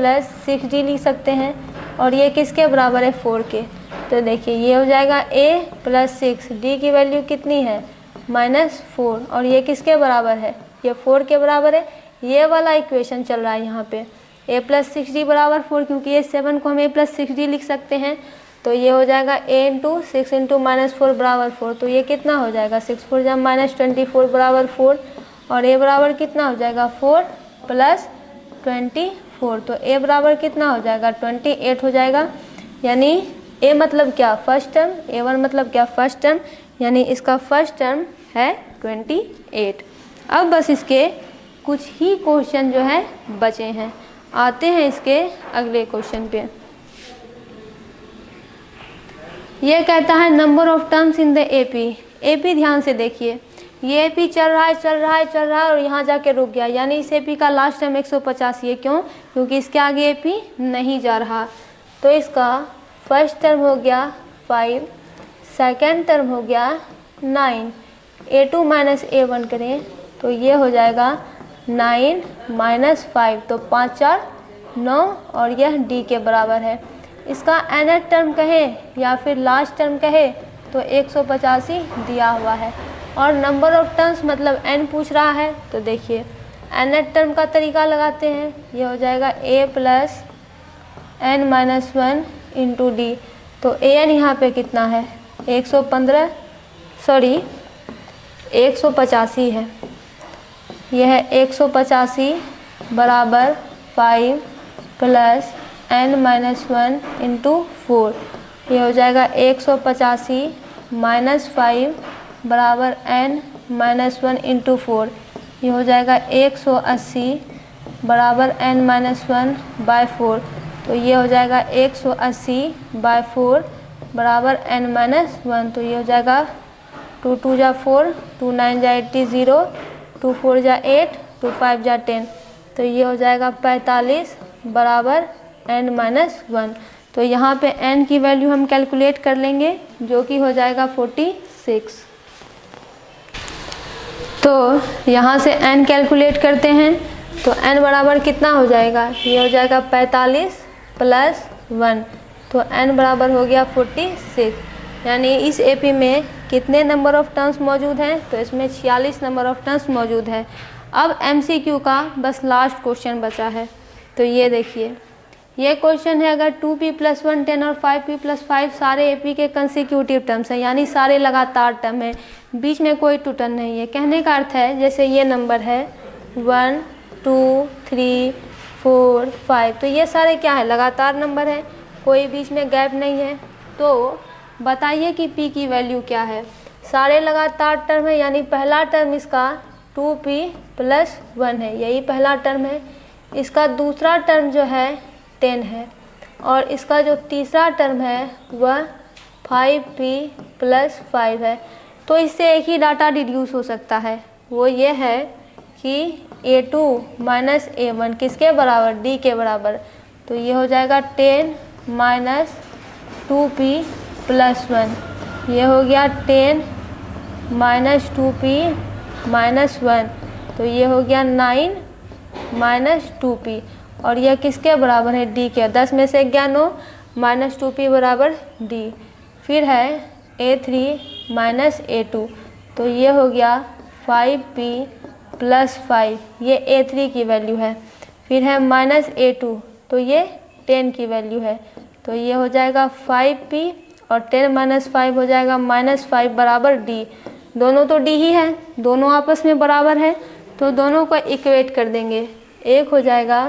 6D लिख सकते हैं और ये किसके बराबर है, 4 के। तो देखिए ये हो जाएगा A + 6, D की वैल्यू कितनी है, -4, और ये किसके बराबर है, ये 4 के बराबर है। ये वाला इक्वेशन चल रहा है यहाँ पे A + 6D बराबर 4, क्योंकि A7 को हम A + 6D लिख सकते हैं। तो ये हो जाएगा A × 6 × -4 बराबर 4, तो ये कितना हो जाएगा, 6 4 जा -24 बराबर 4, और A बराबर कितना हो जाएगा 4 + 24, तो A बराबर कितना हो जाएगा 28 हो जाएगा। यानी A मतलब क्या, फर्स्ट टर्म, A1 मतलब क्या, फर्स्ट टर्म, यानी इसका फर्स्ट टर्म है 28। अब बस इसके कुछ ही क्वेश्चन जो है बचे हैं। आते हैं इसके अगले क्वेश्चन पे। ये कहता है number of terms in the AP ध्यान से देखिए, ये AP चल रहा है और यहाँ जाके रुक गया, यानी इस AP का लास्ट टर्म 185 है। क्यों, क्योंकि इसके आगे AP नहीं जा रहा। तो इसका फर्स्ट टर्म हो गया 5, सेकेंड टर्म हो गया 9, A2 - A1 करें तो ये हो जाएगा 9 - 5, तो 5 4 9, और यह D के बराबर है। इसका nth टर्म कहे या फिर लास्ट टर्म कहे तो 185 दिया हुआ है, और नंबर ऑफ टर्म्स मतलब n पूछ रहा है। तो देखिए nth टर्म का तरीका लगाते हैं, ये हो जाएगा A + n - 1 × D। तो an यहाँ पे कितना है, 185 है, यह 185 बराबर 5 + n - 1 × 4, ये हो जाएगा 185 - 5 बराबर n - 1 × 4, ये हो जाएगा 180 बराबर n - 1/4, तो ये हो जाएगा 180/4 बराबर n - 1, तो ये हो जाएगा 2 2 जा 4, 2 9 जा 80, 2 4 जा 8, 2 5 जा 10, तो ये हो जाएगा 45 बराबर n - 1। तो यहाँ पे n की वैल्यू हम कैलकुलेट कर लेंगे, जो कि हो जाएगा 46। तो यहाँ से n कैलकुलेट करते हैं, तो n बराबर कितना हो जाएगा, ये हो जाएगा 45 + 1, तो n बराबर हो गया 46। यानी इस AP में कितने नंबर ऑफ टर्म्स मौजूद हैं, तो इसमें 46 नंबर ऑफ टर्म्स मौजूद है। अब MCQ का बस लास्ट क्वेश्चन बचा है। तो ये देखिए, ये क्वेश्चन है, अगर 2p + 1 10 और 5p + 5 सारे AP के कंसेक्यूटिव टर्म्स हैं, यानी सारे लगातार टर्म हैं, बीच में कोई टूटन नहीं है। कहने का अर्थ है जैसे ये नंबर है 1 2 3 4 5, तो ये सारे क्या है, लगातार नंबर है, कोई बीच में गैप नहीं है। तो बताइए कि p की वैल्यू क्या है। सारे लगातार टर्म है, यानी पहला टर्म इसका 2p + 1 है, यही पहला टर्म है। इसका दूसरा टर्म जो है 10 है, और इसका जो तीसरा टर्म है वह 5p + 5 है। तो इससे एक ही डाटा डिड्यूस हो सकता है, वो ये है कि A2 - A1 किसके बराबर, D के बराबर। तो ये हो जाएगा 10 - 2p + 1, ये हो गया 10 - 2p - 1, तो ये हो गया 9 - 2p, और यह किसके बराबर है, D के। 10 में से 9 - 2p बराबर D। फिर है A3 - A2, तो ये हो गया 5p + 5, ये A3 की वैल्यू है। फिर है -A2, तो ये 10 की वैल्यू है, तो ये हो जाएगा 5p, और 10 - 5 हो जाएगा -5 बराबर D। दोनों तो डी ही है, दोनों आपस में बराबर है, तो दोनों को इक्वेट कर देंगे। एक हो जाएगा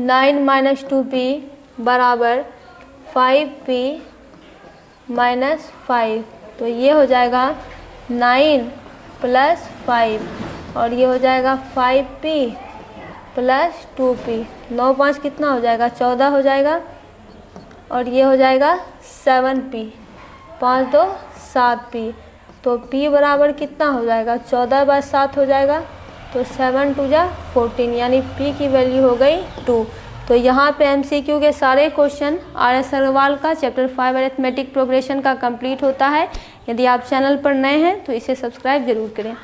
9 माइनस 2p बराबर 5p माइनस 5, तो ये हो जाएगा 9 प्लस 5 और ये हो जाएगा 5p प्लस 2p। 9 5 कितना हो जाएगा, 14 हो जाएगा और ये हो जाएगा 7p, 5 2 7p, तो p बराबर कितना हो जाएगा, 14/7 हो जाएगा, तो 7 2 जा 14, यानी p की वैल्यू हो गई 2। तो यहाँ पे MCQ के सारे क्वेश्चन RS अग्रवाल का चैप्टर 5 अरिथमेटिक प्रोग्रेशन का कंप्लीट होता है। यदि आप चैनल पर नए हैं तो इसे सब्सक्राइब जरूर करें।